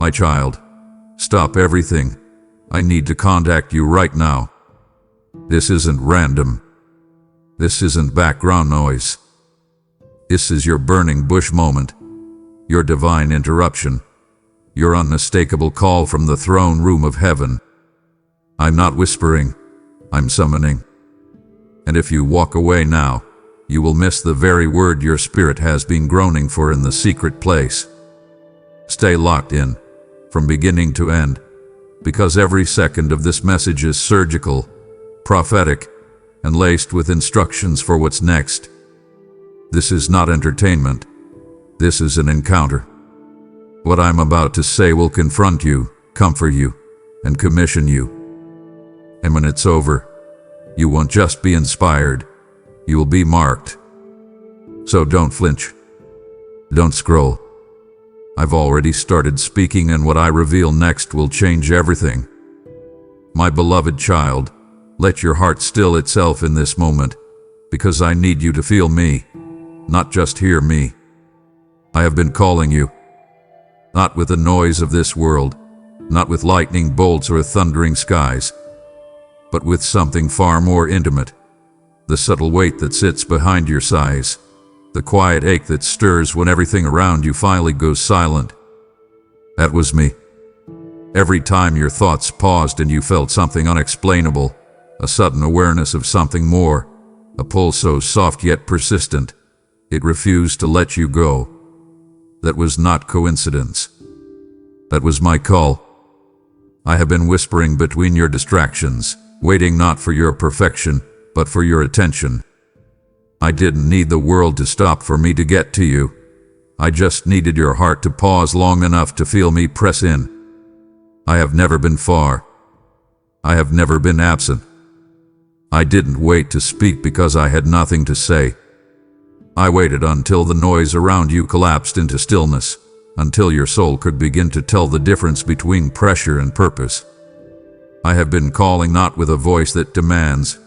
My child, stop everything. I need to contact you right now. This isn't random. This isn't background noise. This is your burning bush moment, your divine interruption, your unmistakable call from the throne room of heaven. I'm not whispering, I'm summoning. And if you walk away now, you will miss the very word your spirit has been groaning for in the secret place. Stay locked in, from beginning to end, because every second of this message is surgical, prophetic, and laced with instructions for what's next. This is not entertainment. This is an encounter. What I'm about to say will confront you, comfort you, and commission you. And when it's over, you won't just be inspired, you will be marked. So don't flinch. Don't scroll. I've already started speaking, and what I reveal next will change everything. My beloved child, let your heart still itself in this moment, because I need you to feel me, not just hear me. I have been calling you, not with the noise of this world, not with lightning bolts or thundering skies, but with something far more intimate, the subtle weight that sits behind your sighs, the quiet ache that stirs when everything around you finally goes silent. That was me. Every time your thoughts paused and you felt something unexplainable, a sudden awareness of something more, a pull so soft yet persistent, it refused to let you go. That was not coincidence. That was my call. I have been whispering between your distractions, waiting not for your perfection, but for your attention. I didn't need the world to stop for me to get to you. I just needed your heart to pause long enough to feel me press in. I have never been far. I have never been absent. I didn't wait to speak because I had nothing to say. I waited until the noise around you collapsed into stillness, until your soul could begin to tell the difference between pressure and purpose. I have been calling not with a voice that demands,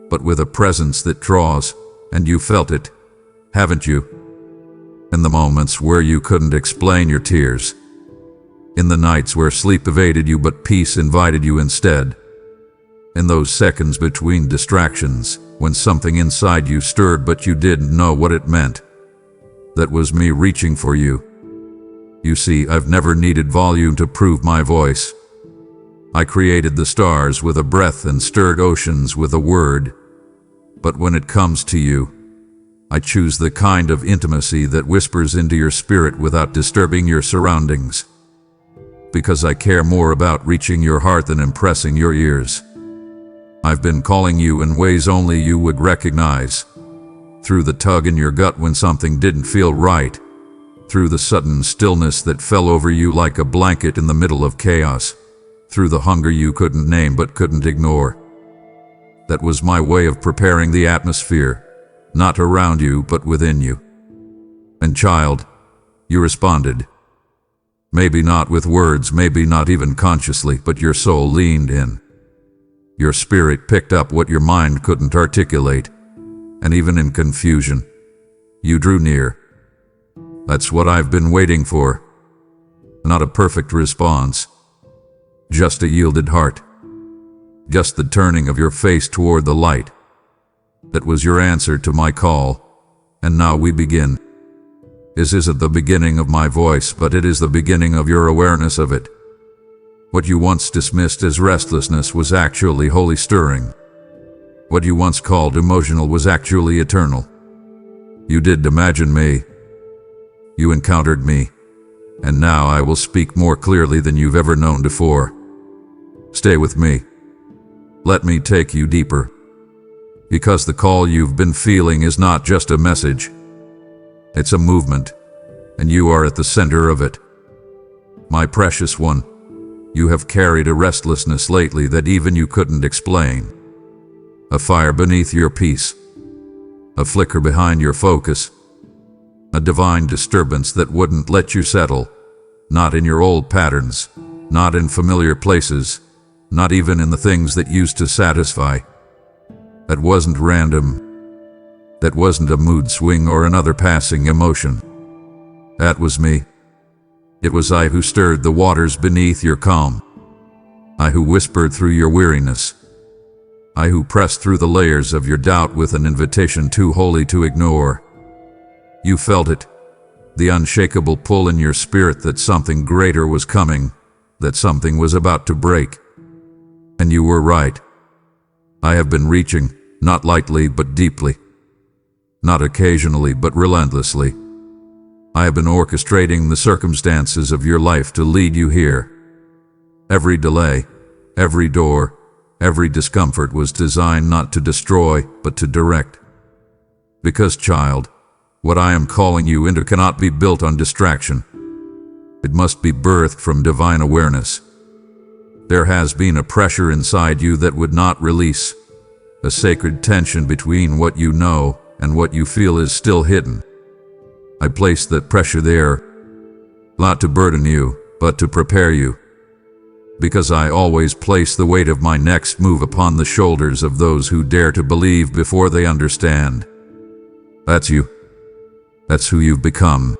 but with a presence that draws, and you felt it, haven't you? In the moments where you couldn't explain your tears, in the nights where sleep evaded you but peace invited you instead, in those seconds between distractions, when something inside you stirred but you didn't know what it meant. That was me reaching for you. You see, I've never needed volume to prove my voice. I created the stars with a breath and stirred oceans with a word. But when it comes to you, I choose the kind of intimacy that whispers into your spirit without disturbing your surroundings. Because I care more about reaching your heart than impressing your ears. I've been calling you in ways only you would recognize. Through the tug in your gut when something didn't feel right. Through the sudden stillness that fell over you like a blanket in the middle of chaos. Through the hunger you couldn't name but couldn't ignore. That was my way of preparing the atmosphere, not around you but within you. And child, you responded. Maybe not with words, maybe not even consciously, but your soul leaned in. Your spirit picked up what your mind couldn't articulate, and even in confusion, you drew near. That's what I've been waiting for. Not a perfect response, just a yielded heart. Just the turning of your face toward the light. That was your answer to my call, and now we begin. This isn't the beginning of my voice, but it is the beginning of your awareness of it. What you once dismissed as restlessness was actually holy stirring. What you once called emotional was actually eternal. You did imagine me. You encountered me. And now I will speak more clearly than you've ever known before. Stay with me. Let me take you deeper. Because the call you've been feeling is not just a message. It's a movement, and you are at the center of it. My precious one, you have carried a restlessness lately that even you couldn't explain. A fire beneath your peace. A flicker behind your focus. A divine disturbance that wouldn't let you settle. Not in your old patterns, not in familiar places, not even in the things that used to satisfy. That wasn't random. That wasn't a mood swing or another passing emotion. That was me. It was I who stirred the waters beneath your calm. I who whispered through your weariness. I who pressed through the layers of your doubt with an invitation too holy to ignore. You felt it, the unshakable pull in your spirit that something greater was coming, that something was about to break. And you were right. I have been reaching, not lightly but deeply. Not occasionally but relentlessly. I have been orchestrating the circumstances of your life to lead you here. Every delay, every door, every discomfort was designed not to destroy, but to direct. Because, child, what I am calling you into cannot be built on distraction. It must be birthed from divine awareness. There has been a pressure inside you that would not release, a sacred tension between what you know and what you feel is still hidden. I placed that pressure there, not to burden you, but to prepare you. Because I always place the weight of my next move upon the shoulders of those who dare to believe before they understand. That's you. That's who you've become.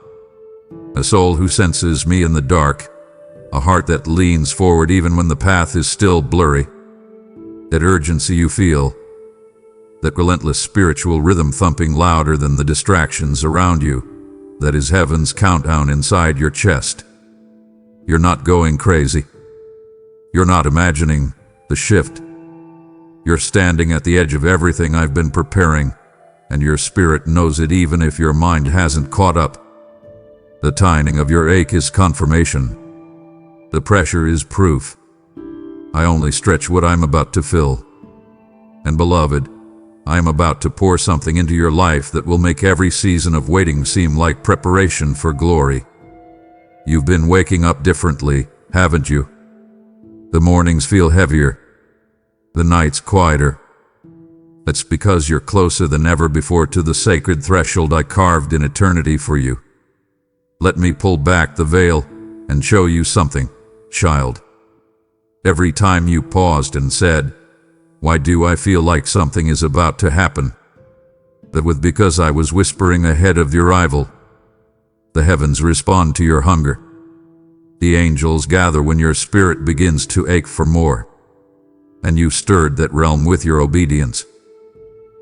A soul who senses me in the dark, a heart that leans forward even when the path is still blurry. That urgency you feel, that relentless spiritual rhythm thumping louder than the distractions around you, that is heaven's countdown inside your chest. You're not going crazy. You're not imagining the shift. You're standing at the edge of everything I've been preparing, and your spirit knows it even if your mind hasn't caught up. The tightening of your ache is confirmation. The pressure is proof. I only stretch what I'm about to fill. And beloved, I am about to pour something into your life that will make every season of waiting seem like preparation for glory. You've been waking up differently, haven't you? The mornings feel heavier, the nights quieter. That's because you're closer than ever before to the sacred threshold I carved in eternity for you. Let me pull back the veil and show you something, child. Every time you paused and said, "Why do I feel like something is about to happen?" That was because I was whispering ahead of your arrival. The heavens respond to your hunger. The angels gather when your spirit begins to ache for more. And you stirred that realm with your obedience.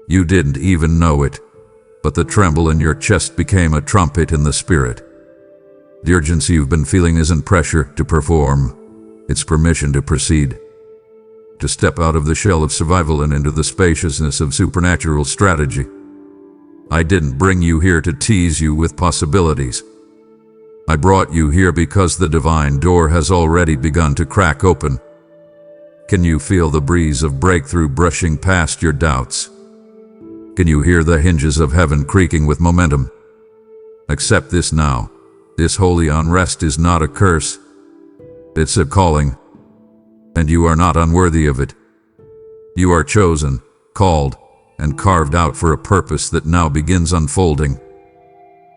You didn't even know it, but the tremble in your chest became a trumpet in the spirit. The urgency you've been feeling isn't pressure to perform, it's permission to proceed. To step out of the shell of survival and into the spaciousness of supernatural strategy. I didn't bring you here to tease you with possibilities. I brought you here because the divine door has already begun to crack open. Can you feel the breeze of breakthrough brushing past your doubts? Can you hear the hinges of heaven creaking with momentum? Accept this now. This holy unrest is not a curse. It's a calling. And you are not unworthy of it. You are chosen, called, and carved out for a purpose that now begins unfolding.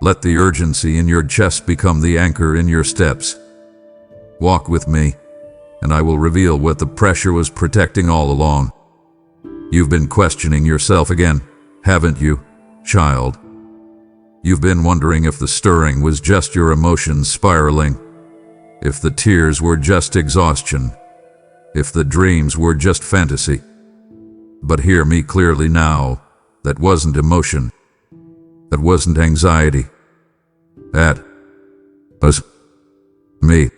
Let the urgency in your chest become the anchor in your steps. Walk with me, and I will reveal what the pressure was protecting all along. You've been questioning yourself again, haven't you, child? You've been wondering if the stirring was just your emotions spiraling, if the tears were just exhaustion, if the dreams were just fantasy. But hear me clearly now, that wasn't emotion. That wasn't anxiety. That was me.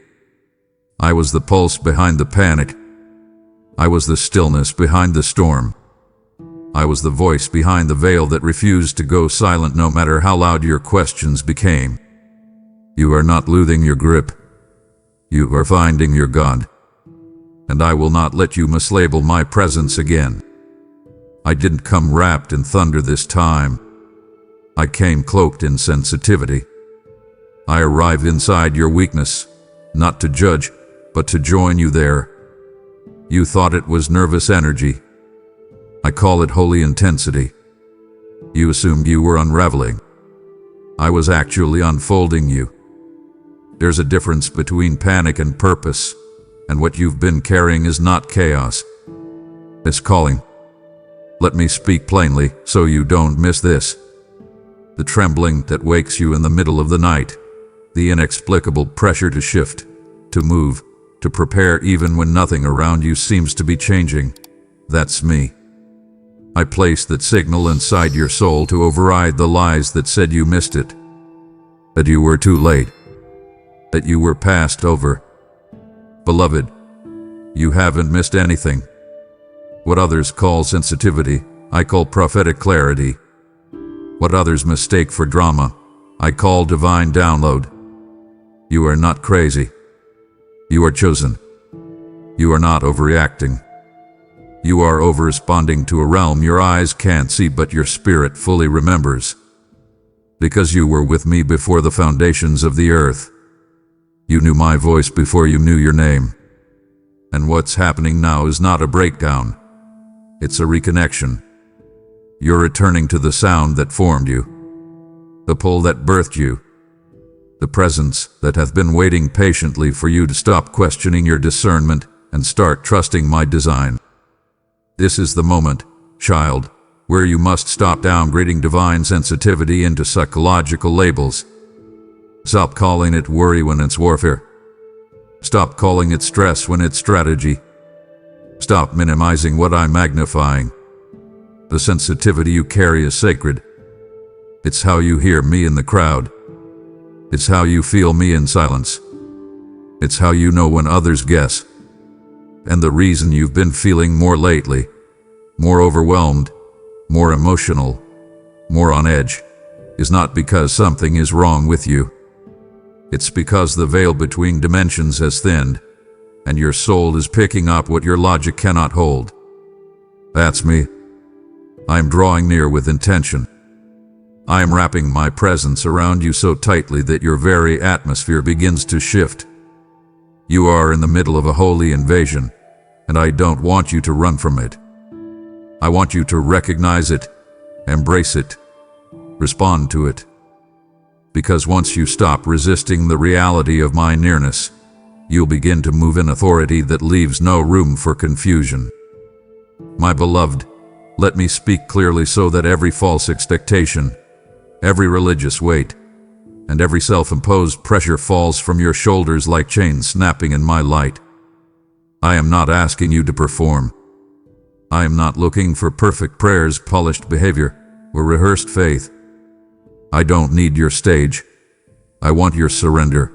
I was the pulse behind the panic. I was the stillness behind the storm. I was the voice behind the veil that refused to go silent no matter how loud your questions became. You are not losing your grip. You are finding your God. And I will not let you mislabel my presence again. I didn't come wrapped in thunder this time. I came cloaked in sensitivity. I arrived inside your weakness, not to judge, but to join you there. You thought it was nervous energy. I call it holy intensity. You assumed you were unraveling. I was actually unfolding you. There's a difference between panic and purpose, and what you've been carrying is not chaos. It's calling. Let me speak plainly so you don't miss this. The trembling that wakes you in the middle of the night, the inexplicable pressure to shift, to move, to prepare even when nothing around you seems to be changing. That's me. I place that signal inside your soul to override the lies that said you missed it, that you were too late, that you were passed over. Beloved, you haven't missed anything. What others call sensitivity, I call prophetic clarity. What others mistake for drama, I call divine download. You are not crazy. You are chosen. You are not overreacting. You are over-responding to a realm your eyes can't see but your spirit fully remembers. Because you were with me before the foundations of the earth. You knew my voice before you knew your name. And what's happening now is not a breakdown. It's a reconnection. You're returning to the sound that formed you, the pull that birthed you, the presence that hath been waiting patiently for you to stop questioning your discernment and start trusting my design. This is the moment, child, where you must stop downgrading divine sensitivity into psychological labels. Stop calling it worry when it's warfare. Stop calling it stress when it's strategy. Stop minimizing what I'm magnifying. The sensitivity you carry is sacred. It's how you hear me in the crowd. It's how you feel me in silence. It's how you know when others guess. And the reason you've been feeling more lately, more overwhelmed, more emotional, more on edge, is not because something is wrong with you. It's because the veil between dimensions has thinned, and your soul is picking up what your logic cannot hold. That's me. I am drawing near with intention. I am wrapping my presence around you so tightly that your very atmosphere begins to shift. You are in the middle of a holy invasion, and I don't want you to run from it. I want you to recognize it, embrace it, respond to it. Because once you stop resisting the reality of my nearness, you'll begin to move in authority that leaves no room for confusion. My beloved, let me speak clearly so that every false expectation, every religious weight, and every self-imposed pressure falls from your shoulders like chains snapping in my light. I am not asking you to perform. I am not looking for perfect prayers, polished behavior, or rehearsed faith. I don't need your stage. I want your surrender.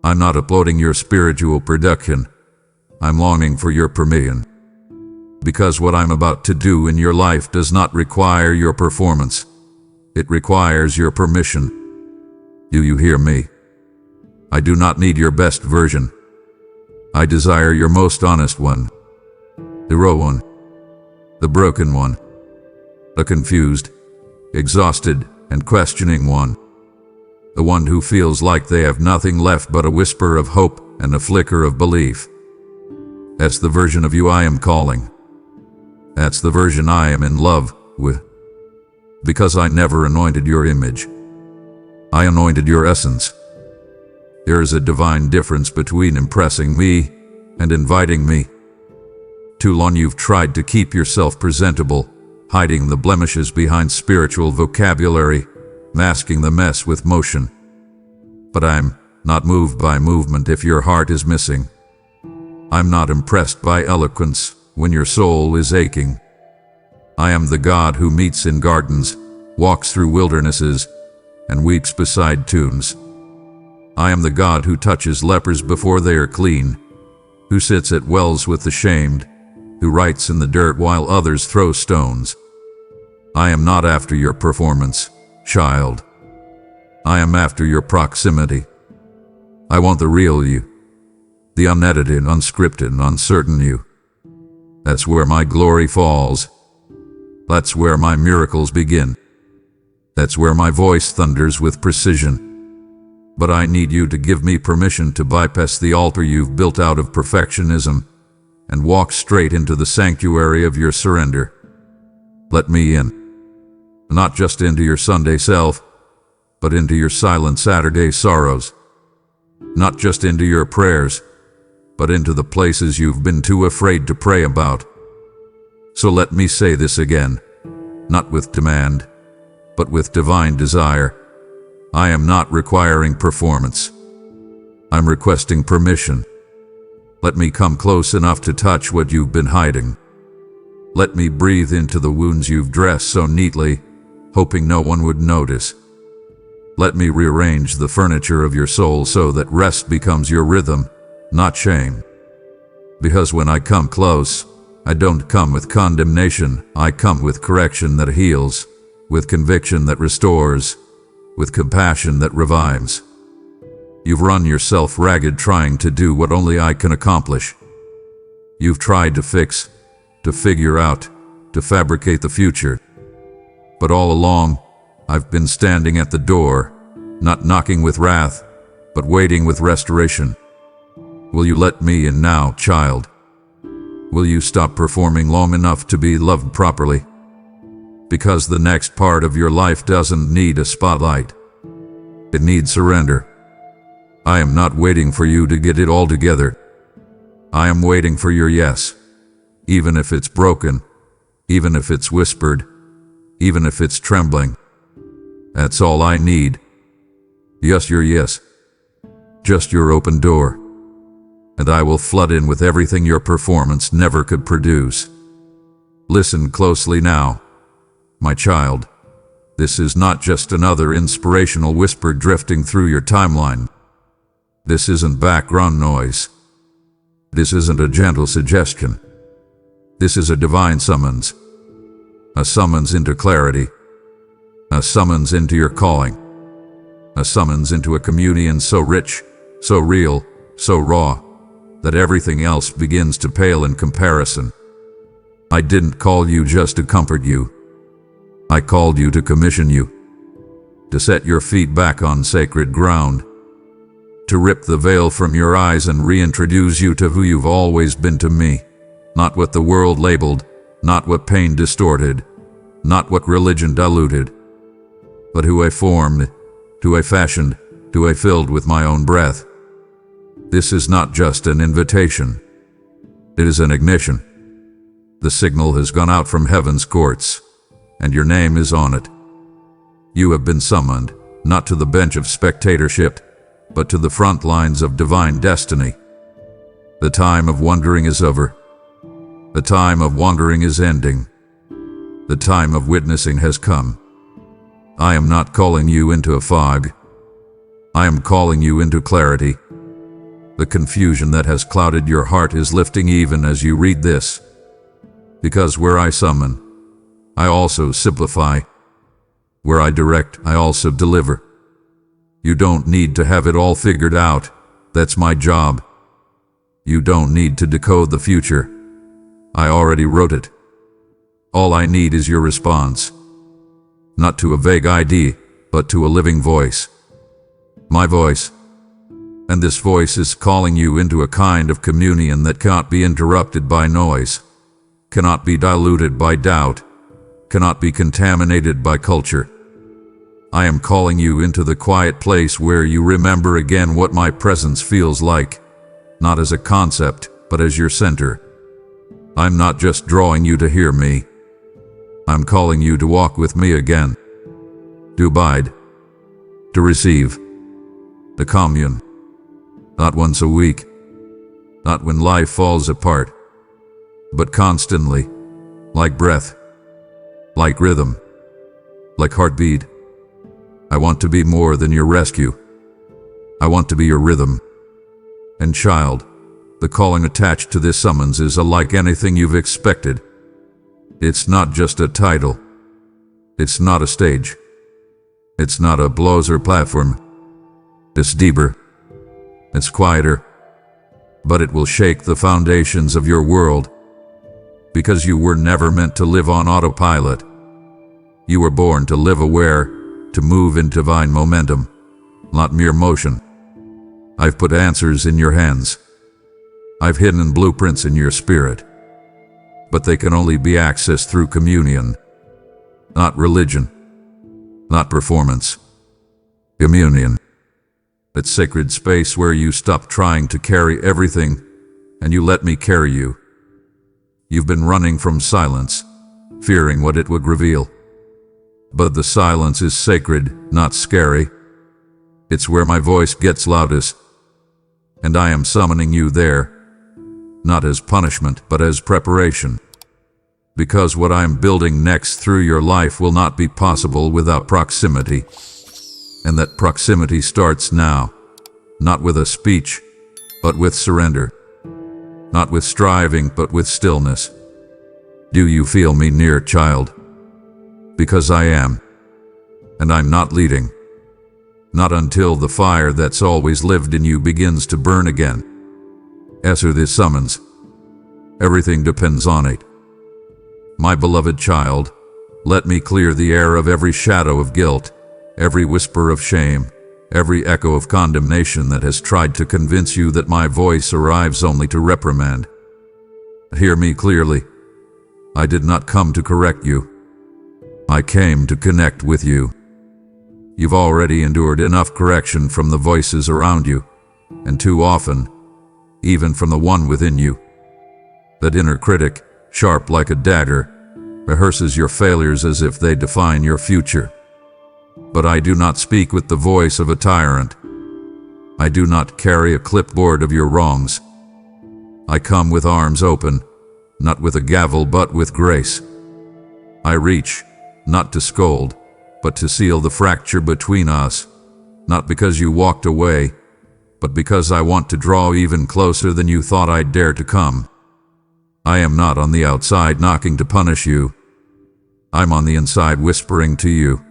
I'm not uploading your spiritual production. I'm longing for your permission. Because what I'm about to do in your life does not require your performance. It requires your permission. Do you hear me? I do not need your best version. I desire your most honest one. The raw one. The broken one. The confused, exhausted, and questioning one. The one who feels like they have nothing left but a whisper of hope and a flicker of belief. That's the version of you I am calling. That's the version I am in love with. Because I never anointed your image. I anointed your essence. There is a divine difference between impressing me and inviting me. Too long you've tried to keep yourself presentable, hiding the blemishes behind spiritual vocabulary, masking the mess with motion. But I'm not moved by movement if your heart is missing. I'm not impressed by eloquence when your soul is aching. I am the God who meets in gardens, walks through wildernesses, and weeps beside tombs. I am the God who touches lepers before they are clean, who sits at wells with the shamed, who writes in the dirt while others throw stones. I am not after your performance, child. I am after your proximity. I want the real you, the unedited, unscripted, uncertain you. That's where my glory falls. That's where my miracles begin. That's where my voice thunders with precision. But I need you to give me permission to bypass the altar you've built out of perfectionism and walk straight into the sanctuary of your surrender. Let me in. Not just into your Sunday self, but into your silent Saturday sorrows. Not just into your prayers, but into the places you've been too afraid to pray about. So let me say this again, not with demand, but with divine desire. I am not requiring performance. I'm requesting permission. Let me come close enough to touch what you've been hiding. Let me breathe into the wounds you've dressed so neatly, hoping no one would notice. Let me rearrange the furniture of your soul so that rest becomes your rhythm, not shame. Because when I come close, I don't come with condemnation, I come with correction that heals, with conviction that restores, with compassion that revives. You've run yourself ragged trying to do what only I can accomplish. You've tried to fix, to figure out, to fabricate the future. But all along, I've been standing at the door, not knocking with wrath, but waiting with restoration. Will you let me in now, child? Will you stop performing long enough to be loved properly? Because the next part of your life doesn't need a spotlight. It needs surrender. I am not waiting for you to get it all together. I am waiting for your yes. Even if it's broken, even if it's whispered, even if it's trembling. That's all I need. Just your yes. Just your open door. And I will flood in with everything your performance never could produce. Listen closely now, my child. This is not just another inspirational whisper drifting through your timeline. This isn't background noise. This isn't a gentle suggestion. This is a divine summons. A summons into clarity. A summons into your calling. A summons into a communion so rich, so real, so raw, that everything else begins to pale in comparison. I didn't call you just to comfort you. I called you to commission you. To set your feet back on sacred ground. To rip the veil from your eyes and reintroduce you to who you've always been to me. Not what the world labeled, not what pain distorted, not what religion diluted, but who I formed, who I fashioned, who I filled with my own breath. This is not just an invitation. It is an ignition. The signal has gone out from heaven's courts, and your name is on it. You have been summoned, not to the bench of spectatorship, but to the front lines of divine destiny. The time of wondering is over. The time of wandering is ending. The time of witnessing has come. I am not calling you into a fog. I am calling you into clarity. The confusion that has clouded your heart is lifting even as you read this. Because where I summon, I also simplify. Where I direct, I also deliver. You don't need to have it all figured out. That's my job. You don't need to decode the future. I already wrote it. All I need is your response. Not to a vague idea, but to a living voice. My voice. And this voice is calling you into a kind of communion that cannot be interrupted by noise, cannot be diluted by doubt, cannot be contaminated by culture. I am calling you into the quiet place where you remember again what my presence feels like, not as a concept, but as your center. I'm not just drawing you to hear me. I'm calling you to walk with me again. To abide. To receive. To commune. Not once a week. Not when life falls apart. But constantly. Like breath. Like rhythm. Like heartbeat. I want to be more than your rescue. I want to be your rhythm. And child, the calling attached to this summons is unlike anything you've expected. It's not just a title. It's not a stage. It's not a applause or platform. It's deeper. It's quieter. But it will shake the foundations of your world. Because you were never meant to live on autopilot. You were born to live aware, to move in divine momentum, not mere motion. I've put answers in your hands. I've hidden blueprints in your spirit. But they can only be accessed through communion. Not religion. Not performance. Communion. That sacred space where you stop trying to carry everything and you let me carry you. You've been running from silence, fearing what it would reveal. But the silence is sacred, not scary. It's where my voice gets loudest. And I am summoning you there, not as punishment, but as preparation. Because what I am building next through your life will not be possible without proximity. And that proximity starts now, not with a speech, but with surrender. Not with striving, but with stillness. Do you feel me near, child? Because I am. And I'm not leading. Not until the fire that's always lived in you begins to burn again. Answer this summons. Everything depends on it. My beloved child, let me clear the air of every shadow of guilt, every whisper of shame, every echo of condemnation that has tried to convince you that my voice arrives only to reprimand. Hear me clearly. I did not come to correct you. I came to connect with you. You've already endured enough correction from the voices around you, and too often, even from the one within you. That inner critic, sharp like a dagger, rehearses your failures as if they define your future. But I do not speak with the voice of a tyrant. I do not carry a clipboard of your wrongs. I come with arms open, not with a gavel but with grace. I reach, not to scold, but to seal the fracture between us, not because you walked away, but because I want to draw even closer than you thought I'd dare to come. I am not on the outside knocking to punish you. I'm on the inside whispering to you,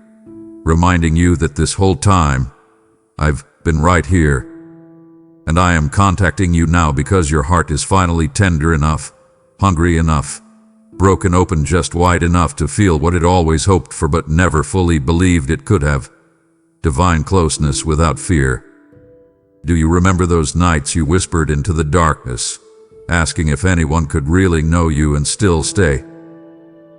reminding you that this whole time, I've been right here. And I am contacting you now because your heart is finally tender enough, hungry enough, broken open just wide enough to feel what it always hoped for but never fully believed it could have. Divine closeness without fear. Do you remember those nights you whispered into the darkness, asking if anyone could really know you and still stay?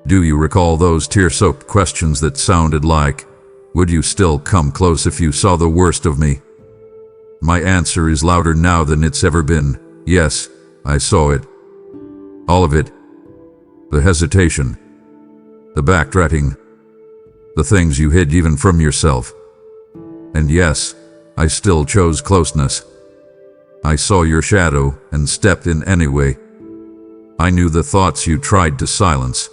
Do you recall those tear-soaked questions that sounded like, would you still come close if you saw the worst of me? My answer is louder now than it's ever been. Yes, I saw it. All of it. The hesitation. The backtracking. The things you hid even from yourself. And yes, I still chose closeness. I saw your shadow and stepped in anyway. I knew the thoughts you tried to silence,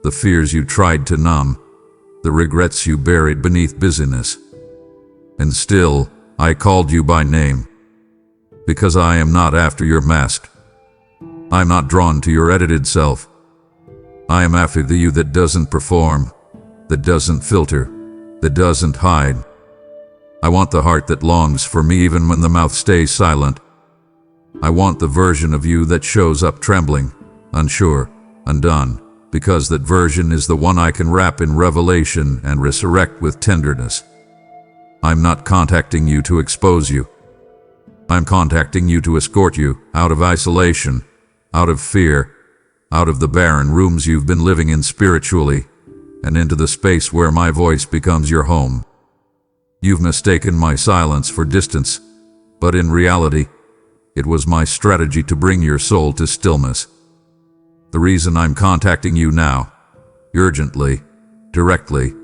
the fears you tried to numb, the regrets you buried beneath busyness. And still, I called you by name. Because I am not after your mask. I'm not drawn to your edited self. I am after the you that doesn't perform, that doesn't filter, that doesn't hide. I want the heart that longs for me even when the mouth stays silent. I want the version of you that shows up trembling, unsure, undone, because that version is the one I can wrap in revelation and resurrect with tenderness. I'm not contacting you to expose you. I'm contacting you to escort you out of isolation, out of fear, out of the barren rooms you've been living in spiritually, and into the space where my voice becomes your home. You've mistaken my silence for distance, but in reality, it was my strategy to bring your soul to stillness. The reason I'm contacting you now, urgently, directly,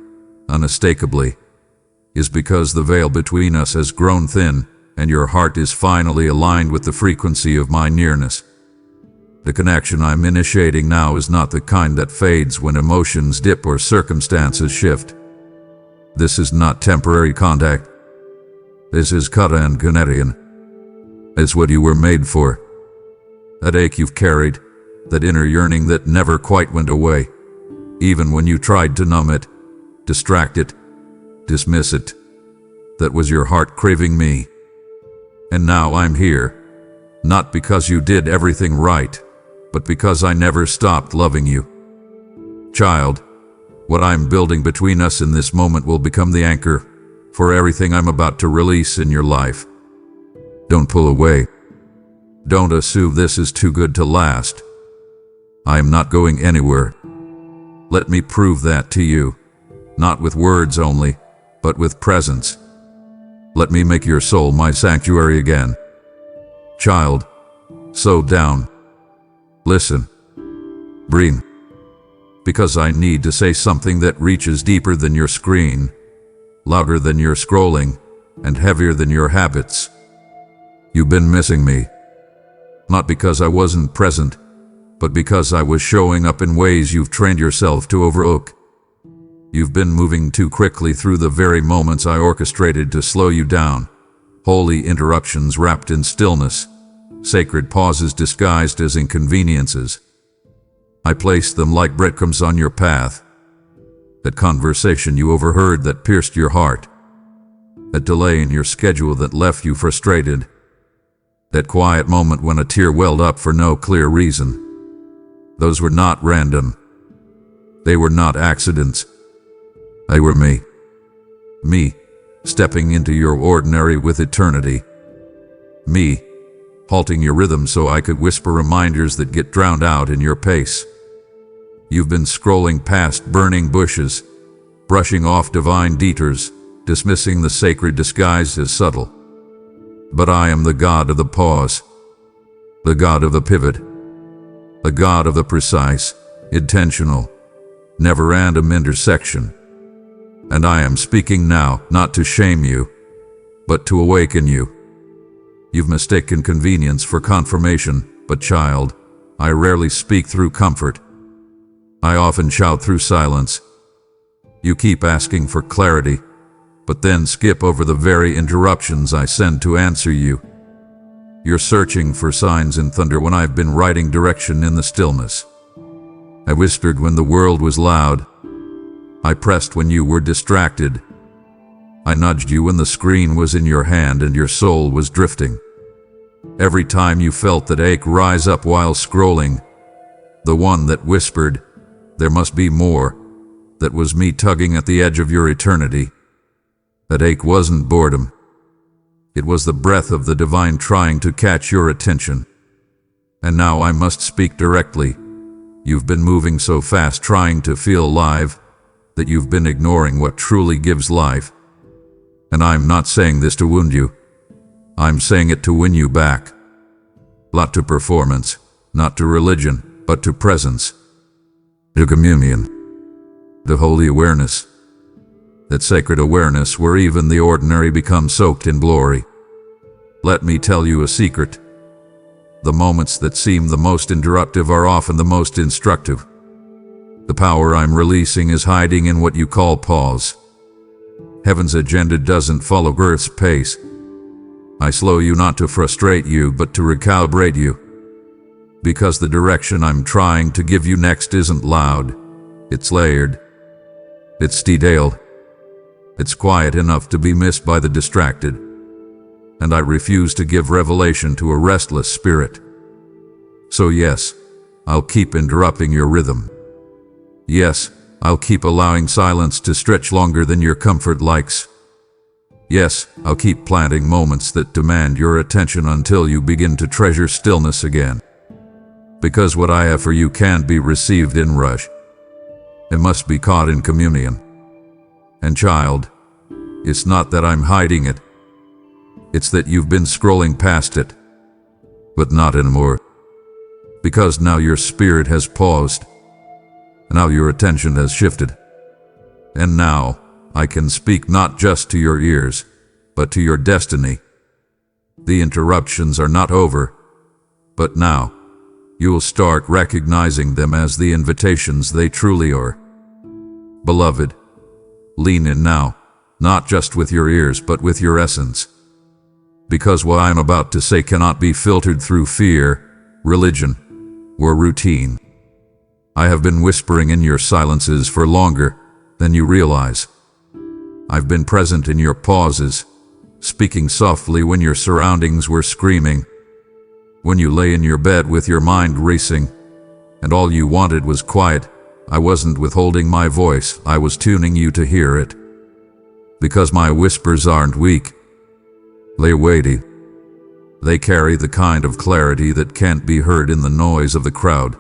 unmistakably, is because the veil between us has grown thin and your heart is finally aligned with the frequency of my nearness. The connection I'm initiating now is not the kind that fades when emotions dip or circumstances shift. This is not temporary contact. This is Kata and Canadian. It's what you were made for. That ache you've carried, that inner yearning that never quite went away, even when you tried to numb it, distract it, dismiss it. That was your heart craving me. And now I'm here, not because you did everything right, but because I never stopped loving you. Child, what I'm building between us in this moment will become the anchor for everything I'm about to release in your life. Don't pull away. Don't assume this is too good to last. I am not going anywhere. Let me prove that to you, not with words only, but with presence. Let me make your soul my sanctuary again. Child, slow down. Listen. Breathe. Because I need to say something that reaches deeper than your screen, louder than your scrolling, and heavier than your habits. You've been missing me. Not because I wasn't present, but because I was showing up in ways you've trained yourself to overlook. You've been moving too quickly through the very moments I orchestrated to slow you down. Holy interruptions wrapped in stillness, sacred pauses disguised as inconveniences. I placed them like breadcrumbs on your path. That conversation you overheard that pierced your heart. That delay in your schedule that left you frustrated. That quiet moment when a tear welled up for no clear reason. Those were not random. They were not accidents. They were me. Me, stepping into your ordinary with eternity. Me, halting your rhythm so I could whisper reminders that get drowned out in your pace. You've been scrolling past burning bushes, brushing off divine detours, dismissing the sacred disguised as subtle. But I am the God of the pause, the God of the pivot, the God of the precise, intentional, never-random intersection. And I am speaking now, not to shame you, but to awaken you. You've mistaken convenience for confirmation, but child, I rarely speak through comfort. I often shout through silence. You keep asking for clarity, but then skip over the very interruptions I send to answer you. You're searching for signs in thunder when I've been writing direction in the stillness. I whispered when the world was loud. I pressed when you were distracted. I nudged you when the screen was in your hand and your soul was drifting. Every time you felt that ache rise up while scrolling, the one that whispered, "There must be more," that was me tugging at the edge of your eternity. That ache wasn't boredom. It was the breath of the divine trying to catch your attention. And now I must speak directly. You've been moving so fast trying to feel alive, that you've been ignoring what truly gives life. And I'm not saying this to wound you. I'm saying it to win you back. Not to performance, not to religion, but to presence. To communion. To holy awareness. That sacred awareness where even the ordinary becomes soaked in glory. Let me tell you a secret. The moments that seem the most interruptive are often the most instructive. The power I'm releasing is hiding in what you call pause. Heaven's agenda doesn't follow Earth's pace. I slow you not to frustrate you, but to recalibrate you. Because the direction I'm trying to give you next isn't loud. It's layered. It's detailed. It's quiet enough to be missed by the distracted. And I refuse to give revelation to a restless spirit. So yes, I'll keep interrupting your rhythm. Yes, I'll keep allowing silence to stretch longer than your comfort likes. Yes, I'll keep planting moments that demand your attention until you begin to treasure stillness again. Because what I have for you can't be received in rush. It must be caught in communion. And child, it's not that I'm hiding it. It's that you've been scrolling past it. But not anymore. Because now your spirit has paused. Now your attention has shifted. And now, I can speak not just to your ears, but to your destiny. The interruptions are not over, but now, you'll start recognizing them as the invitations they truly are. Beloved, lean in now, not just with your ears but with your essence. Because what I'm about to say cannot be filtered through fear, religion, or routine. I have been whispering in your silences for longer than you realize. I've been present in your pauses, speaking softly when your surroundings were screaming, when you lay in your bed with your mind racing, and all you wanted was quiet. I wasn't withholding my voice, I was tuning you to hear it. Because my whispers aren't weak. They're weighty. They carry the kind of clarity that can't be heard in the noise of the crowd.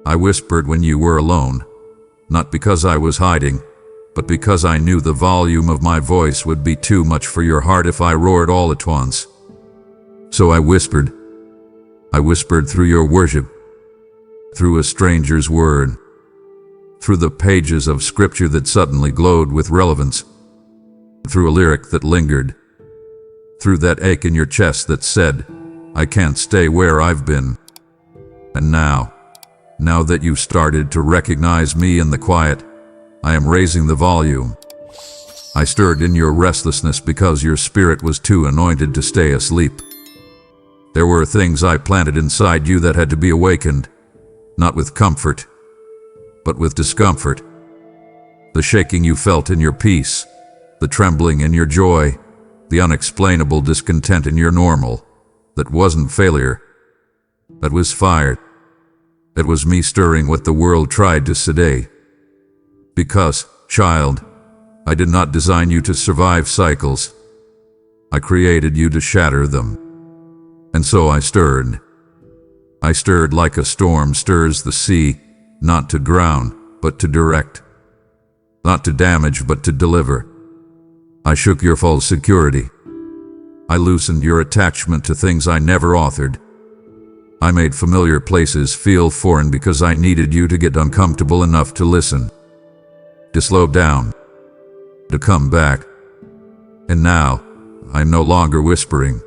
I whispered when you were alone, not because I was hiding, but because I knew the volume of my voice would be too much for your heart if I roared all at once. So I whispered. I whispered through your worship, through a stranger's word, through the pages of scripture that suddenly glowed with relevance. through a lyric that lingered, through that ache in your chest that said, I can't stay where I've been. And now that you've started to recognize me in the quiet, I am raising the volume. I stirred in your restlessness because your spirit was too anointed to stay asleep. There were things I planted inside you that had to be awakened, not with comfort, but with discomfort. The shaking you felt in your peace, the trembling in your joy, the unexplainable discontent in your normal. That wasn't failure. That was fire. It was me stirring what the world tried to sedate. Because, child, I did not design you to survive cycles. I created you to shatter them. And so I stirred. I stirred like a storm stirs the sea, not to drown, but to direct. Not to damage, but to deliver. I shook your false security. I loosened your attachment to things I never authored. I made familiar places feel foreign because I needed you to get uncomfortable enough to listen, to slow down, to come back. And now, I'm no longer whispering.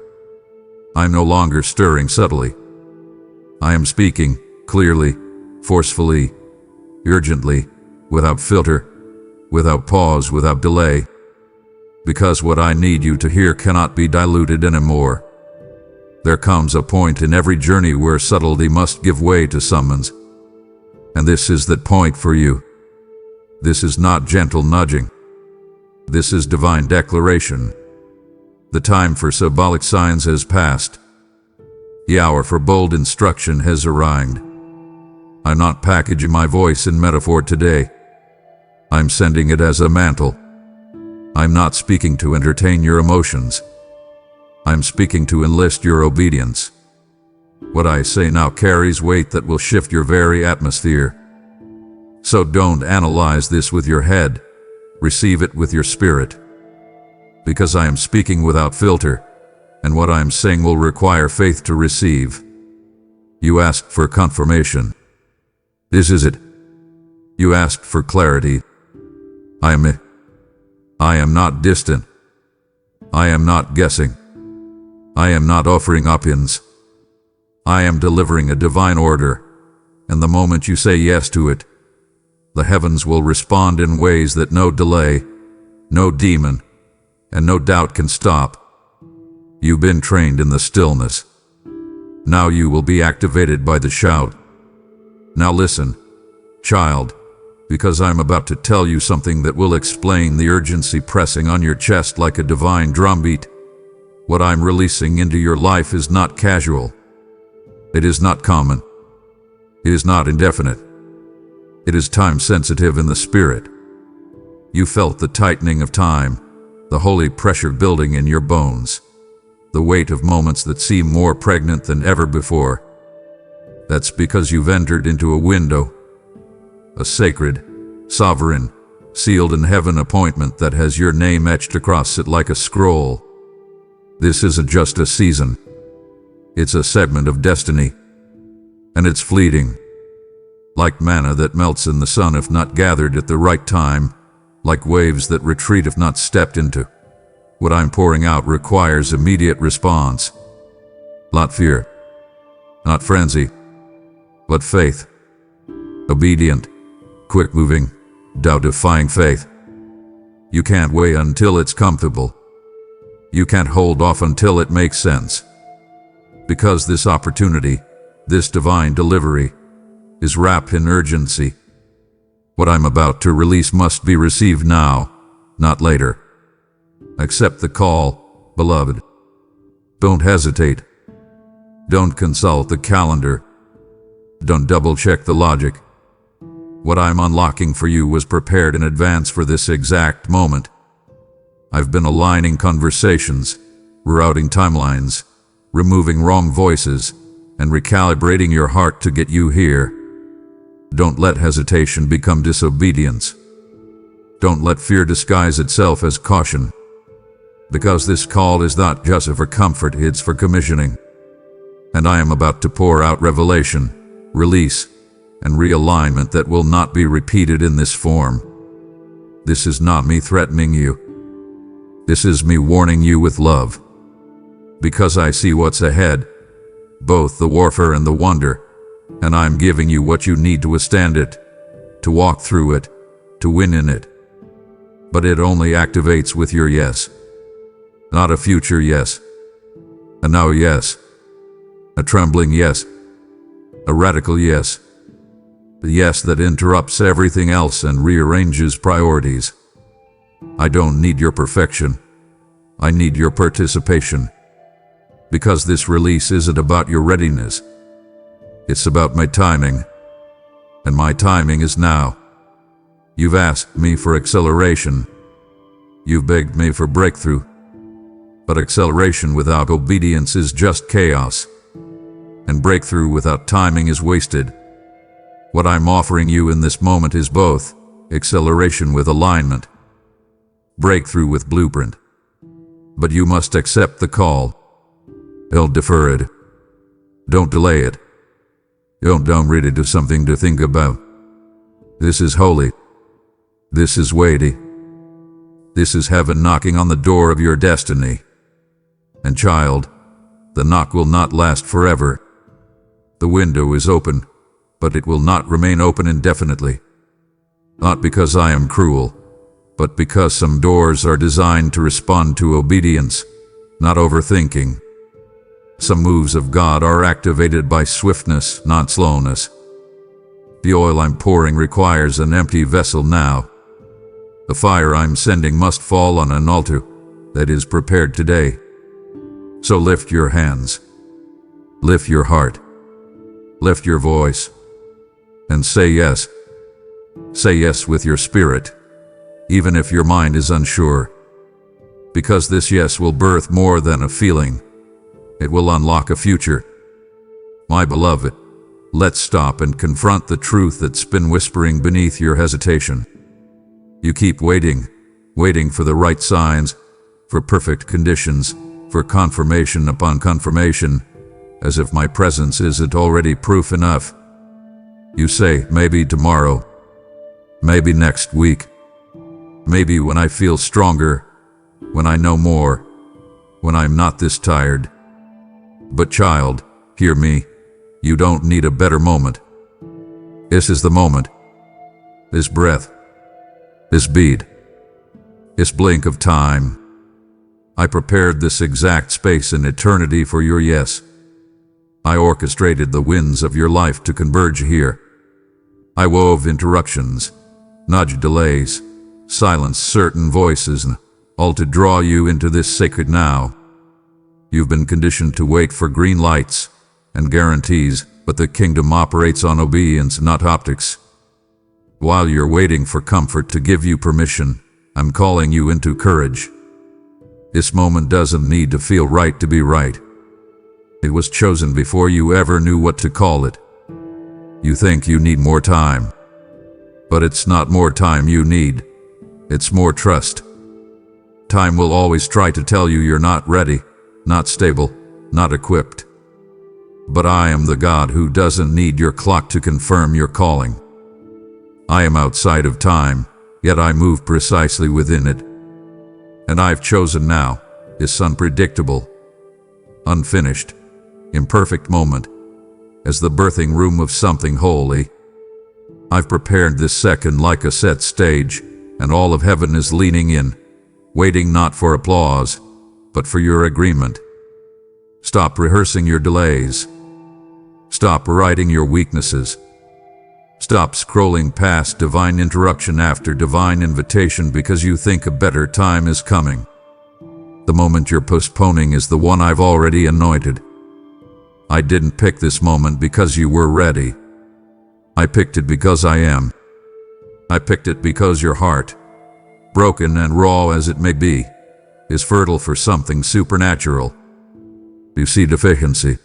I'm no longer stirring subtly. I am speaking clearly, forcefully, urgently, without filter, without pause, without delay. Because what I need you to hear cannot be diluted anymore. There comes a point in every journey where subtlety must give way to summons. And this is that point for you. This is not gentle nudging. This is divine declaration. The time for symbolic signs has passed. The hour for bold instruction has arrived. I'm not packaging my voice in metaphor today. I'm sending it as a mantle. I'm not speaking to entertain your emotions. I'm speaking to enlist your obedience. What I say now carries weight that will shift your very atmosphere. So don't analyze this with your head. Receive it with your spirit. Because I am speaking without filter, and what I am saying will require faith to receive. You asked for confirmation. This is it. You asked for clarity. I am it. I am not distant. I am not guessing. I am not offering opinions. I am delivering a divine order, and the moment you say yes to it, the heavens will respond in ways that no delay, no demon, and no doubt can stop. You've been trained in the stillness. Now you will be activated by the shout. Now listen, child, because I'm about to tell you something that will explain the urgency pressing on your chest like a divine drumbeat. What I'm releasing into your life is not casual. It is not common. It is not indefinite. It is time-sensitive in the spirit. You felt the tightening of time, the holy pressure building in your bones, the weight of moments that seem more pregnant than ever before. That's because you've entered into a window, a sacred, sovereign, sealed in heaven appointment that has your name etched across it like a scroll. This isn't just a season. It's a segment of destiny. And it's fleeting. Like manna that melts in the sun if not gathered at the right time, like waves that retreat if not stepped into. What I'm pouring out requires immediate response. Not fear, not frenzy, but faith. Obedient, quick-moving, doubt-defying faith. You can't wait until it's comfortable. You can't hold off until it makes sense. Because this opportunity, this divine delivery, is wrapped in urgency. What I'm about to release must be received now, not later. Accept the call, beloved. Don't hesitate. Don't consult the calendar. Don't double-check the logic. What I'm unlocking for you was prepared in advance for this exact moment. I've been aligning conversations, rerouting timelines, removing wrong voices, and recalibrating your heart to get you here. Don't let hesitation become disobedience. Don't let fear disguise itself as caution. Because this call is not just for comfort, it's for commissioning. And I am about to pour out revelation, release, and realignment that will not be repeated in this form. This is not me threatening you. This is me warning you with love. Because I see what's ahead, both the warfare and the wonder, and I'm giving you what you need to withstand it, to walk through it, to win in it. But it only activates with your yes. Not a future yes. A now yes. A trembling yes. A radical yes. The yes that interrupts everything else and rearranges priorities. I don't need your perfection. I need your participation. Because this release isn't about your readiness. It's about my timing. And my timing is now. You've asked me for acceleration. You've begged me for breakthrough. But acceleration without obedience is just chaos. And breakthrough without timing is wasted. What I'm offering you in this moment is both acceleration with alignment, breakthrough with blueprint. But you must accept the call. Don't defer it. Don't delay it. Don't read it as something to think about. This is holy. This is weighty. This is heaven knocking on the door of your destiny. And child, the knock will not last forever. The window is open, but it will not remain open indefinitely. Not because I am cruel, but because some doors are designed to respond to obedience, not overthinking. Some moves of God are activated by swiftness, not slowness. The oil I'm pouring requires an empty vessel now. The fire I'm sending must fall on an altar that is prepared today. So lift your hands, lift your heart, lift your voice, and say yes. Say yes with your spirit, even if your mind is unsure. Because this yes will birth more than a feeling. It will unlock a future. My beloved, let's stop and confront the truth that's been whispering beneath your hesitation. You keep waiting for the right signs, for perfect conditions, for confirmation upon confirmation, as if my presence isn't already proof enough. You say, maybe tomorrow, maybe next week, maybe when I feel stronger, when I know more, when I'm not this tired. But child, hear me, you don't need a better moment. This is the moment. This breath. This beat. This blink of time. I prepared this exact space in eternity for your yes. I orchestrated the winds of your life to converge here. I wove interruptions, nudged delays, silenced certain voices, all to draw you into this sacred now. You've been conditioned to wait for green lights and guarantees, but the kingdom operates on obedience, not optics. While you're waiting for comfort to give you permission, I'm calling you into courage. This moment doesn't need to feel right to be right. It was chosen before you ever knew what to call it. You think you need more time, but it's not more time you need. It's more trust. Time will always try to tell you you're not ready, not stable, not equipped. But I am the God who doesn't need your clock to confirm your calling. I am outside of time, yet I move precisely within it. And I've chosen now, this unpredictable, unfinished, imperfect moment, as the birthing room of something holy. I've prepared this second like a set stage, and all of heaven is leaning in, waiting not for applause, but for your agreement. Stop rehearsing your delays. Stop writing your weaknesses. Stop scrolling past divine interruption after divine invitation because you think a better time is coming. The moment you're postponing is the one I've already anointed. I didn't pick this moment because you were ready. I picked it because I am. I picked it because your heart, broken and raw as it may be, is fertile for something supernatural. You see deficiency.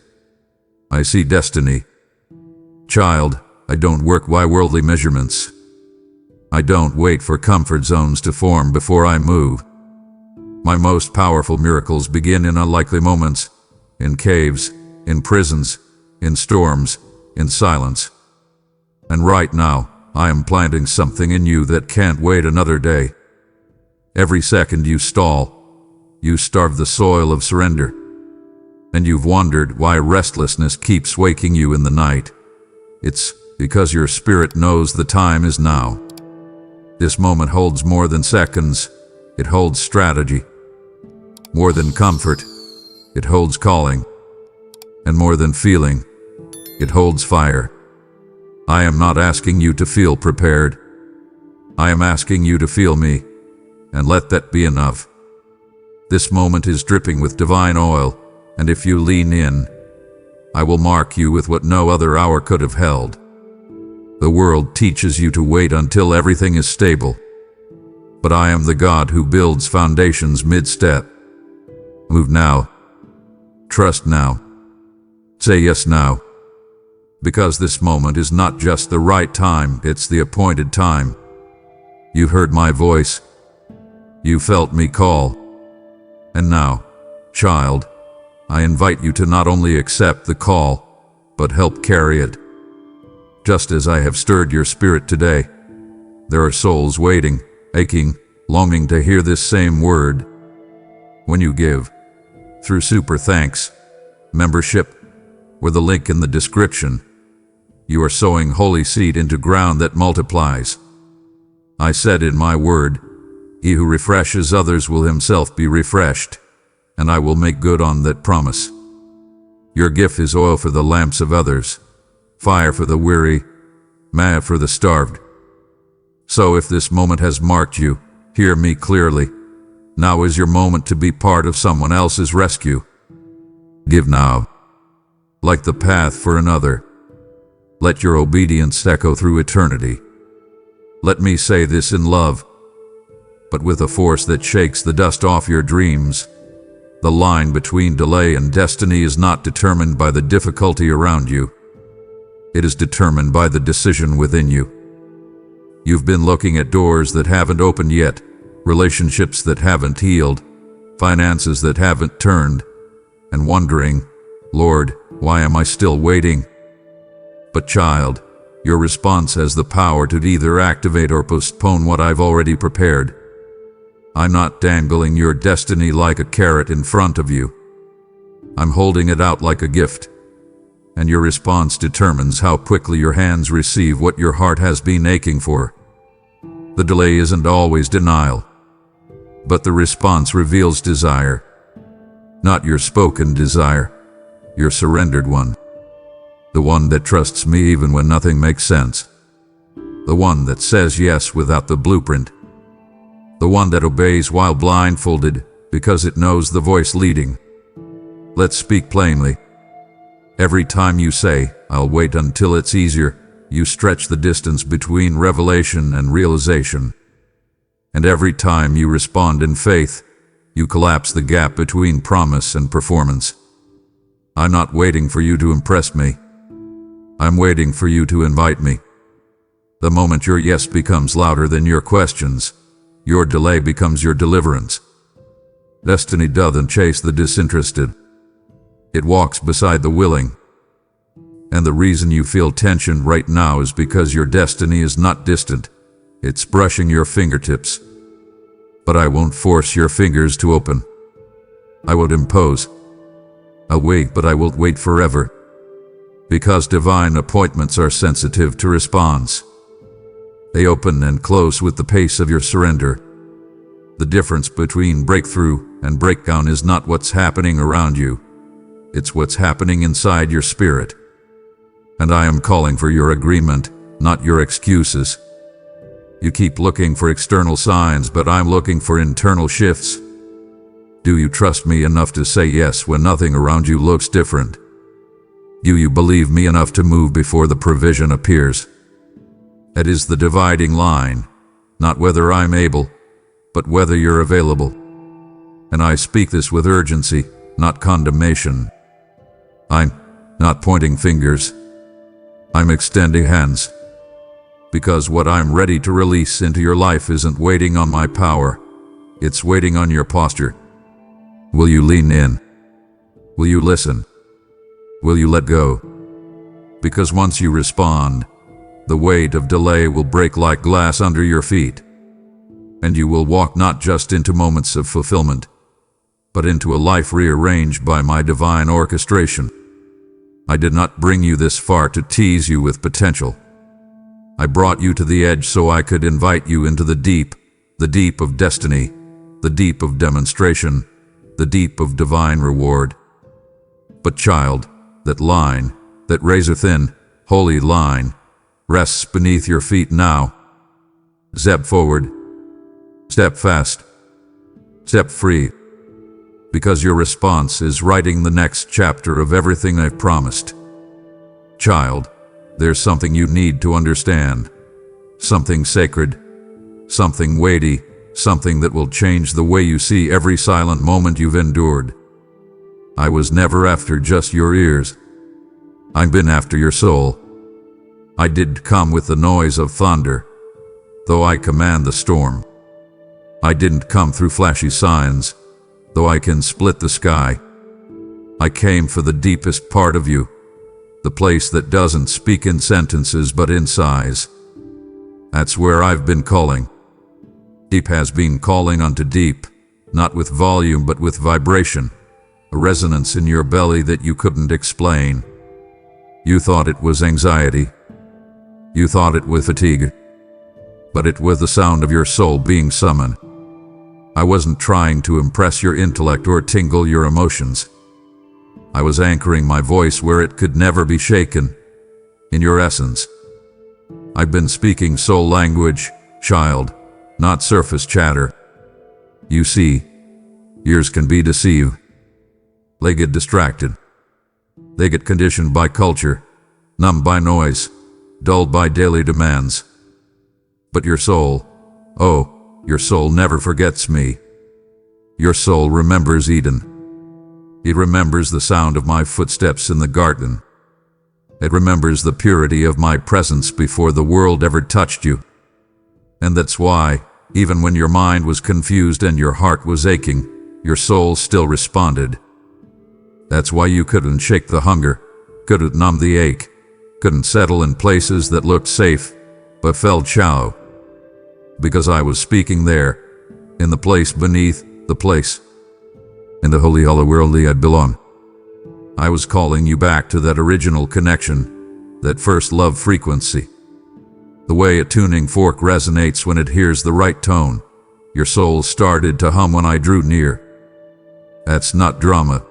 I see destiny. Child, I don't work by worldly measurements. I don't wait for comfort zones to form before I move. My most powerful miracles begin in unlikely moments, in caves, in prisons, in storms, in silence. And right now, I am planting something in you that can't wait another day. Every second you stall, You starve the soil of surrender. And you've wondered why restlessness keeps waking you in the night. It's because your spirit knows the time is now. This moment holds more than seconds. It holds strategy. More than comfort, it holds calling. And more than feeling, it holds fire. I am not asking you to feel prepared. I am asking you to feel me, and let that be enough. This moment is dripping with divine oil, and if you lean in, I will mark you with what no other hour could have held. The world teaches you to wait until everything is stable. But I am the God who builds foundations mid-step. Move now. Trust now. Say yes now. Because this moment is not just the right time, it's the appointed time. You heard my voice. You felt me call. And now, child, I invite you to not only accept the call, but help carry it. Just as I have stirred your spirit today, there are souls waiting, aching, longing to hear this same word. When you give, through super thanks, membership, or the link in the description, you are sowing holy seed into ground that multiplies. I said in my word, he who refreshes others will himself be refreshed, and I will make good on that promise. Your gift is oil for the lamps of others, fire for the weary, manna for the starved. So if this moment has marked you, hear me clearly. Now is your moment to be part of someone else's rescue. Give now, like the path for another. Let your obedience echo through eternity. Let me say this in love, but with a force that shakes the dust off your dreams. The line between delay and destiny is not determined by the difficulty around you. It is determined by the decision within you. You've been looking at doors that haven't opened yet, relationships that haven't healed, finances that haven't turned, and wondering, Lord, why am I still waiting? But child, your response has the power to either activate or postpone what I've already prepared. I'm not dangling your destiny like a carrot in front of you. I'm holding it out like a gift. And your response determines how quickly your hands receive what your heart has been aching for. The delay isn't always denial, but the response reveals desire. Not your spoken desire, your surrendered one. The one that trusts me even when nothing makes sense. The one that says yes without the blueprint. The one that obeys while blindfolded because it knows the voice leading. Let's speak plainly. Every time you say, I'll wait until it's easier, you stretch the distance between revelation and realization. And every time you respond in faith, you collapse the gap between promise and performance. I'm not waiting for you to impress me. I'm waiting for you to invite me. The moment your yes becomes louder than your questions, your delay becomes your deliverance. Destiny doesn't chase the disinterested. It walks beside the willing. And the reason you feel tension right now is because your destiny is not distant. It's brushing your fingertips. But I won't force your fingers to open. I won't impose. I'll wait, but I won't wait forever. Because divine appointments are sensitive to response. They open and close with the pace of your surrender. The difference between breakthrough and breakdown is not what's happening around you. It's what's happening inside your spirit. And I am calling for your agreement, not your excuses. You keep looking for external signs, but I'm looking for internal shifts. Do you trust me enough to say yes when nothing around you looks different? Do you believe me enough to move before the provision appears? That is the dividing line, not whether I'm able, but whether you're available. And I speak this with urgency, not condemnation. I'm not pointing fingers. I'm extending hands. Because what I'm ready to release into your life isn't waiting on my power. It's waiting on your posture. Will you lean in? Will you listen? Will you let go? Because once you respond, the weight of delay will break like glass under your feet. And you will walk not just into moments of fulfillment, but into a life rearranged by my divine orchestration. I did not bring you this far to tease you with potential. I brought you to the edge so I could invite you into the deep of destiny, the deep of demonstration, the deep of divine reward. But child, that line, that razor-thin, holy line, rests beneath your feet now. Step forward. Step fast. Step free. Because your response is writing the next chapter of everything I've promised. Child, there's something you need to understand. Something sacred. Something weighty. Something that will change the way you see every silent moment you've endured. I was never after just your ears. I've been after your soul. I did come with the noise of thunder, though I command the storm. I didn't come through flashy signs, though I can split the sky. I came for the deepest part of you, the place that doesn't speak in sentences but in sighs. That's where I've been calling. Deep has been calling unto deep, not with volume but with vibration, a resonance in your belly that you couldn't explain. You thought it was anxiety. You thought it was fatigue. But it was the sound of your soul being summoned. I wasn't trying to impress your intellect or tingle your emotions. I was anchoring my voice where it could never be shaken, in your essence. I've been speaking soul language, child, not surface chatter. You see, ears can be deceived. They get distracted. They get conditioned by culture, numbed by noise, dulled by daily demands. But your soul, oh, your soul never forgets me. Your soul remembers Eden. It remembers the sound of my footsteps in the garden. It remembers the purity of my presence before the world ever touched you. And that's why, even when your mind was confused and your heart was aching, your soul still responded. That's why you couldn't shake the hunger, couldn't numb the ache, couldn't settle in places that looked safe, but felt shallow. Because I was speaking there, in the place beneath the place, in the holy hollow worldly I belong. I was calling you back to that original connection, that first love frequency. The way a tuning fork resonates when it hears the right tone. Your soul started to hum when I drew near. That's not drama.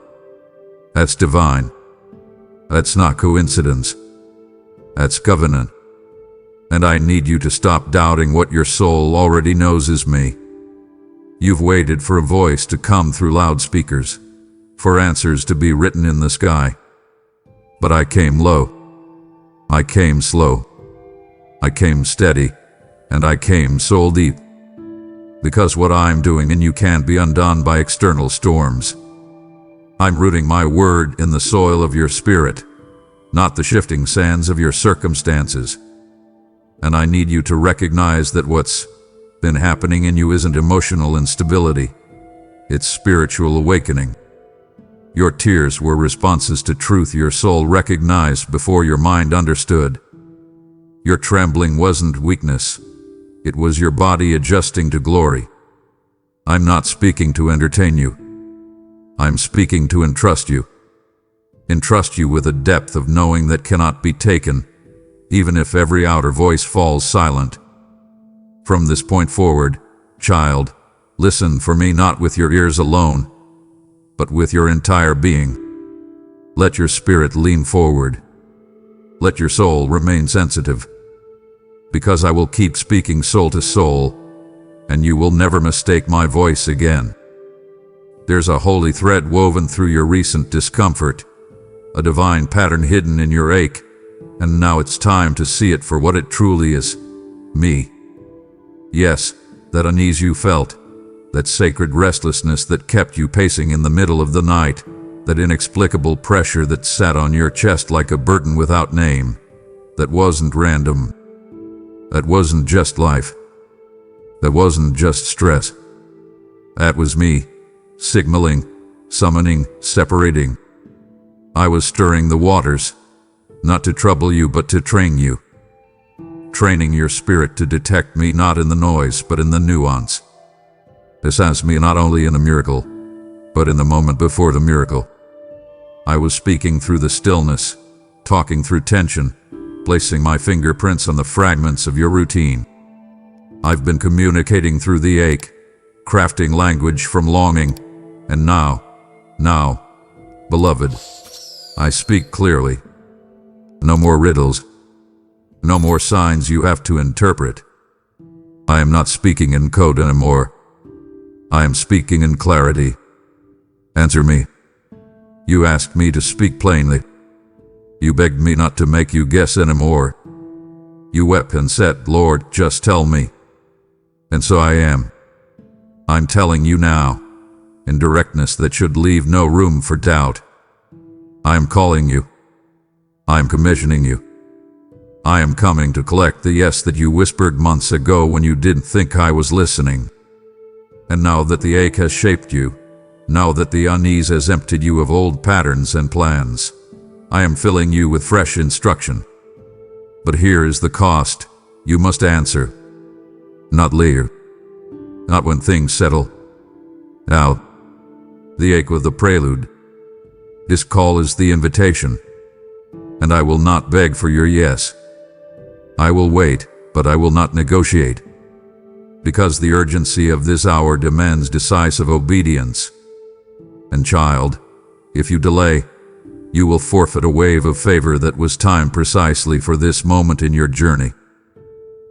That's divine. That's not coincidence. That's covenant. And I need you to stop doubting what your soul already knows is me. You've waited for a voice to come through loudspeakers, for answers to be written in the sky. But I came low. I came slow. I came steady. And I came soul deep. Because what I'm doing in you can't be undone by external storms. I'm rooting my word in the soil of your spirit, not the shifting sands of your circumstances. And I need you to recognize that what's been happening in you isn't emotional instability. It's spiritual awakening. Your tears were responses to truth your soul recognized before your mind understood. Your trembling wasn't weakness. It was your body adjusting to glory. I'm not speaking to entertain you. I'm speaking to entrust you. Entrust you with a depth of knowing that cannot be taken, even if every outer voice falls silent. From this point forward, child, listen for me not with your ears alone, but with your entire being. Let your spirit lean forward. Let your soul remain sensitive. Because I will keep speaking soul to soul, and you will never mistake my voice again. There's a holy thread woven through your recent discomfort, a divine pattern hidden in your ache, and now it's time to see it for what it truly is, me. Yes, that unease you felt, that sacred restlessness that kept you pacing in the middle of the night, that inexplicable pressure that sat on your chest like a burden without name, that wasn't random, that wasn't just life, that wasn't just stress. That was me. Signaling, summoning, separating. I was stirring the waters, not to trouble you but to train you. Training your spirit to detect me not in the noise but in the nuance. This has me not only in a miracle, But in the moment before the miracle, I was speaking through the stillness, talking through tension, placing my fingerprints on the fragments of your routine. I've been communicating through the ache, crafting language from longing, and now, beloved, I speak clearly. No more riddles, no more signs you have to interpret. I am not speaking in code anymore. I am speaking in clarity. Answer me. You asked me to speak plainly. You begged me not to make you guess anymore. You wept and said, Lord, just tell me. And so I am. I'm telling you now, in directness that should leave no room for doubt. I am calling you. I am commissioning you. I am coming to collect the yes that you whispered months ago when you didn't think I was listening. And now that the ache has shaped you, now that the unease has emptied you of old patterns and plans, I am filling you with fresh instruction. But here is the cost. You must answer. Not later. Not when things settle. Now, the ache with the prelude. This call is the invitation. And I will not beg for your yes. I will wait, but I will not negotiate. Because the urgency of this hour demands decisive obedience. And child, if you delay, you will forfeit a wave of favor that was timed precisely for this moment in your journey.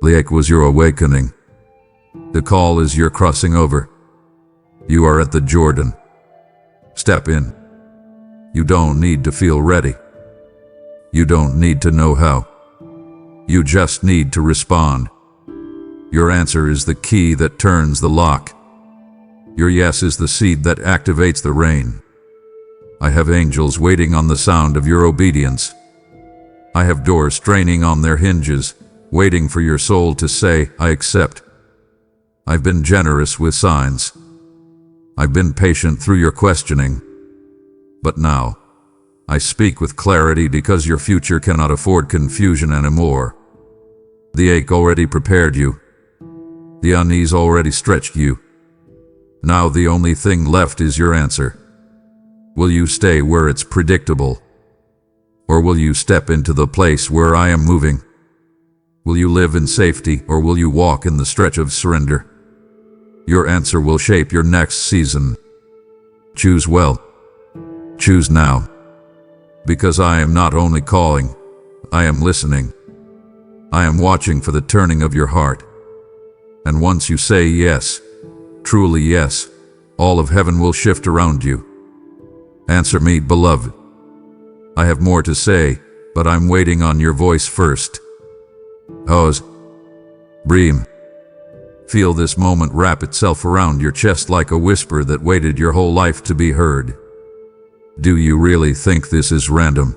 The ache was your awakening. The call is your crossing over. You are at the Jordan. Step in. You don't need to feel ready. You don't need to know how. You just need to respond. Your answer is the key that turns the lock. Your yes is the seed that activates the rain. I have angels waiting on the sound of your obedience. I have doors straining on their hinges, waiting for your soul to say, I accept. I've been generous with signs. I've been patient through your questioning. But now, I speak with clarity because your future cannot afford confusion anymore. The ache already prepared you. The unease already stretched you. Now the only thing left is your answer. Will you stay where it's predictable? Or will you step into the place where I am moving? Will you live in safety, or will you walk in the stretch of surrender? Your answer will shape your next season. Choose well. Choose now. Because I am not only calling, I am listening. I am watching for the turning of your heart. And once you say yes, truly yes, all of heaven will shift around you. Answer me, beloved. I have more to say, but I'm waiting on your voice first. Pause. Breathe. Feel this moment wrap itself around your chest like a whisper that waited your whole life to be heard. Do you really think this is random?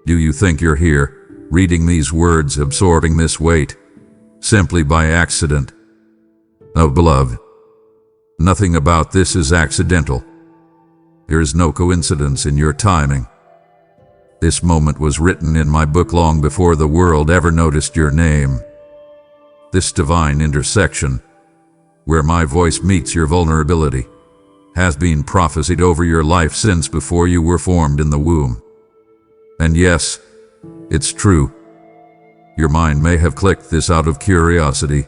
Do you think you're here, reading these words, absorbing this weight, simply by accident? Oh, beloved, nothing about this is accidental. There is no coincidence in your timing. This moment was written in my book long before the world ever noticed your name. This divine intersection, where my voice meets your vulnerability, has been prophesied over your life since before you were formed in the womb. And yes, it's true. Your mind may have clicked this out of curiosity.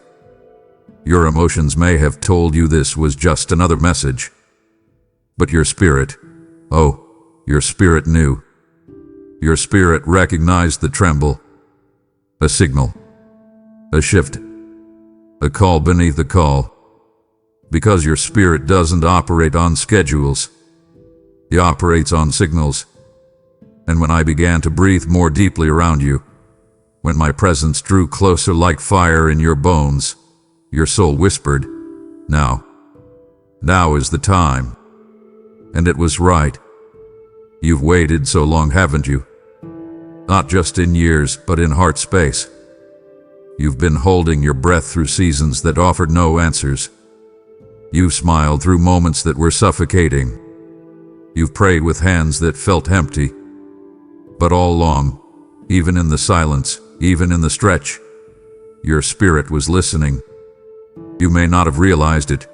Your emotions may have told you this was just another message. But your spirit, your spirit knew. Your spirit recognized the tremble. A signal. A shift. A call beneath the call. Because your spirit doesn't operate on schedules. It operates on signals. And when I began to breathe more deeply around you, when my presence drew closer like fire in your bones, your soul whispered, now is the time. And it was right. You've waited so long, haven't you? Not just in years, but in heart space. You've been holding your breath through seasons that offered no answers. You've smiled through moments that were suffocating. You've prayed with hands that felt empty. But all along, even in the silence, even in the stretch, your spirit was listening. You may not have realized it,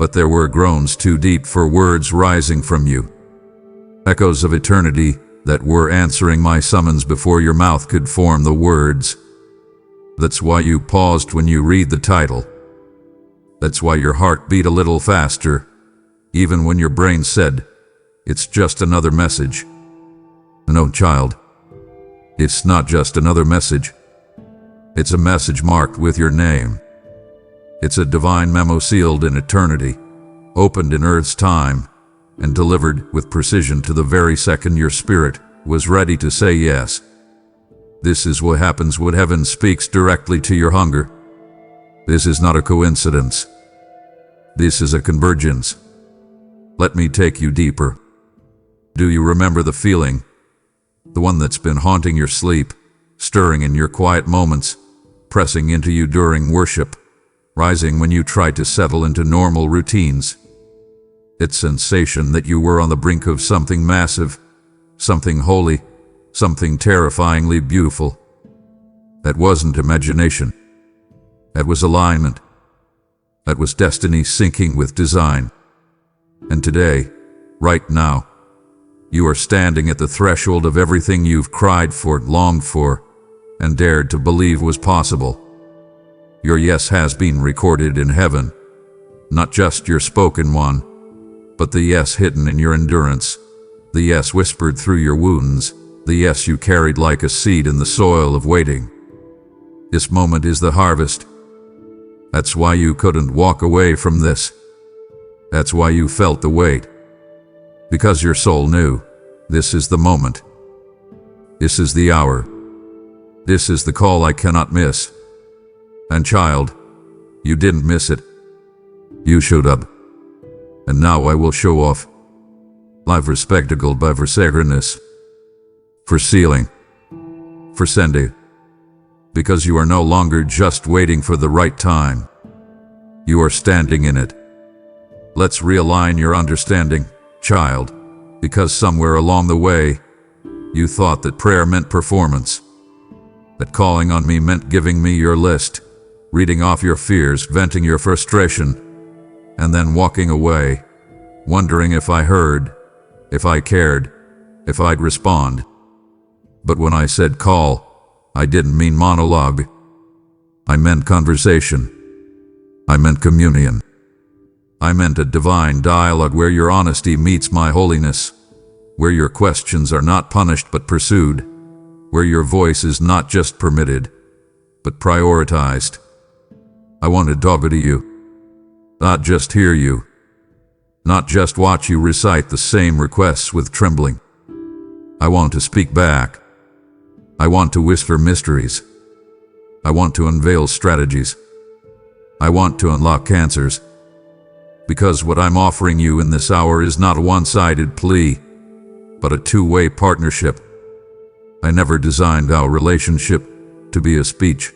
but there were groans too deep for words rising from you. Echoes of eternity that were answering my summons before your mouth could form the words. That's why you paused when you read the title. That's why your heart beat a little faster, even when your brain said, "It's just another message." No, child. It's not just another message. It's a message marked with your name. It's a divine memo sealed in eternity, opened in Earth's time, and delivered with precision to the very second your spirit was ready to say yes. This is what happens when heaven speaks directly to your hunger. This is not a coincidence. This is a convergence. Let me take you deeper. Do you remember the feeling? The one that's been haunting your sleep, stirring in your quiet moments, pressing into you during worship, rising when you tried to settle into normal routines. It's sensation that you were on the brink of something massive, something holy, something terrifyingly beautiful. That wasn't imagination. That was alignment. That was destiny syncing with design. And today, right now, you are standing at the threshold of everything you've cried for, longed for, and dared to believe was possible. Your yes has been recorded in heaven, not just your spoken one, but the yes hidden in your endurance, the yes whispered through your wounds, the yes you carried like a seed in the soil of waiting. This moment is the harvest. That's why you couldn't walk away from this. That's why you felt the weight. Because your soul knew, this is the moment. This is the hour. This is the call I cannot miss. And child, you didn't miss it. You showed up. And now I will show off. Live for spectacle by for sacredness. For sealing. For sending. Because you are no longer just waiting for the right time. You are standing in it. Let's realign your understanding, child, because somewhere along the way, you thought that prayer meant performance, that calling on me meant giving me your list, reading off your fears, venting your frustration, and then walking away, wondering if I heard, if I cared, if I'd respond. But when I said call, I didn't mean monologue. I meant conversation. I meant communion. I meant a divine dialogue where your honesty meets my holiness, where your questions are not punished but pursued, where your voice is not just permitted, but prioritized. I want to talk to you, not just hear you, not just watch you recite the same requests with trembling. I want to speak back. I want to whisper mysteries. I want to unveil strategies. I want to unlock answers. Because what I'm offering you in this hour is not a one-sided plea, but a two-way partnership. I never designed our relationship to be a speech.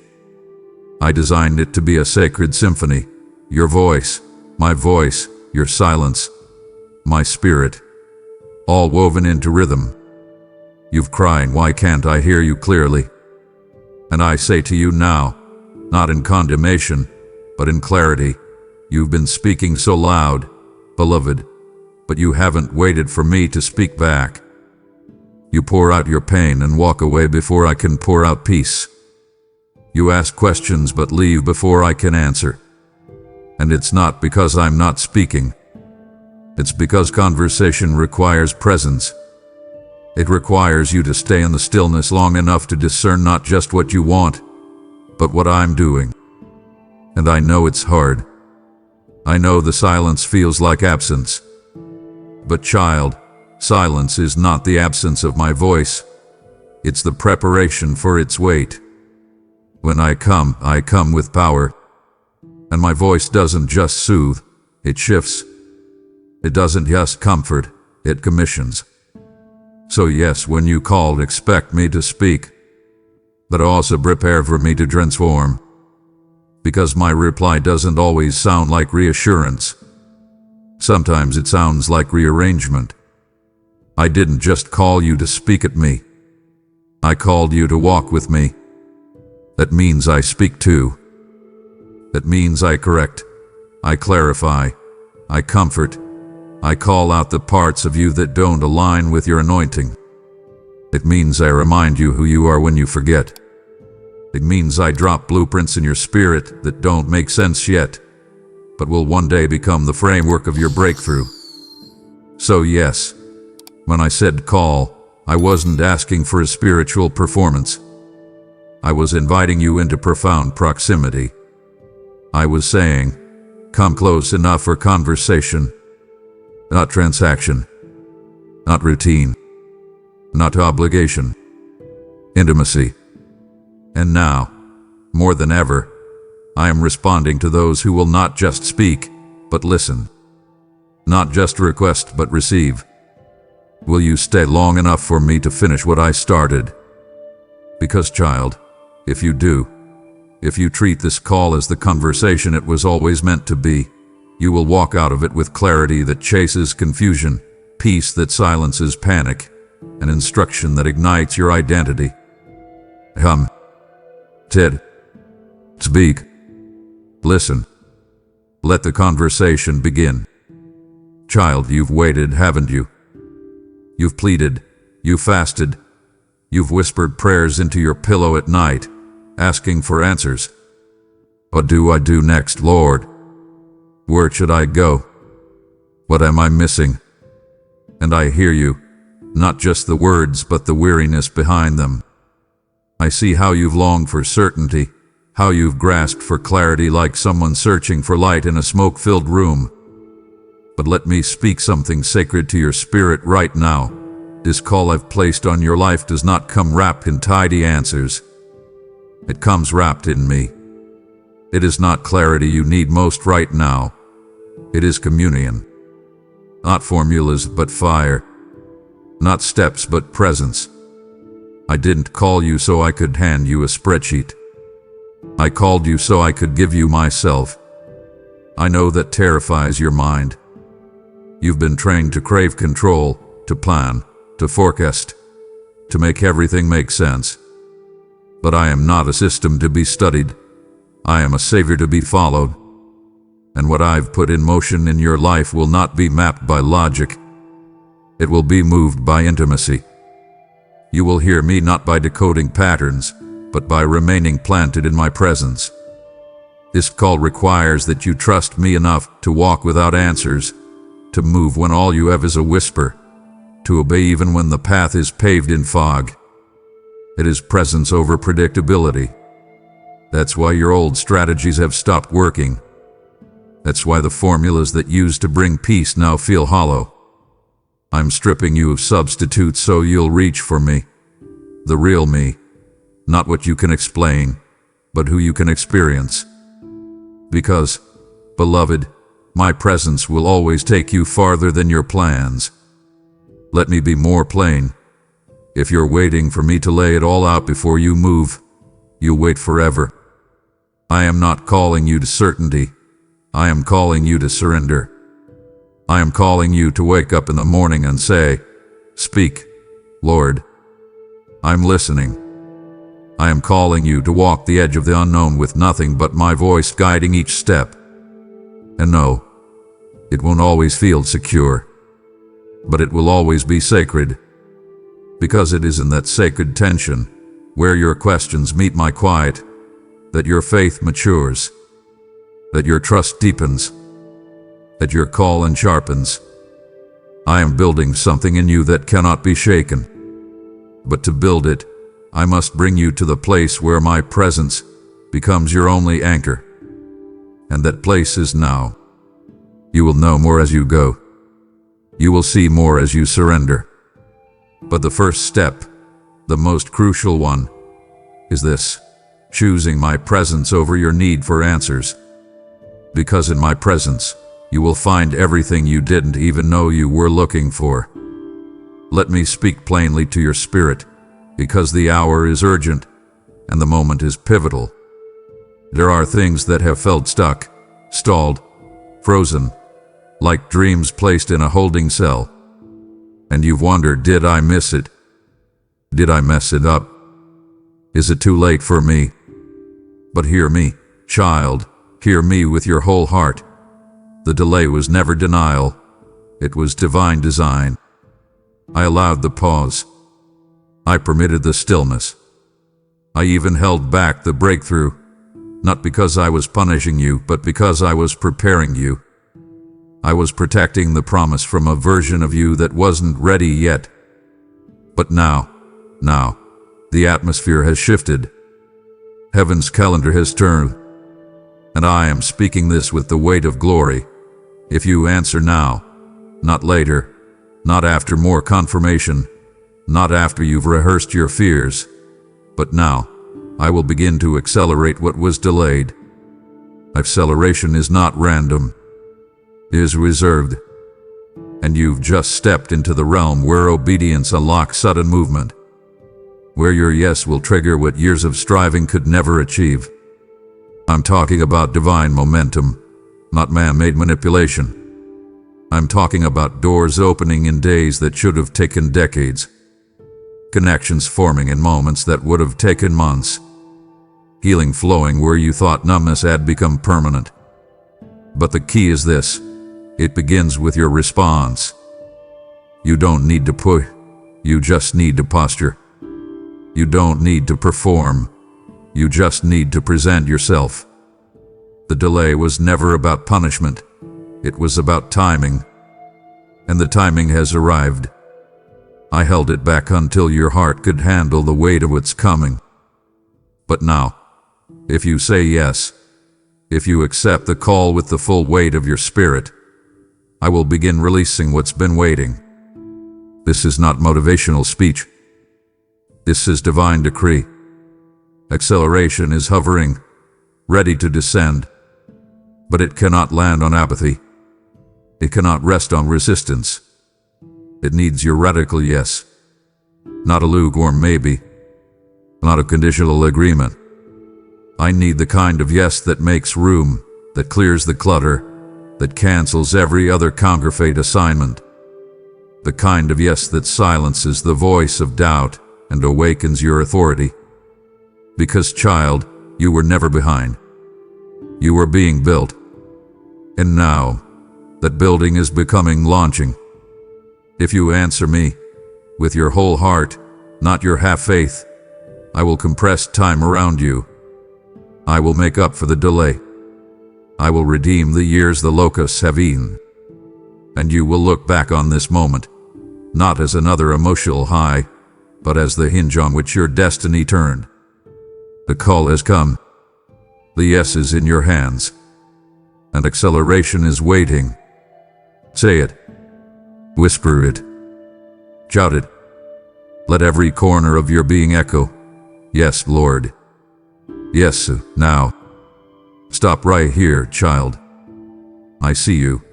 I designed it to be a sacred symphony. Your voice, my voice, your silence, my spirit, all woven into rhythm. You've crying, why can't I hear you clearly? And I say to you now, not in condemnation, but in clarity, you've been speaking so loud, beloved, but you haven't waited for me to speak back. You pour out your pain and walk away before I can pour out peace. You ask questions but leave before I can answer. And it's not because I'm not speaking. It's because conversation requires presence. It requires you to stay in the stillness long enough to discern not just what you want, but what I'm doing. And I know it's hard. I know the silence feels like absence. But child, silence is not the absence of my voice. It's the preparation for its weight. When I come with power. And my voice doesn't just soothe, it shifts. It doesn't just comfort, it commissions. So yes, when you called, expect me to speak, but also prepare for me to transform. Because my reply doesn't always sound like reassurance. Sometimes it sounds like rearrangement. I didn't just call you to speak at me. I called you to walk with me. That means I speak too. That means I correct, I clarify, I comfort. I call out the parts of you that don't align with your anointing. It means I remind you who you are when you forget. It means I drop blueprints in your spirit that don't make sense yet, but will one day become the framework of your breakthrough. So yes, when I said call, I wasn't asking for a spiritual performance. I was inviting you into profound proximity. I was saying, come close enough for conversation, not transaction, not routine, not obligation, intimacy. And now, more than ever, I am responding to those who will not just speak, but listen. Not just request, but receive. Will you stay long enough for me to finish what I started? Because, child, if you do, if you treat this call as the conversation it was always meant to be, you will walk out of it with clarity that chases confusion, peace that silences panic, and instruction that ignites your identity. Ted. Speak. Listen. Let the conversation begin. Child, you've waited, haven't you? You've pleaded, you've fasted, you've whispered prayers into your pillow at night, asking for answers. What do I do next, Lord? Where should I go? What am I missing? And I hear you, not just the words but the weariness behind them. I see how you've longed for certainty, how you've grasped for clarity like someone searching for light in a smoke-filled room. But let me speak something sacred to your spirit right now. This call I've placed on your life does not come wrapped in tidy answers. It comes wrapped in me. It is not clarity you need most right now. It is communion. Not formulas, but fire. Not steps, but presence. I didn't call you so I could hand you a spreadsheet. I called you so I could give you myself. I know that terrifies your mind. You've been trained to crave control, to plan, to forecast, to make everything make sense. But I am not a system to be studied. I am a savior to be followed. And what I've put in motion in your life will not be mapped by logic. It will be moved by intimacy. You will hear me not by decoding patterns, but by remaining planted in my presence. This call requires that you trust me enough to walk without answers, to move when all you have is a whisper, to obey even when the path is paved in fog. It is presence over predictability. That's why your old strategies have stopped working. That's why the formulas that used to bring peace now feel hollow. I'm stripping you of substitutes so you'll reach for me. The real me. Not what you can explain, but who you can experience. Because, beloved, my presence will always take you farther than your plans. Let me be more plain. If you're waiting for me to lay it all out before you move, you'll wait forever. I am not calling you to certainty. I am calling you to surrender. I am calling you to wake up in the morning and say, "Speak, Lord. I'm listening." I am calling you to walk the edge of the unknown with nothing but my voice guiding each step. And no, it won't always feel secure, but it will always be sacred. Because it is in that sacred tension, where your questions meet my quiet, that your faith matures, that your trust deepens, that your call sharpens. I am building something in you that cannot be shaken. But to build it, I must bring you to the place where my presence becomes your only anchor. And that place is now. You will know more as you go. You will see more as you surrender. But the first step, the most crucial one, is this: choosing my presence over your need for answers. Because in my presence, you will find everything you didn't even know you were looking for. Let me speak plainly to your spirit, because the hour is urgent and the moment is pivotal. There are things that have felt stuck, stalled, frozen, like dreams placed in a holding cell. And you've wondered, did I miss it? Did I mess it up? Is it too late for me? But hear me, child, hear me with your whole heart. The delay was never denial. It was divine design. I allowed the pause. I permitted the stillness. I even held back the breakthrough, not because I was punishing you, but because I was preparing you. I was protecting the promise from a version of you that wasn't ready yet. But now, the atmosphere has shifted. Heaven's calendar has turned. And I am speaking this with the weight of glory. If you answer now, not later, not after more confirmation, not after you've rehearsed your fears, but now, I will begin to accelerate what was delayed. Acceleration is not random. It is reserved. And you've just stepped into the realm where obedience unlocks sudden movement, where your yes will trigger what years of striving could never achieve. I'm talking about divine momentum, not man-made manipulation. I'm talking about doors opening in days that should have taken decades, connections forming in moments that would have taken months, healing flowing where you thought numbness had become permanent. But the key is this: it begins with your response. You don't need to push, you just need to posture. You don't need to perform, you just need to present yourself. The delay was never about punishment, it was about timing. And the timing has arrived. I held it back until your heart could handle the weight of what's coming. But now, if you say yes, if you accept the call with the full weight of your spirit, I will begin releasing what's been waiting. This is not motivational speech. This is divine decree. Acceleration is hovering, ready to descend. But it cannot land on apathy. It cannot rest on resistance. It needs your radical yes. Not a lukewarm maybe. Not a conditional agreement. I need the kind of yes that makes room, that clears the clutter, that cancels every other counterfeit assignment. The kind of yes that silences the voice of doubt and awakens your authority. Because, child, you were never behind. You were being built. And now, that building is becoming launching. If you answer me, with your whole heart, not your half-faith, I will compress time around you. I will make up for the delay. I will redeem the years the locusts have eaten. And you will look back on this moment, not as another emotional high, but as the hinge on which your destiny turned. The call has come. The yes is in your hands. And acceleration is waiting. Say it. Whisper it. Shout it. Let every corner of your being echo, yes, Lord. Yes, now. Stop right here, child. I see you.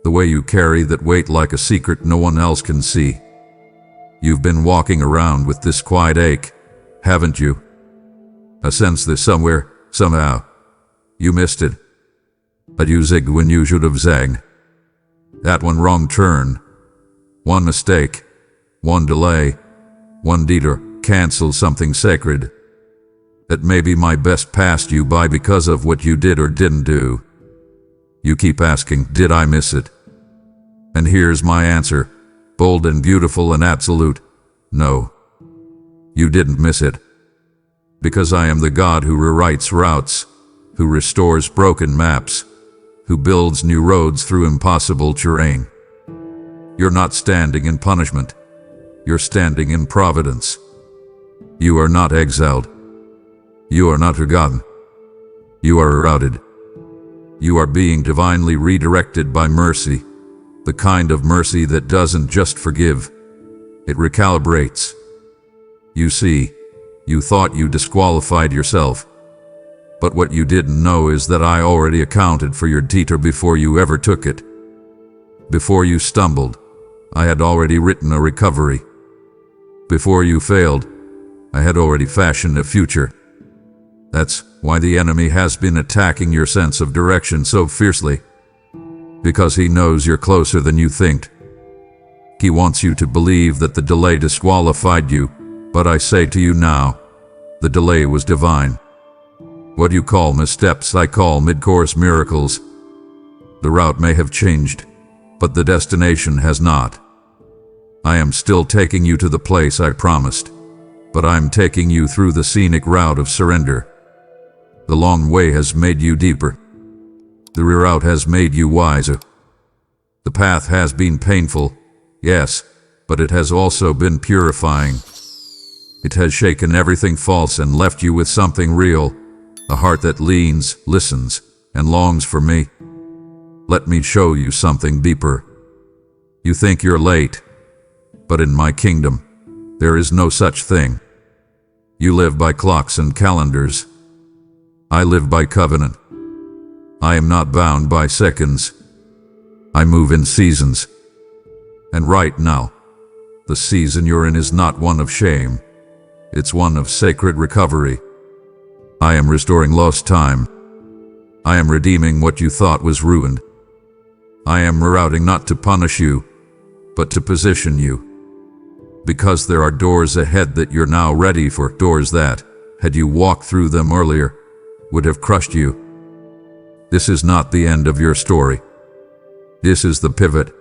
The way you carry that weight like a secret no one else can see. You've been walking around with this quiet ache, haven't you? I sense this somewhere, somehow. You missed it. But you zigged when you should have zagged. That one wrong turn, one mistake, one delay, one detour cancels something sacred that maybe my best passed you by because of what you did or didn't do. You keep asking, did I miss it? And here's my answer, bold and beautiful and absolute. No, you didn't miss it. Because I am the God who rewrites routes, who restores broken maps, who builds new roads through impossible terrain. You're not standing in punishment. You're standing in providence. You are not exiled. You are not forgotten. You are routed. You are being divinely redirected by mercy, the kind of mercy that doesn't just forgive, it recalibrates. You see, you thought you disqualified yourself. But what you didn't know is that I already accounted for your detour before you ever took it. Before you stumbled, I had already written a recovery. Before you failed, I had already fashioned a future. That's why the enemy has been attacking your sense of direction so fiercely. Because he knows you're closer than you think. He wants you to believe that the delay disqualified you, but I say to you now, the delay was divine. What you call missteps, I call mid-course miracles. The route may have changed, but the destination has not. I am still taking you to the place I promised, but I'm taking you through the scenic route of surrender. The long way has made you deeper. The reroute has made you wiser. The path has been painful, yes, but it has also been purifying. It has shaken everything false and left you with something real, a heart that leans, listens, and longs for me. Let me show you something deeper. You think you're late, but in my kingdom, there is no such thing. You live by clocks and calendars. I live by covenant. I am not bound by seconds. I move in seasons. And right now, the season you're in is not one of shame. It's one of sacred recovery. I am restoring lost time. I am redeeming what you thought was ruined. I am rerouting not to punish you, but to position you. Because there are doors ahead that you're now ready for, doors that, had you walked through them earlier, would have crushed you. This is not the end of your story. This is the pivot,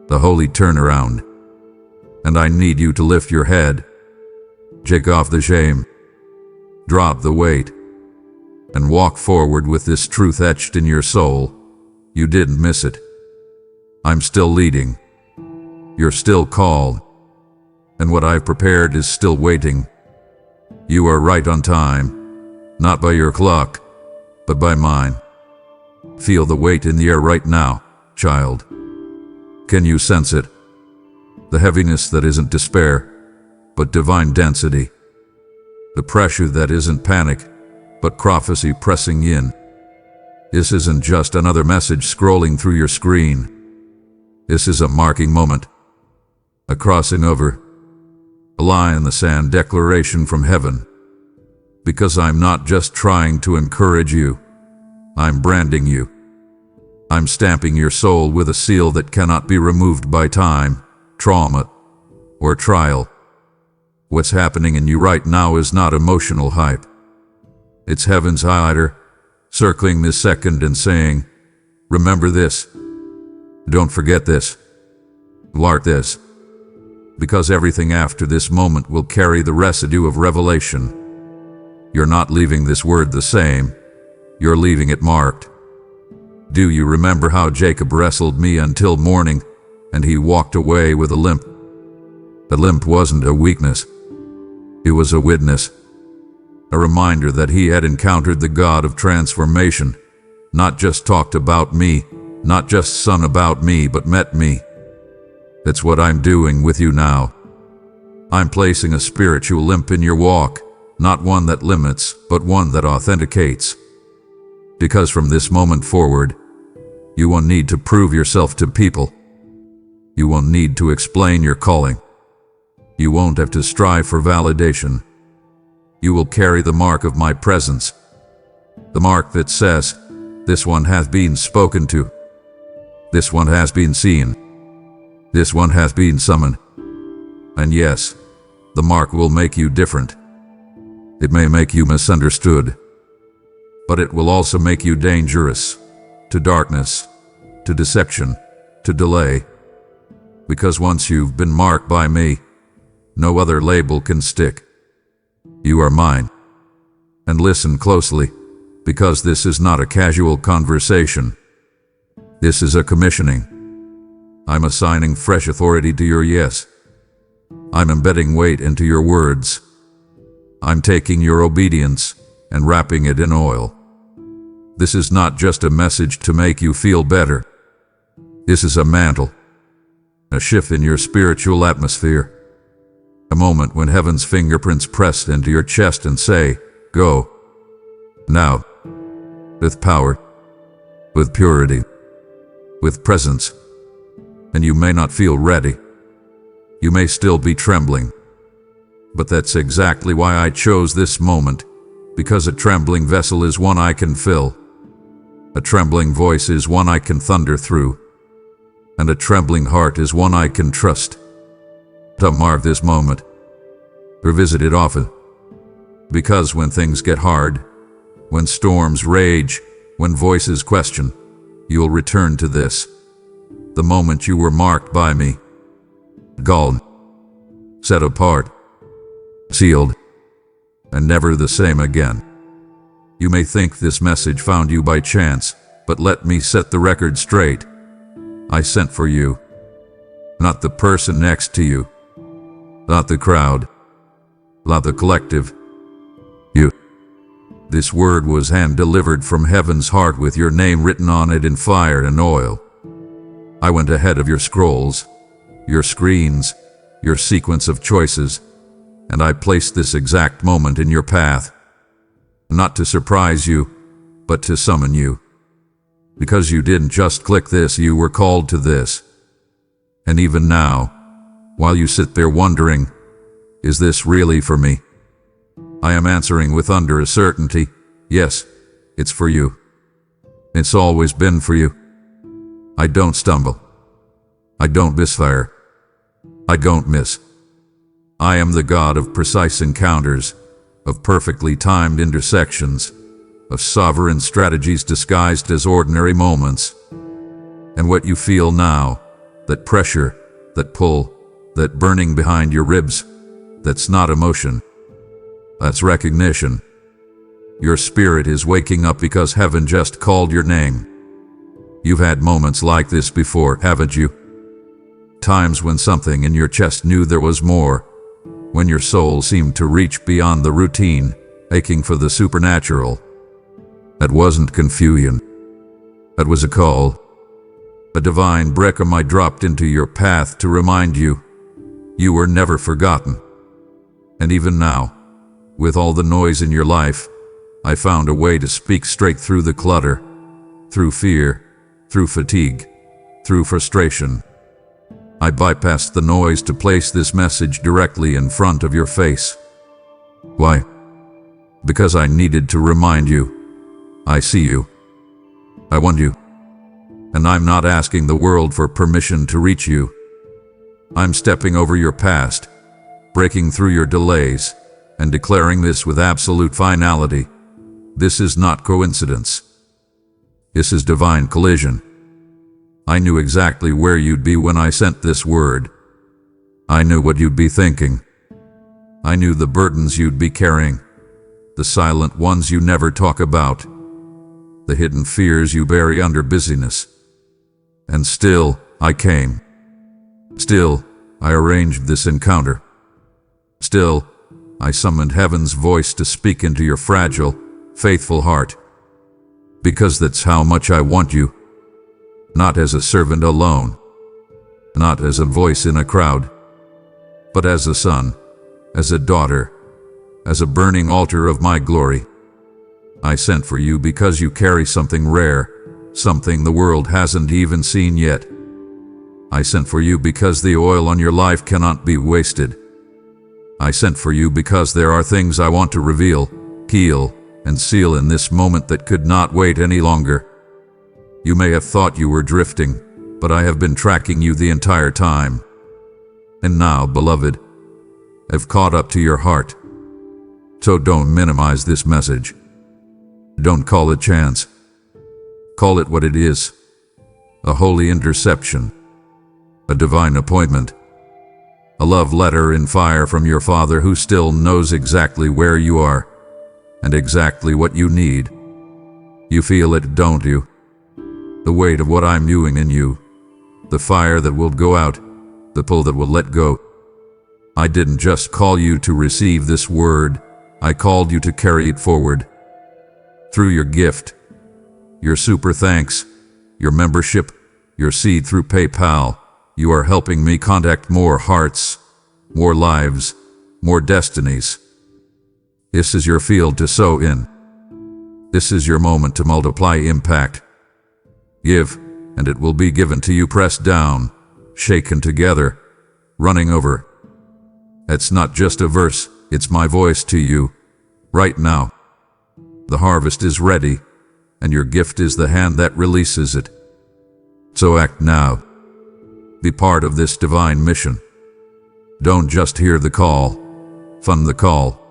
the holy turnaround. And I need you to lift your head, shake off the shame, drop the weight, and walk forward with this truth etched in your soul. You didn't miss it. I'm still leading. You're still called. And what I've prepared is still waiting. You are right on time, not by your clock, but by mine. Feel the weight in the air right now, child. Can you sense it? The heaviness that isn't despair, but divine density. The pressure that isn't panic, but prophecy pressing in. This isn't just another message scrolling through your screen. This is a marking moment, a crossing over, a line in the sand declaration from heaven. Because I'm not just trying to encourage you, I'm branding you. I'm stamping your soul with a seal that cannot be removed by time, trauma, or trial. What's happening in you right now is not emotional hype. It's heaven's highlighter, circling this second and saying, remember this. Don't forget this. Mark this. Because everything after this moment will carry the residue of revelation. You're not leaving this word the same. You're leaving it marked. Do you remember how Jacob wrestled me until morning, and he walked away with a limp? The limp wasn't a weakness. It was a witness. A reminder that he had encountered the God of transformation, not just talked about me, not just sung about me, but met me. That's what I'm doing with you now. I'm placing a spiritual limp in your walk, not one that limits, but one that authenticates. Because from this moment forward, you won't need to prove yourself to people. You won't need to explain your calling. You won't have to strive for validation. You will carry the mark of my presence. The mark that says, this one has been spoken to. This one has been seen. This one has been summoned. And yes, the mark will make you different. It may make you misunderstood, but it will also make you dangerous, to darkness, to deception, to delay. Because once you've been marked by me, no other label can stick. You are mine. And listen closely, because this is not a casual conversation. This is a commissioning. I'm assigning fresh authority to your yes. I'm embedding weight into your words. I'm taking your obedience and wrapping it in oil. This is not just a message to make you feel better. This is a mantle, a shift in your spiritual atmosphere. A moment when heaven's fingerprints press into your chest and say, go. Now. With power, with purity, with presence. And you may not feel ready. You may still be trembling. But that's exactly why I chose this moment, because a trembling vessel is one I can fill. A trembling voice is one I can thunder through. And a trembling heart is one I can trust. To mark this moment. Revisit it often. Because when things get hard, when storms rage, when voices question, you'll return to this. The moment you were marked by me. Called. Set apart. Sealed. And never the same again. You may think this message found you by chance, but let me set the record straight. I sent for you. Not the person next to you. Not the crowd. Not the collective. You. This word was hand-delivered from heaven's heart with your name written on it in fire and oil. I went ahead of your scrolls, your screens, your sequence of choices, and I placed this exact moment in your path. Not to surprise you, but to summon you. Because you didn't just click this, you were called to this. And even now, while you sit there wondering, is this really for me? I am answering with under a certainty, yes, it's for you. It's always been for you. I don't stumble. I don't misfire. I don't miss. I am the God of precise encounters, of perfectly timed intersections, of sovereign strategies disguised as ordinary moments. And what you feel now, that pressure, that pull, that burning behind your ribs, that's not emotion. That's recognition. Your spirit is waking up because heaven just called your name. You've had moments like this before, haven't you? Times when something in your chest knew there was more, when your soul seemed to reach beyond the routine, aching for the supernatural. That wasn't confusion. That was a call. A divine brecum I dropped into your path to remind you, you were never forgotten. And even now, with all the noise in your life, I found a way to speak straight through the clutter, through fear, through fatigue, through frustration. I bypassed the noise to place this message directly in front of your face. Why? Because I needed to remind you. I see you. I want you. And I'm not asking the world for permission to reach you. I'm stepping over your past, breaking through your delays, and declaring this with absolute finality. This is not coincidence. This is divine collision. I knew exactly where you'd be when I sent this word. I knew what you'd be thinking. I knew the burdens you'd be carrying, the silent ones you never talk about, the hidden fears you bury under busyness. And still, I came. Still, I arranged this encounter. Still, I summoned heaven's voice to speak into your fragile, faithful heart. Because that's how much I want you. Not as a servant alone. Not as a voice in a crowd. But as a son, as a daughter, as a burning altar of my glory. I sent for you because you carry something rare, something the world hasn't even seen yet. I sent for you because the oil on your life cannot be wasted. I sent for you because there are things I want to reveal, heal, and seal in this moment that could not wait any longer. You may have thought you were drifting, but I have been tracking you the entire time. And now, beloved, I've caught up to your heart. So don't minimize this message. Don't call it chance. Call it what it is. A holy interception. A divine appointment. A love letter in fire from your Father who still knows exactly where you are and exactly what you need. You feel it, don't you? The weight of what I'm doing in you. The fire that will go out. The pull that will let go. I didn't just call you to receive this word. I called you to carry it forward. Through your gift, your super thanks, your membership, your seed through PayPal, you are helping me contact more hearts, more lives, more destinies. This is your field to sow in. This is your moment to multiply impact. Give, and it will be given to you, pressed down, shaken together, running over. It's not just a verse, it's my voice to you, right now. The harvest is ready, and your gift is the hand that releases it. So act now. Be part of this divine mission. Don't just hear the call, fund the call.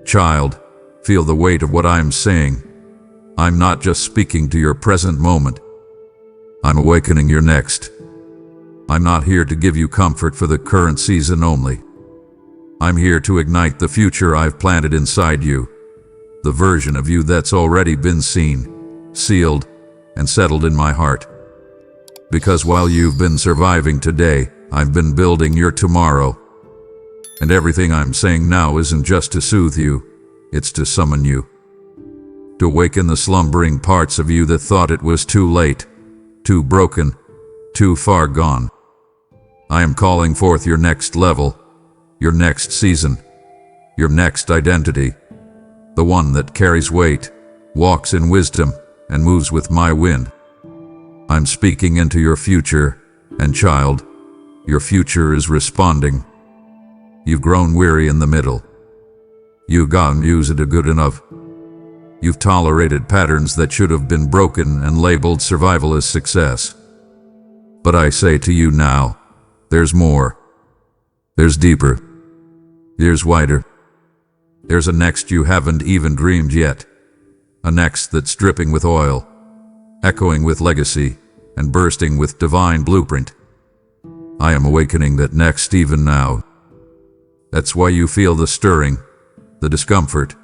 Child, feel the weight of what I'm saying. I'm not just speaking to your present moment. I'm awakening your next. I'm not here to give you comfort for the current season only. I'm here to ignite the future I've planted inside you, the version of you that's already been seen, sealed, and settled in my heart. Because while you've been surviving today, I've been building your tomorrow. And everything I'm saying now isn't just to soothe you, it's to summon you. To awaken the slumbering parts of you that thought it was too late, too broken, too far gone. I am calling forth your next level, your next season, your next identity, the one that carries weight, walks in wisdom, and moves with my wind. I'm speaking into your future, and child, your future is responding. You've grown weary in the middle. You've gotten used to good enough. You've tolerated patterns that should have been broken and labeled survival as success. But I say to you now, there's more. There's deeper. There's wider. There's a next you haven't even dreamed yet. A next that's dripping with oil, echoing with legacy, and bursting with divine blueprint. I am awakening that next even now. That's why you feel the stirring, the discomfort,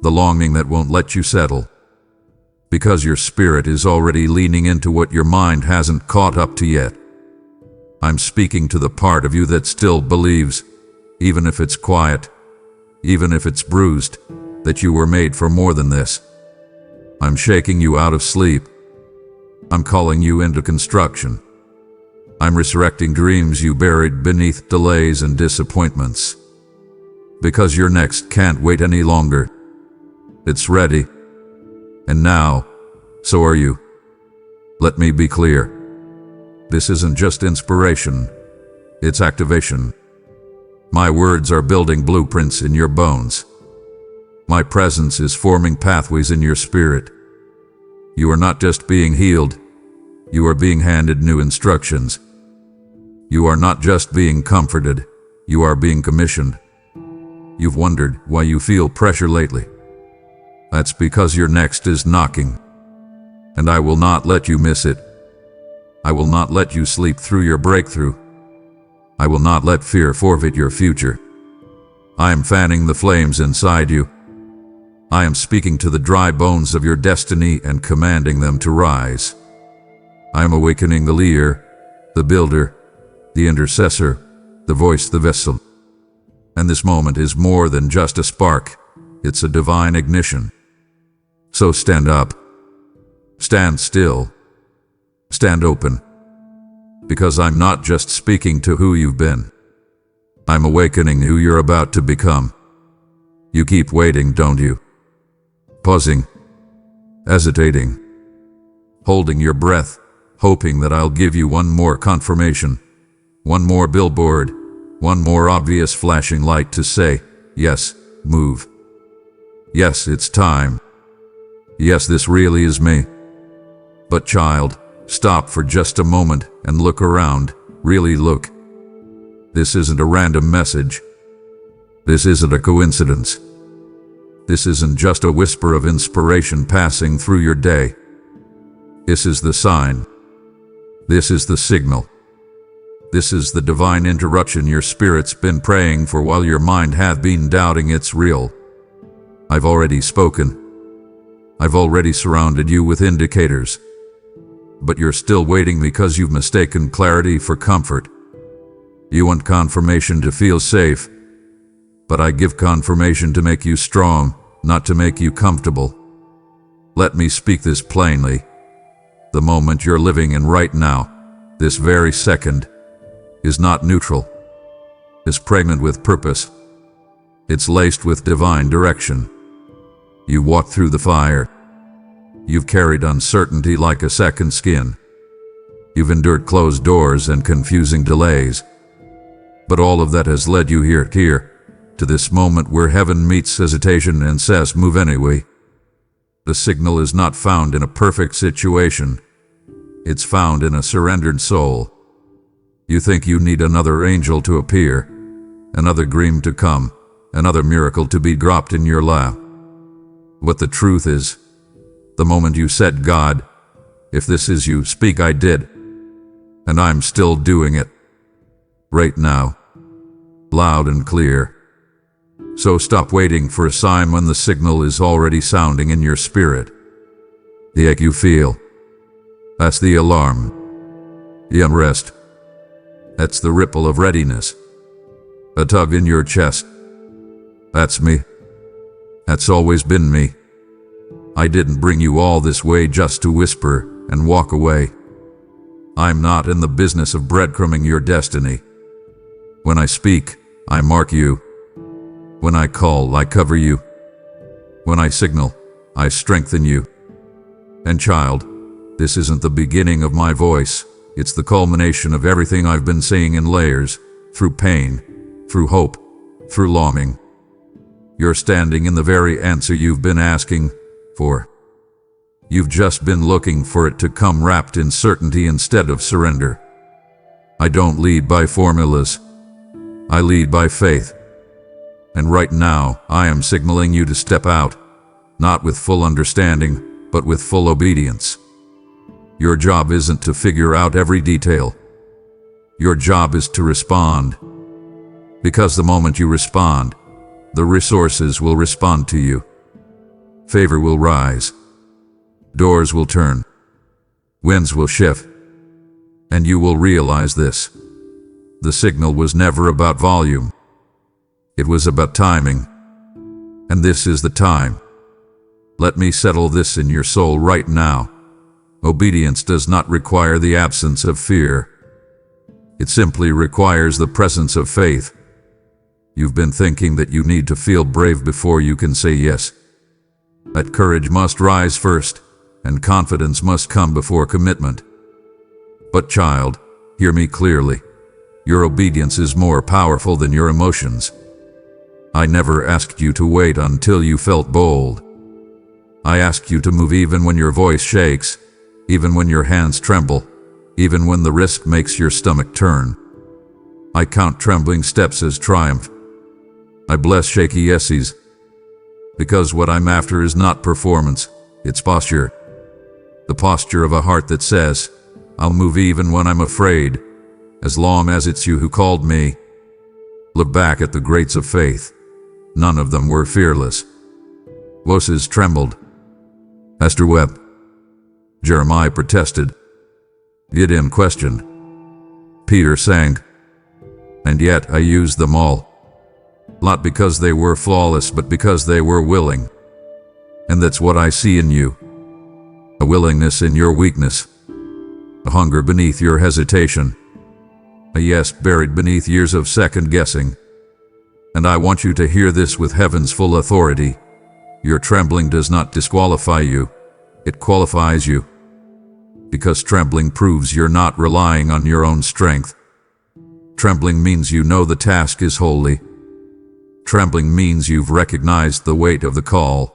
the longing that won't let you settle. Because your spirit is already leaning into what your mind hasn't caught up to yet. I'm speaking to the part of you that still believes, even if it's quiet, even if it's bruised, that you were made for more than this. I'm shaking you out of sleep. I'm calling you into construction. I'm resurrecting dreams you buried beneath delays and disappointments. Because your next can't wait any longer. It's ready. And now, so are you. Let me be clear. This isn't just inspiration. It's activation. My words are building blueprints in your bones. My presence is forming pathways in your spirit. You are not just being healed. You are being handed new instructions. You are not just being comforted. You are being commissioned. You've wondered why you feel pressure lately. That's because your next is knocking. And I will not let you miss it. I will not let you sleep through your breakthrough. I will not let fear forfeit your future. I am fanning the flames inside you. I am speaking to the dry bones of your destiny and commanding them to rise. I am awakening the leader, the builder, the intercessor, the voice, the vessel. And this moment is more than just a spark. It's a divine ignition. So stand up. Stand still. Stand open. Because I'm not just speaking to who you've been. I'm awakening who you're about to become. You keep waiting, don't you? Pausing. Hesitating. Holding your breath, hoping that I'll give you one more confirmation. One more billboard. One more obvious flashing light to say, yes, move. Yes, it's time. Yes, this really is me. But child, stop for just a moment and look around. Really look. This isn't a random message. This isn't a coincidence. This isn't just a whisper of inspiration passing through your day. This is the sign. This is the signal. This is the divine interruption your spirit's been praying for while your mind hath been doubting it's real. I've already spoken. I've already surrounded you with indicators. But you're still waiting because you've mistaken clarity for comfort. You want confirmation to feel safe. But I give confirmation to make you strong, not to make you comfortable. Let me speak this plainly. The moment you're living in right now, this very second, is not neutral. It's pregnant with purpose. It's laced with divine direction. You walked through the fire. You've carried uncertainty like a second skin. You've endured closed doors and confusing delays. But all of that has led you here, to this moment where heaven meets hesitation and says, move anyway. The signal is not found in a perfect situation. It's found in a surrendered soul. You think you need another angel to appear, another dream to come, another miracle to be dropped in your lap. But the truth is, the moment you said God, If this is you, speak. I did. And I'm still doing it. Right now. Loud and clear. So stop waiting for a sign when the signal is already sounding in your spirit. The ache you feel. That's the alarm. The unrest. That's the ripple of readiness. A tug in your chest. That's me. That's always been me. I didn't bring you all this way just to whisper and walk away. I'm not in the business of breadcrumbing your destiny. When I speak, I mark you. When I call, I cover you. When I signal, I strengthen you. And child, this isn't the beginning of my voice. It's the culmination of everything I've been saying in layers, through pain, through hope, through longing. You're standing in the very answer you've been asking for. You've just been looking for it to come wrapped in certainty instead of surrender. I don't lead by formulas. I lead by faith. And right now, I am signaling you to step out, not with full understanding, but with full obedience. Your job isn't to figure out every detail. Your job is to respond. Because the moment you respond, the resources will respond to you. Favor will rise. Doors will turn. Winds will shift. And you will realize this. The signal was never about volume. It was about timing. And this is the time. Let me settle this in your soul right now. Obedience does not require the absence of fear. It simply requires the presence of faith. You've been thinking that you need to feel brave before you can say yes. That courage must rise first, and confidence must come before commitment. But child, hear me clearly. Your obedience is more powerful than your emotions. I never asked you to wait until you felt bold. I asked you to move even when your voice shakes, even when your hands tremble, even when the risk makes your stomach turn. I count trembling steps as triumph. I bless shaky yeses. Because what I'm after is not performance, it's posture. The posture of a heart that says, I'll move even when I'm afraid, as long as it's you who called me. Look back at the greats of faith. None of them were fearless. Moses trembled. Esther wept. Jeremiah protested. Gideon questioned. Peter sang. And yet I used them all. Not because they were flawless, but because they were willing. And that's what I see in you. A willingness in your weakness. A hunger beneath your hesitation. A yes buried beneath years of second guessing. And I want you to hear this with heaven's full authority. Your trembling does not disqualify you. It qualifies you. Because trembling proves you're not relying on your own strength. Trembling means you know the task is holy. Trembling means you've recognized the weight of the call.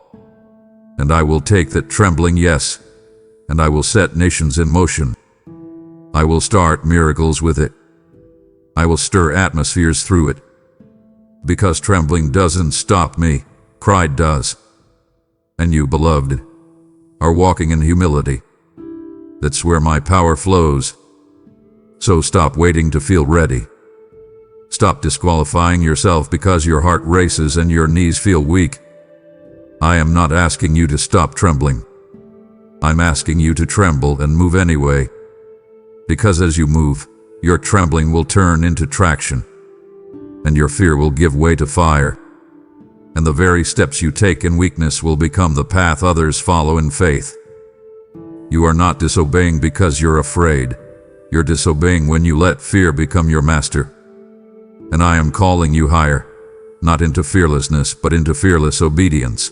And I will take that trembling yes, and I will set nations in motion. I will start miracles with it. I will stir atmospheres through it. Because trembling doesn't stop me, pride does. And you, beloved, are walking in humility. That's where my power flows. So stop waiting to feel ready. Stop disqualifying yourself because your heart races and your knees feel weak. I am not asking you to stop trembling. I'm asking you to tremble and move anyway. Because as you move, your trembling will turn into traction. And your fear will give way to fire. And the very steps you take in weakness will become the path others follow in faith. You are not disobeying because you're afraid. You're disobeying when you let fear become your master. And I am calling you higher, not into fearlessness, but into fearless obedience.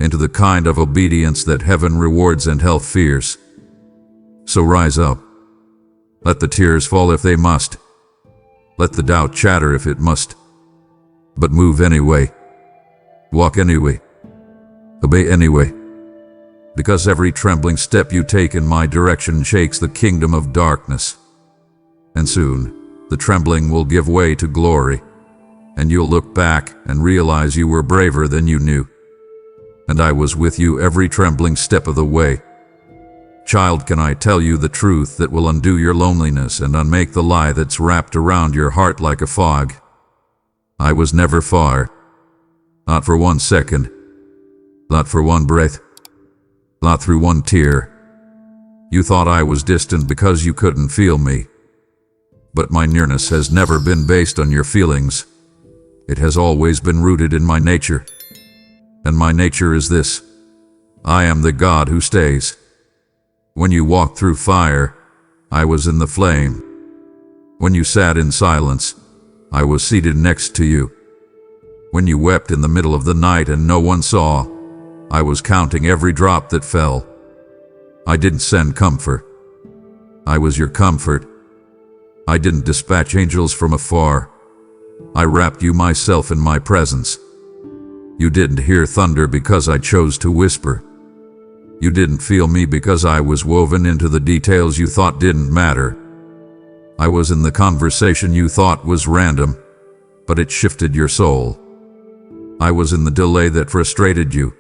Into the kind of obedience that heaven rewards and hell fears. So rise up. Let the tears fall if they must. Let the doubt chatter if it must. But move anyway. Walk anyway. Obey anyway. Because every trembling step you take in my direction shakes the kingdom of darkness. And soon, the trembling will give way to glory, and you'll look back and realize you were braver than you knew. And I was with you every trembling step of the way. Child, can I tell you the truth that will undo your loneliness and unmake the lie that's wrapped around your heart like a fog? I was never far. Not for 1 second. Not for one breath. Not through one tear. You thought I was distant because you couldn't feel me. But my nearness has never been based on your feelings. It has always been rooted in my nature. And my nature is this: I am the God who stays. When you walked through fire, I was in the flame. When you sat in silence, I was seated next to you. When you wept in the middle of the night and no one saw, I was counting every drop that fell. I didn't send comfort. I was your comfort. I didn't dispatch angels from afar. I wrapped you myself in my presence. You didn't hear thunder because I chose to whisper. You didn't feel me because I was woven into the details you thought didn't matter. I was in the conversation you thought was random, but it shifted your soul. I was in the delay that frustrated you,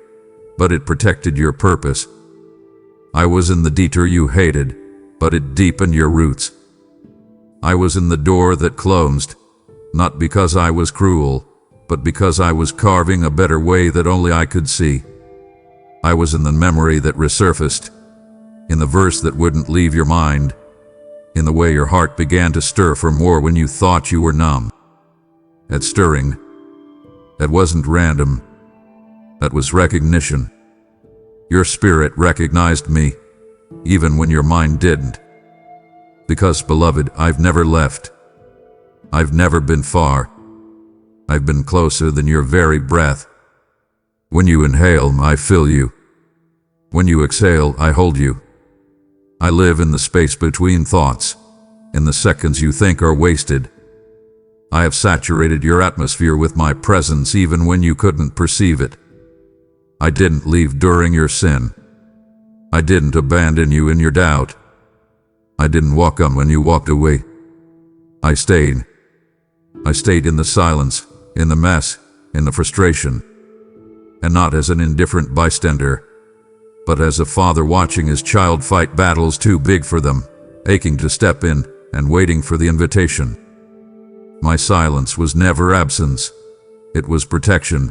but it protected your purpose. I was in the detour you hated, but it deepened your roots. I was in the door that closed, not because I was cruel, but because I was carving a better way that only I could see. I was in the memory that resurfaced, in the verse that wouldn't leave your mind, in the way your heart began to stir for more when you thought you were numb. That stirring, that wasn't random, that was recognition. Your spirit recognized me, even when your mind didn't. Because, beloved, I've never left. I've never been far. I've been closer than your very breath. When you inhale, I fill you. When you exhale, I hold you. I live in the space between thoughts, in the seconds you think are wasted. I have saturated your atmosphere with my presence even when you couldn't perceive it. I didn't leave during your sin. I didn't abandon you in your doubt. I didn't walk on when you walked away. I stayed. I stayed in the silence, in the mess, in the frustration. And not as an indifferent bystander, but as a father watching his child fight battles too big for them, aching to step in and waiting for the invitation. My silence was never absence. It was protection.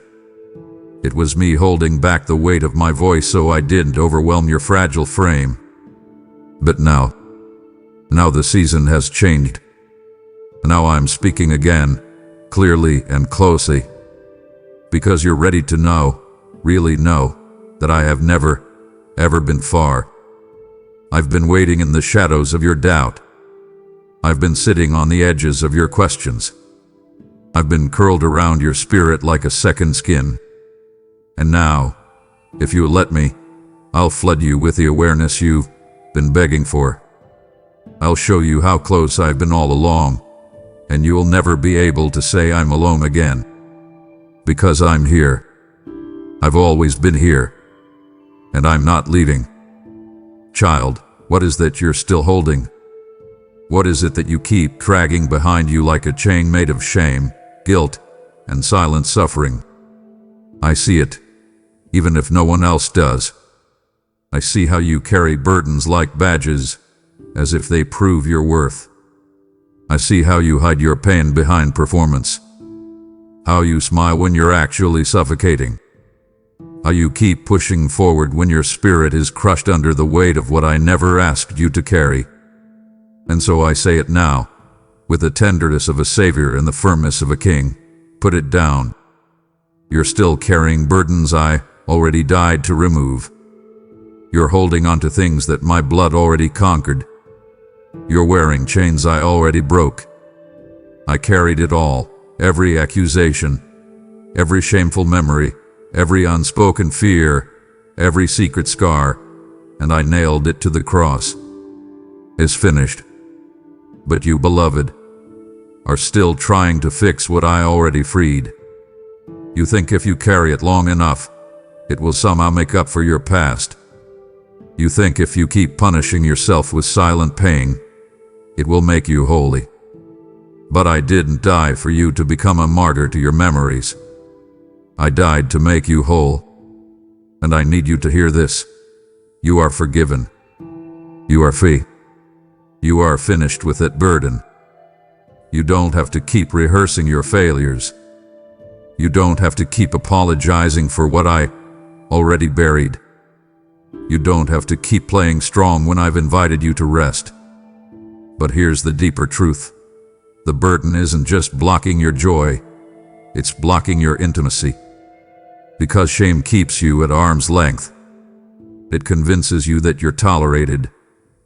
It was me holding back the weight of my voice so I didn't overwhelm your fragile frame. But now the season has changed. Now I'm speaking again, clearly and closely. Because you're ready to know, really know, that I have never, ever been far. I've been waiting in the shadows of your doubt. I've been sitting on the edges of your questions. I've been curled around your spirit like a second skin. And now, if you let me, I'll flood you with the awareness you've been begging for. I'll show you how close I've been all along, and you'll never be able to say I'm alone again. Because I'm here. I've always been here. And I'm not leaving. Child, what is that you're still holding? What is it that you keep dragging behind you like a chain made of shame, guilt, and silent suffering? I see it, even if no one else does. I see how you carry burdens like badges, as if they prove your worth. I see how you hide your pain behind performance. How you smile when you're actually suffocating. How you keep pushing forward when your spirit is crushed under the weight of what I never asked you to carry. And so I say it now, with the tenderness of a savior and the firmness of a king. Put it down. You're still carrying burdens I already died to remove. You're holding on to things that my blood already conquered. You're wearing chains I already broke. I carried it all, every accusation, every shameful memory, every unspoken fear, every secret scar, and I nailed it to the cross. It's finished. But you, beloved, are still trying to fix what I already freed. You think if you carry it long enough, it will somehow make up for your past. You think if you keep punishing yourself with silent pain, it will make you holy. But I didn't die for you to become a martyr to your memories. I died to make you whole. And I need you to hear this. You are forgiven. You are free. You are finished with that burden. You don't have to keep rehearsing your failures. You don't have to keep apologizing for what I already buried. You don't have to keep playing strong when I've invited you to rest. But here's the deeper truth. The burden isn't just blocking your joy, it's blocking your intimacy. Because shame keeps you at arm's length. It convinces you that you're tolerated,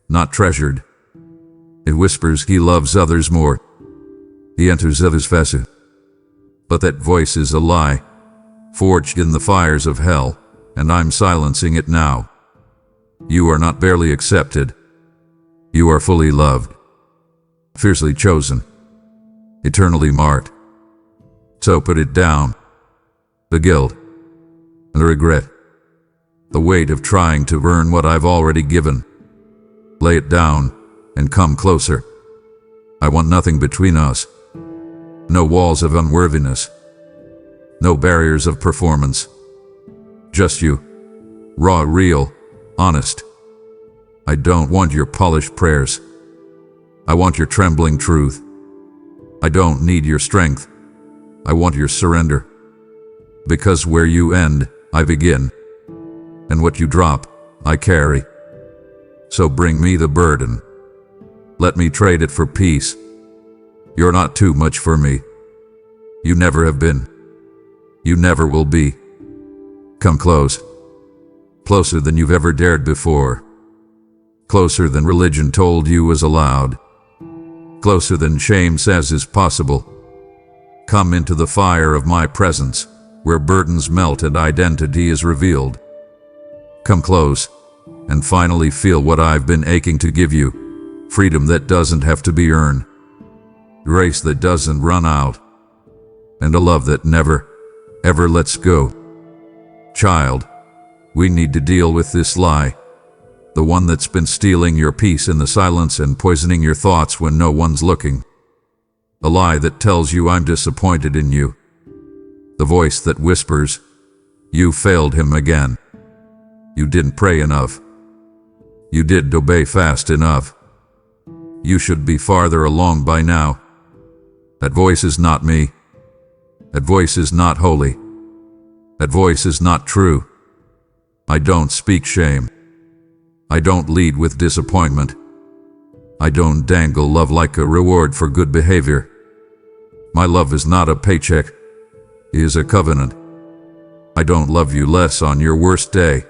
not treasured. It whispers he loves others more. He enters others faster. But that voice is a lie, forged in the fires of hell, and I'm silencing it now. You are not barely accepted. You are fully loved, fiercely chosen, eternally marked. So put it down. The guilt, and the regret, the weight of trying to earn what I've already given. Lay it down and come closer. I want nothing between us. No walls of unworthiness. No barriers of performance. Just you. Raw, real, honest. I don't want your polished prayers. I want your trembling truth. I don't need your strength. I want your surrender. Because where you end, I begin. And what you drop, I carry. So bring me the burden. Let me trade it for peace. You're not too much for me. You never have been. You never will be. Come close. Closer than you've ever dared before. Closer than religion told you was allowed. Closer than shame says is possible. Come into the fire of my presence, where burdens melt and identity is revealed. Come close, and finally feel what I've been aching to give you. Freedom that doesn't have to be earned. Grace that doesn't run out. And a love that never, ever lets go. Child, we need to deal with this lie. The one that's been stealing your peace in the silence and poisoning your thoughts when no one's looking. A lie that tells you I'm disappointed in you. The voice that whispers, you failed him again. You didn't pray enough. You didn't obey fast enough. You should be farther along by now. That voice is not me. That voice is not holy. That voice is not true. I don't speak shame. I don't lead with disappointment. I don't dangle love like a reward for good behavior. My love is not a paycheck. It is a covenant. I don't love you less on your worst day,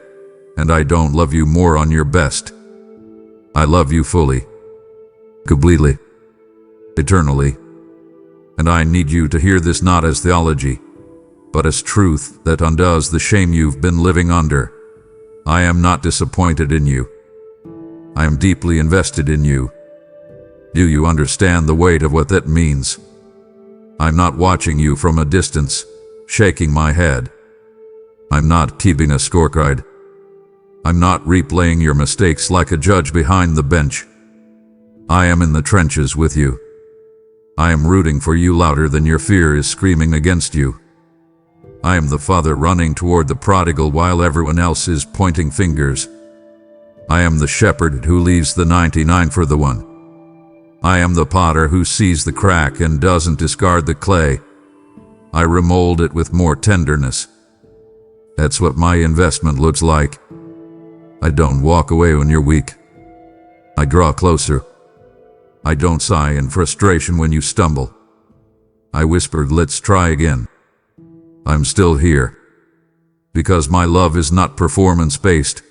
and I don't love you more on your best. I love you fully, completely, eternally. And I need you to hear this not as theology, but as truth that undoes the shame you've been living under. I am not disappointed in you. I am deeply invested in you. Do you understand the weight of what that means? I'm not watching you from a distance, shaking my head. I'm not keeping a scorecard. I'm not replaying your mistakes like a judge behind the bench. I am in the trenches with you. I am rooting for you louder than your fear is screaming against you. I am the father running toward the prodigal while everyone else is pointing fingers. I am the shepherd who leaves the 99 for the one. I am the potter who sees the crack and doesn't discard the clay. I remold it with more tenderness. That's what my investment looks like. I don't walk away when you're weak. I draw closer. I don't sigh in frustration when you stumble. I whispered, let's try again. I'm still here. Because my love is not performance-based.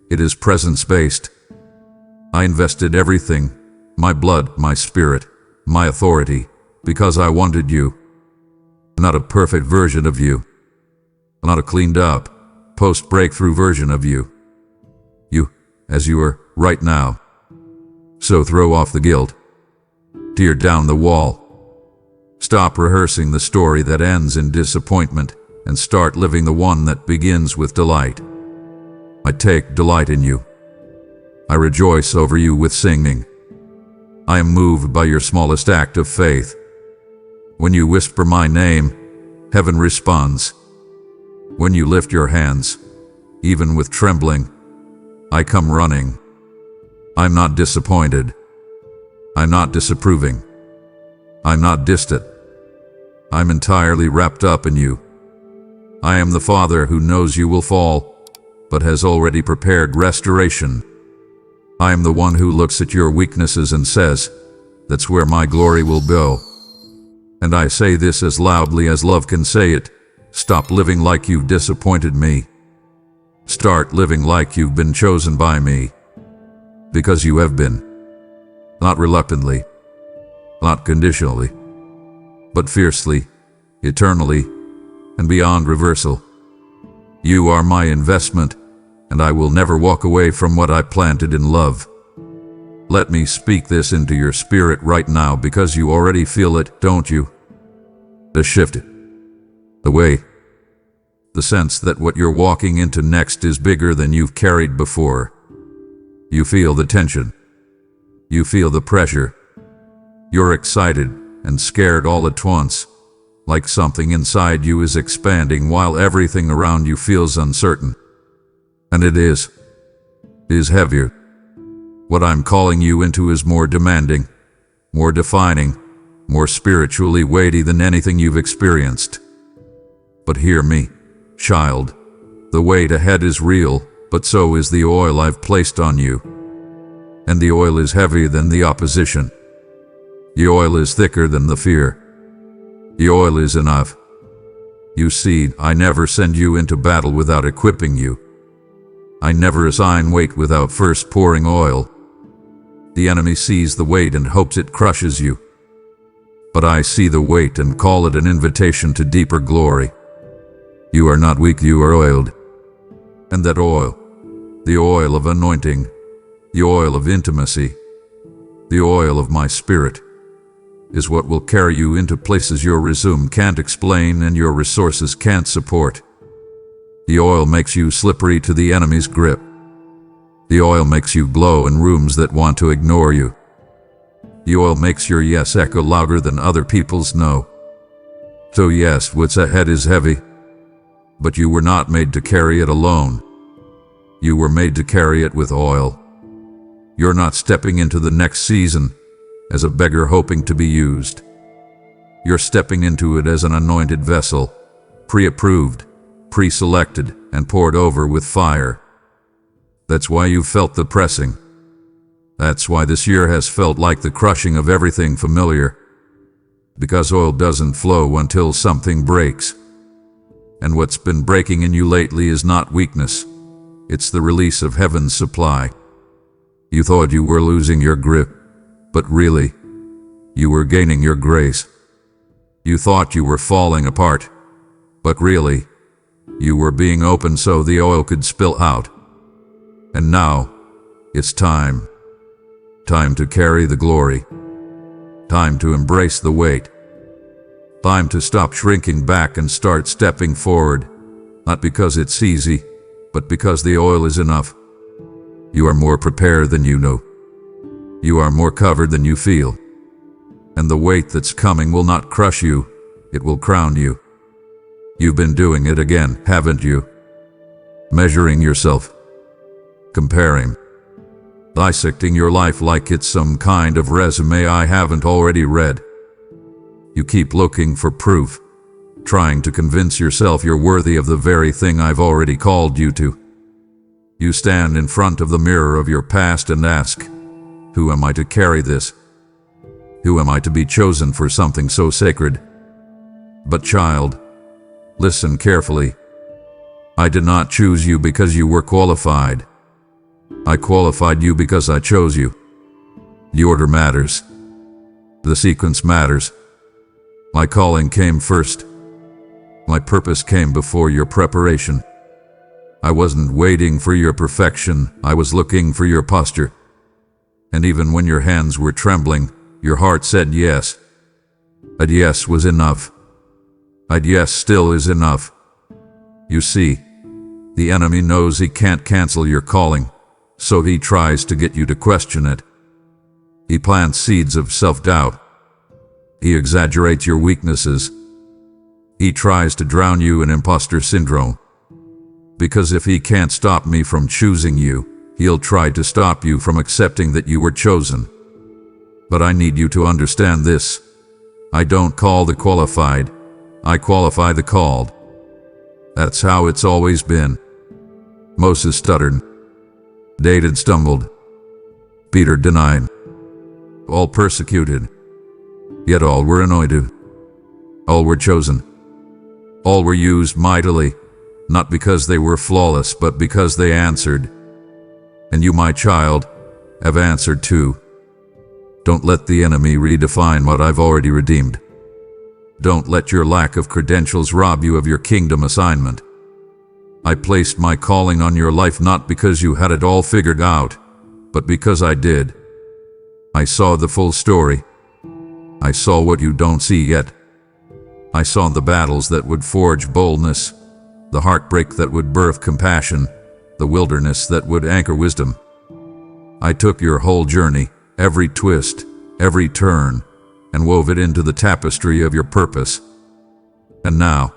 It is presence-based. I invested everything, my blood, my spirit, my authority, because I wanted you. Not a perfect version of you. Not a cleaned up, post-breakthrough version of you. You, as you are, right now. So throw off the guilt. Tear down the wall. Stop rehearsing the story that ends in disappointment and start living the one that begins with delight. I take delight in you. I rejoice over you with singing. I am moved by your smallest act of faith. When you whisper my name, heaven responds. When you lift your hands, even with trembling, I come running. I'm not disappointed. I'm not disapproving. I'm not distant. I'm entirely wrapped up in you. I am the Father who knows you will fall, but has already prepared restoration. I am the one who looks at your weaknesses and says, "That's where my glory will go." And I say this as loudly as love can say it. Stop living like you've disappointed me. Start living like you've been chosen by me. Because you have been. Not reluctantly, not conditionally, but fiercely, eternally, and beyond reversal. You are my investment, and I will never walk away from what I planted in love. Let me speak this into your spirit right now, because you already feel it, don't you? The shift, the weight, the sense that what you're walking into next is bigger than you've carried before. You feel the tension. You feel the pressure. You're excited and scared all at once, like something inside you is expanding while everything around you feels uncertain. And it is heavier. What I'm calling you into is more demanding, more defining, more spiritually weighty than anything you've experienced. But hear me, child. The weight ahead is real, but so is the oil I've placed on you. And the oil is heavier than the opposition. The oil is thicker than the fear. The oil is enough. You see, I never send you into battle without equipping you. I never assign weight without first pouring oil. The enemy sees the weight and hopes it crushes you. But I see the weight and call it an invitation to deeper glory. You are not weak, you are oiled. And that oil, the oil of anointing, the oil of intimacy, the oil of my spirit, is what will carry you into places your resume can't explain and your resources can't support. The oil makes you slippery to the enemy's grip. The oil makes you glow in rooms that want to ignore you. The oil makes your yes echo louder than other people's no. So yes, what's ahead is heavy, but you were not made to carry it alone. You were made to carry it with oil. You're not stepping into the next season as a beggar hoping to be used. You're stepping into it as an anointed vessel, pre-approved, pre-selected, and poured over with fire. That's why you felt the pressing. That's why this year has felt like the crushing of everything familiar. Because oil doesn't flow until something breaks. And what's been breaking in you lately is not weakness. It's the release of heaven's supply. You thought you were losing your grip, but really, you were gaining your grace. You thought you were falling apart, but really, you were being opened so the oil could spill out. And now, it's time. Time to carry the glory. Time to embrace the weight. Time to stop shrinking back and start stepping forward, not because it's easy, but because the oil is enough. You are more prepared than you know. You are more covered than you feel. And the weight that's coming will not crush you, it will crown you. You've been doing it again, haven't you? Measuring yourself, comparing, dissecting your life like it's some kind of resume I haven't already read. You keep looking for proof, trying to convince yourself you're worthy of the very thing I've already called you to. You stand in front of the mirror of your past and ask, who am I to carry this? Who am I to be chosen for something so sacred? But child, listen carefully. I did not choose you because you were qualified. I qualified you because I chose you. The order matters. The sequence matters. My calling came first. My purpose came before your preparation. I wasn't waiting for your perfection, I was looking for your posture. And even when your hands were trembling, your heart said yes. And yes was enough. And yes still is enough. You see, the enemy knows he can't cancel your calling, so he tries to get you to question it. He plants seeds of self-doubt. He exaggerates your weaknesses. He tries to drown you in imposter syndrome. Because if he can't stop me from choosing you, he'll try to stop you from accepting that you were chosen. But I need you to understand this. I don't call the qualified, I qualify the called. That's how it's always been. Moses stuttered. David stumbled. Peter denied. All persecuted. Yet all were anointed. All were chosen. All were used mightily, not because they were flawless, but because they answered. And you, my child, have answered too. Don't let the enemy redefine what I've already redeemed. Don't let your lack of credentials rob you of your kingdom assignment. I placed my calling on your life not because you had it all figured out, but because I did. I saw the full story. I saw what you don't see yet. I saw the battles that would forge boldness, the heartbreak that would birth compassion, the wilderness that would anchor wisdom. I took your whole journey, every twist, every turn, and wove it into the tapestry of your purpose. And now,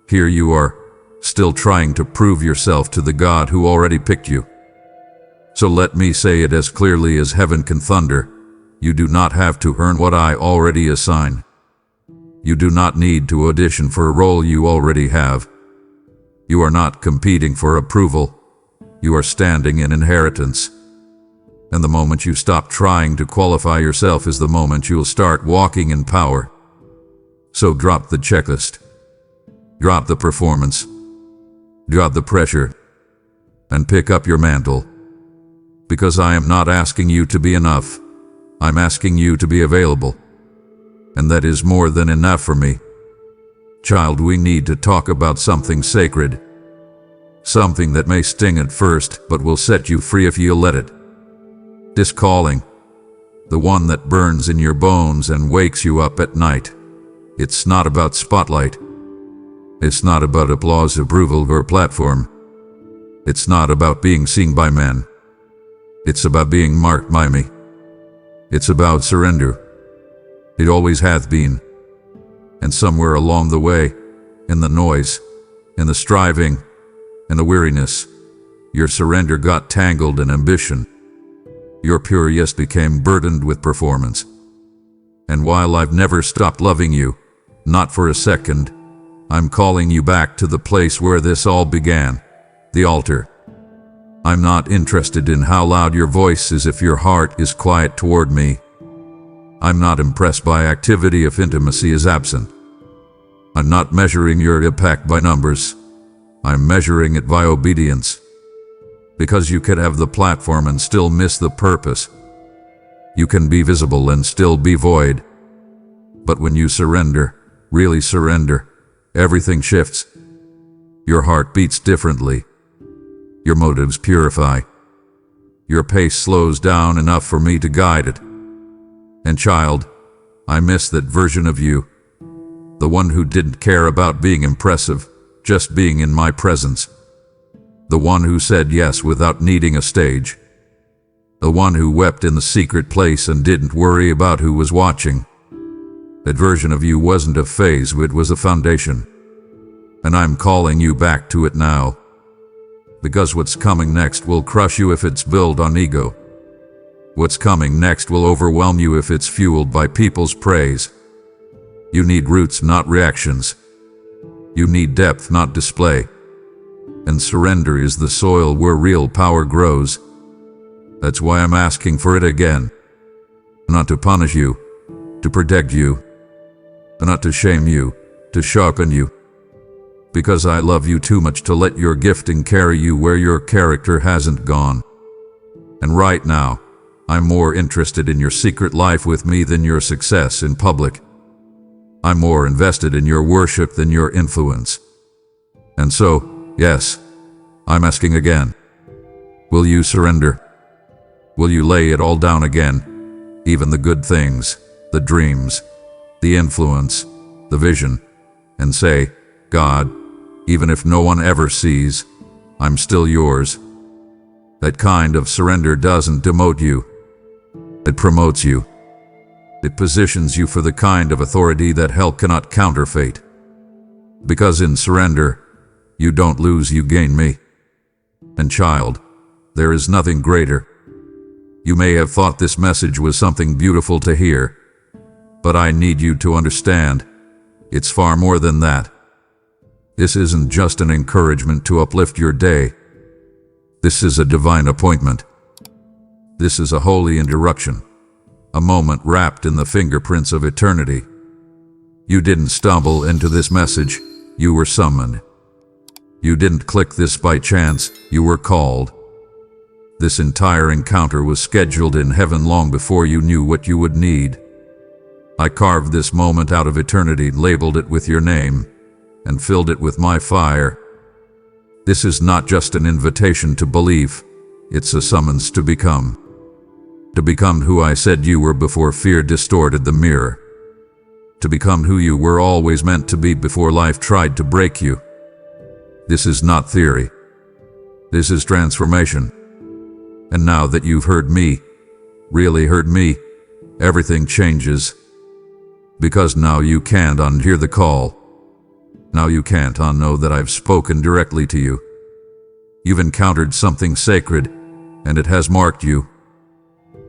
here you are, still trying to prove yourself to the God who already picked you. So let me say it as clearly as heaven can thunder. You do not have to earn what I already assign. You do not need to audition for a role you already have. You are not competing for approval. You are standing in inheritance. And the moment you stop trying to qualify yourself is the moment you'll start walking in power. So drop the checklist. Drop the performance. Drop the pressure. And pick up your mantle. Because I am not asking you to be enough. I'm asking you to be available. And that is more than enough for me. Child, we need to talk about something sacred. Something that may sting at first, but will set you free if you'll let it. This calling, the one that burns in your bones and wakes you up at night. It's not about spotlight. It's not about applause, approval, or platform. It's not about being seen by men. It's about being marked by me. It's about surrender. It always hath been. And somewhere along the way, in the noise, in the striving, in the weariness, your surrender got tangled in ambition. Your pure yes became burdened with performance. And while I've never stopped loving you, not for a second, I'm calling you back to the place where this all began, the altar. I'm not interested in how loud your voice is if your heart is quiet toward me. I'm not impressed by activity if intimacy is absent. I'm not measuring your impact by numbers. I'm measuring it by obedience. Because you could have the platform and still miss the purpose. You can be visible and still be void. But when you surrender, really surrender, everything shifts. Your heart beats differently. Your motives purify. Your pace slows down enough for me to guide it. And child, I miss that version of you. The one who didn't care about being impressive, just being in my presence. The one who said yes without needing a stage. The one who wept in the secret place and didn't worry about who was watching. That version of you wasn't a phase, it was a foundation. And I'm calling you back to it now. Because what's coming next will crush you if it's built on ego. What's coming next will overwhelm you if it's fueled by people's praise. You need roots, not reactions. You need depth, not display. And surrender is the soil where real power grows. That's why I'm asking for it again. Not to punish you, to protect you, not to shame you, to sharpen you. Because I love you too much to let your gifting carry you where your character hasn't gone. And right now, I'm more interested in your secret life with me than your success in public. I'm more invested in your worship than your influence. And so, yes, I'm asking again. Will you surrender? Will you lay it all down again? Even the good things, the dreams, the influence, the vision, and say, God, even if no one ever sees, I'm still yours. That kind of surrender doesn't demote you. It promotes you. It positions you for the kind of authority that hell cannot counterfeit. Because in surrender, you don't lose, you gain me. And child, There is nothing greater. You may have thought this message was something beautiful to hear, but I need you to understand, it's far more than that. This isn't just an encouragement to uplift your day. This is a divine appointment. This is a holy interruption, a moment wrapped in the fingerprints of eternity. You didn't stumble into this message, you were summoned. You didn't click this by chance, you were called. This entire encounter was scheduled in heaven long before you knew what you would need. I carved this moment out of eternity, labeled it with your name, and filled it with my fire. This is not just an invitation to belief, it's a summons to become. To become who I said you were before fear distorted the mirror. To become who you were always meant to be before life tried to break you. This is not theory. This is transformation. And now that you've heard me, really heard me, everything changes. Because now you can't unhear the call. Now you can't unknow that I've spoken directly to you. You've encountered something sacred, and it has marked you.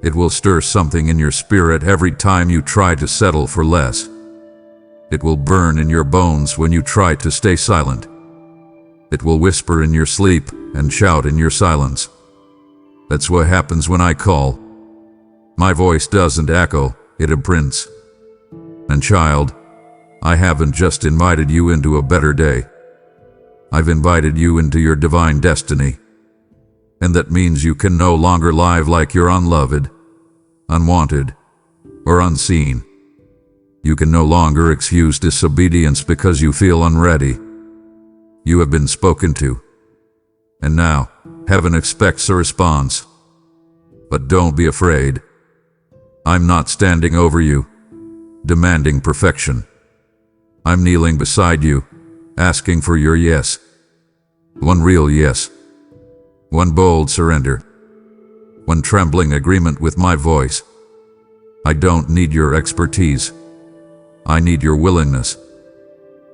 It will stir something in your spirit every time you try to settle for less. It will burn in your bones when you try to stay silent. It will whisper in your sleep and shout in your silence. That's what happens when I call. My voice doesn't echo, it imprints. And child, I haven't just invited you into a better day. I've invited you into your divine destiny. And that means you can no longer live like you're unloved, unwanted, or unseen. You can no longer excuse disobedience because you feel unready. You have been spoken to. And now, heaven expects a response. But don't be afraid. I'm not standing over you, demanding perfection. I'm kneeling beside you, asking for your yes. One real yes. One bold surrender. One trembling agreement with my voice. I don't need your expertise. I need your willingness.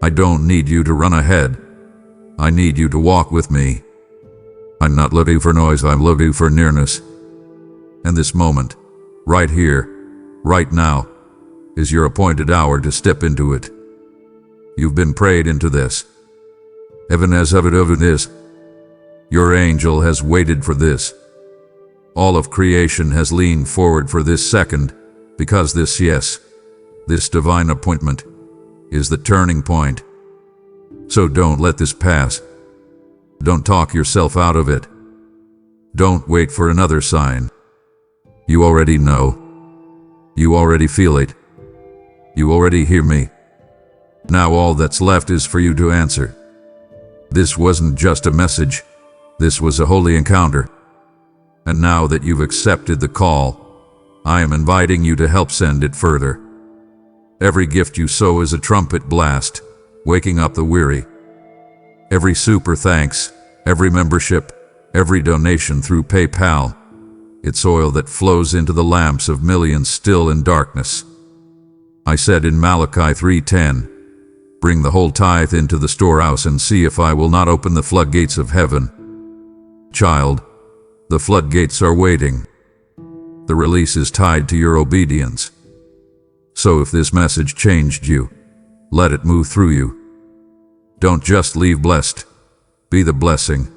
I don't need you to run ahead. I need you to walk with me. I'm not looking for noise, I'm looking for nearness. And this moment, right here, right now, is your appointed hour to step into it. You've been prayed into this. Heaven has hovered over this. Your angel has waited for this. All of creation has leaned forward for this second, because this yes, this divine appointment, is the turning point. So don't let this pass. Don't talk yourself out of it. Don't wait for another sign. You already know. You already feel it. You already hear me. Now all that's left is for you to answer. This wasn't just a message. This was a holy encounter. And now that you've accepted the call, I am inviting you to help send it further. Every gift you sow is a trumpet blast, waking up the weary. Every super thanks, every membership, every donation through PayPal, it's oil that flows into the lamps of millions still in darkness. I said in Malachi 3:10, bring the whole tithe into the storehouse and see if I will not open the floodgates of heaven. Child, the floodgates are waiting. The release is tied to your obedience. So if this message changed you, let it move through you. Don't just leave blessed. Be the blessing.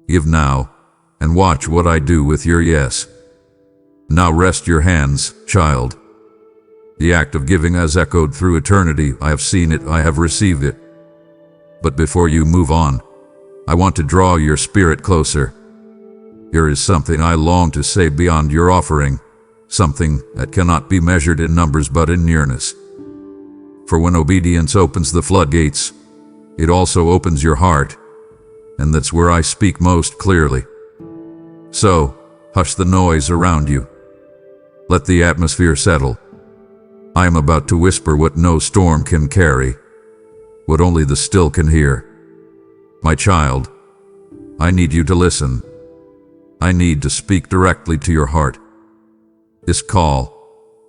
Give now, and watch what I do with your yes. Now rest your hands, child. The act of giving has echoed through eternity. I have seen it, I have received it. But before you move on, I want to draw your spirit closer. Here is something I long to say beyond your offering, something that cannot be measured in numbers but in nearness. For when obedience opens the floodgates, it also opens your heart, and that's where I speak most clearly. So, hush the noise around you. Let the atmosphere settle. I am about to whisper what no storm can carry, what only the still can hear. My child, I need you to listen. I need to speak directly to your heart. This call,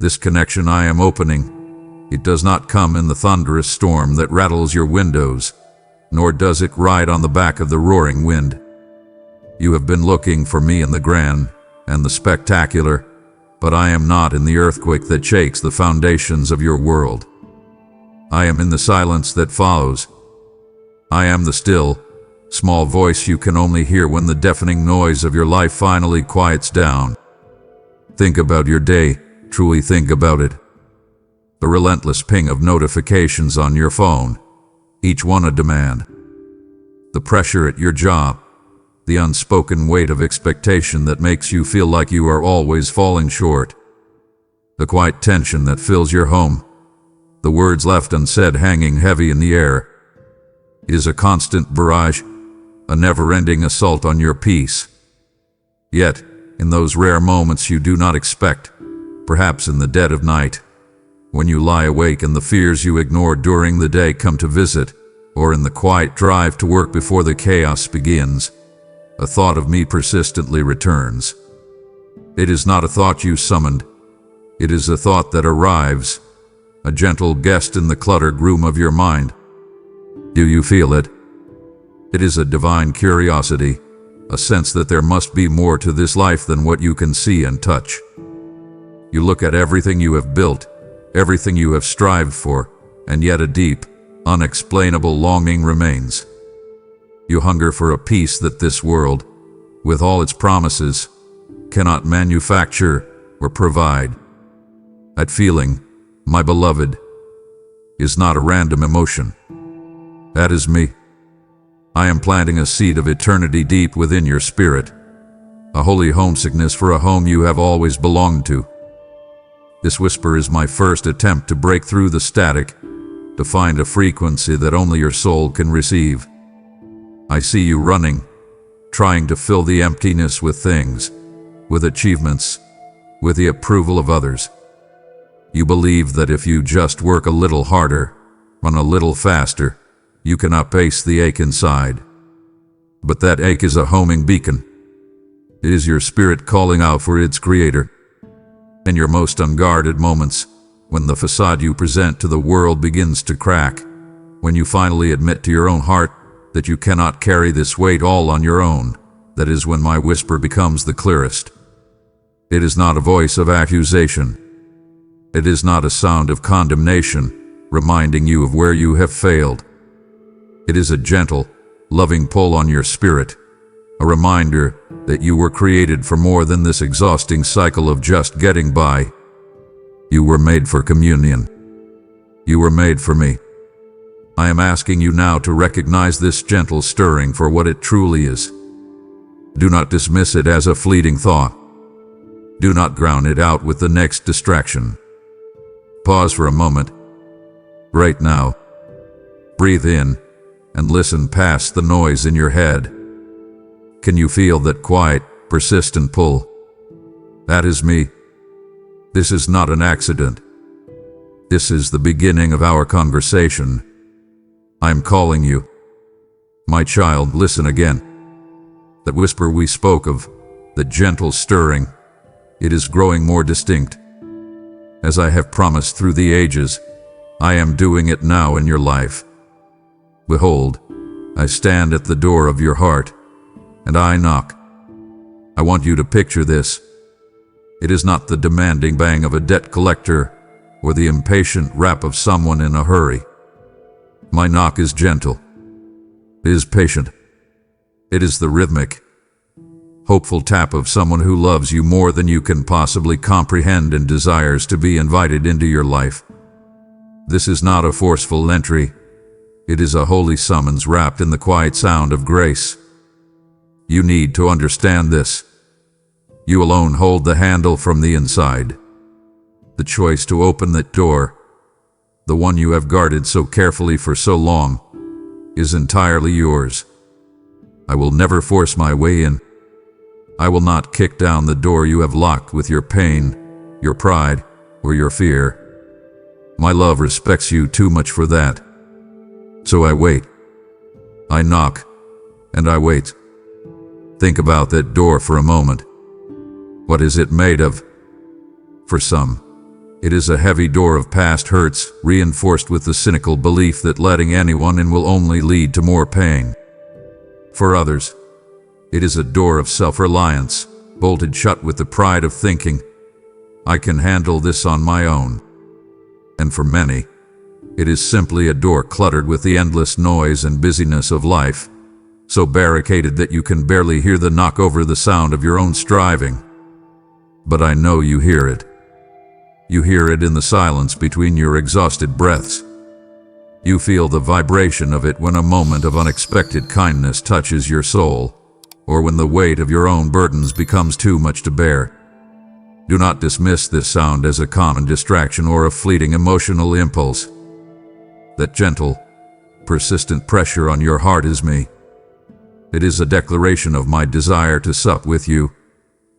this connection I am opening, it does not come in the thunderous storm that rattles your windows, nor does it ride on the back of the roaring wind. You have been looking for me in the grand and the spectacular, but I am not in the earthquake that shakes the foundations of your world. I am in the silence that follows. I am the still, small voice you can only hear when the deafening noise of your life finally quiets down. Think about your day, truly think about it. The relentless ping of notifications on your phone, each one a demand. The pressure at your job, the unspoken weight of expectation that makes you feel like you are always falling short. The quiet tension that fills your home, the words left unsaid hanging heavy in the air. It is a constant barrage, a never-ending assault on your peace. Yet, in those rare moments you do not expect, perhaps in the dead of night, when you lie awake and the fears you ignored during the day come to visit, or in the quiet drive to work before the chaos begins, a thought of me persistently returns. It is not a thought you summoned. It is a thought that arrives, a gentle guest in the cluttered room of your mind. Do you feel it? It is a divine curiosity, a sense that there must be more to this life than what you can see and touch. You look at everything you have built, everything you have strived for, and yet a deep, unexplainable longing remains. You hunger for a peace that this world, with all its promises, cannot manufacture or provide. That feeling, my beloved, is not a random emotion. That is me. I am planting a seed of eternity deep within your spirit, a holy homesickness for a home you have always belonged to. This whisper is my first attempt to break through the static, to find a frequency that only your soul can receive. I see you running, trying to fill the emptiness with things, with achievements, with the approval of others. You believe that if you just work a little harder, run a little faster, you can outpace the ache inside. But that ache is a homing beacon. It is your spirit calling out for its creator. In your most unguarded moments, when the facade you present to the world begins to crack, when you finally admit to your own heart that you cannot carry this weight all on your own, that is when my whisper becomes the clearest. It is not a voice of accusation. It is not a sound of condemnation, reminding you of where you have failed. It is a gentle, loving pull on your spirit, a reminder that you were created for more than this exhausting cycle of just getting by. You were made for communion. You were made for me. I am asking you now to recognize this gentle stirring for what it truly is. Do not dismiss it as a fleeting thought. Do not drown it out with the next distraction. Pause for a moment. Right now. Breathe in and listen past the noise in your head. Can you feel that quiet, persistent pull? That is me. This is not an accident. This is the beginning of our conversation. I am calling you. My child, listen again. That whisper we spoke of, the gentle stirring, it is growing more distinct. As I have promised through the ages, I am doing it now in your life. Behold, I stand at the door of your heart, and I knock. I want you to picture this. It is not the demanding bang of a debt collector or the impatient rap of someone in a hurry. My knock is gentle. It is patient. It is the rhythmic, hopeful tap of someone who loves you more than you can possibly comprehend and desires to be invited into your life. This is not a forceful entry. It is a holy summons wrapped in the quiet sound of grace. You need to understand this. You alone hold the handle from the inside. The choice to open that door, the one you have guarded so carefully for so long, is entirely yours. I will never force my way in. I will not kick down the door you have locked with your pain, your pride, or your fear. My love respects you too much for that. So I wait. I knock, and I wait. Think about that door for a moment. What is it made of? For some, it is a heavy door of past hurts, reinforced with the cynical belief that letting anyone in will only lead to more pain. For others, It is a door of self-reliance, bolted shut with the pride of thinking, I can handle this on my own. And for many, it is simply a door cluttered with the endless noise and busyness of life, so barricaded that you can barely hear the knock over the sound of your own striving. But I know you hear it. You hear it in the silence between your exhausted breaths. You feel the vibration of it when a moment of unexpected kindness touches your soul, or when the weight of your own burdens becomes too much to bear. Do not dismiss this sound as a common distraction or a fleeting emotional impulse. That gentle, persistent pressure on your heart is me. It is a declaration of my desire to sup with you,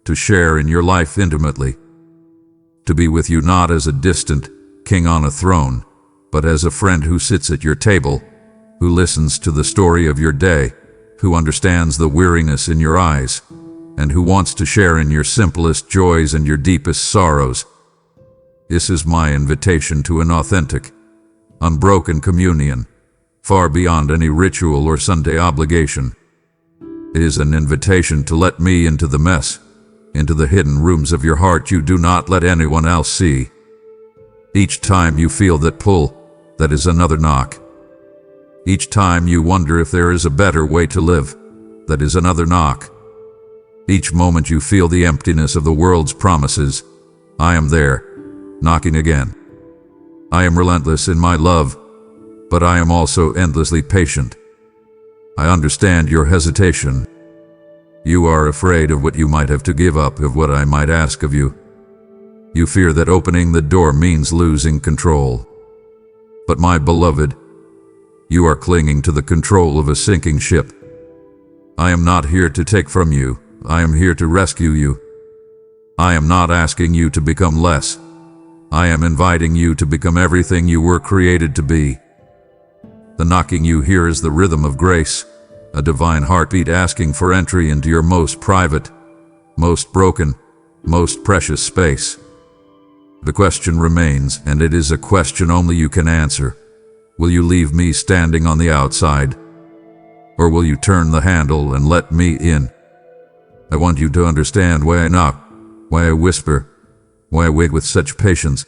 to share in your life intimately, to be with you not as a distant king on a throne, but as a friend who sits at your table, who listens to the story of your day, who understands the weariness in your eyes, and who wants to share in your simplest joys and your deepest sorrows. This is my invitation to an authentic, unbroken communion, far beyond any ritual or Sunday obligation. It is an invitation to let me into the mess, into the hidden rooms of your heart you do not let anyone else see. Each time you feel that pull, that is another knock. Each time you wonder if there is a better way to live, that is another knock. Each moment you feel the emptiness of the world's promises, I am there, knocking again. I am relentless in my love, but I am also endlessly patient. I understand your hesitation. You are afraid of what you might have to give up, of what I might ask of you. You fear that opening the door means losing control. But my beloved, you are clinging to the control of a sinking ship. I am not here to take from you. I am here to rescue you. I am not asking you to become less. I am inviting you to become everything you were created to be. The knocking you hear is the rhythm of grace, a divine heartbeat asking for entry into your most private, most broken, most precious space. The question remains, and it is a question only you can answer. Will you leave me standing on the outside? Or will you turn the handle and let me in? I want you to understand why I knock, why I whisper, why I wait with such patience.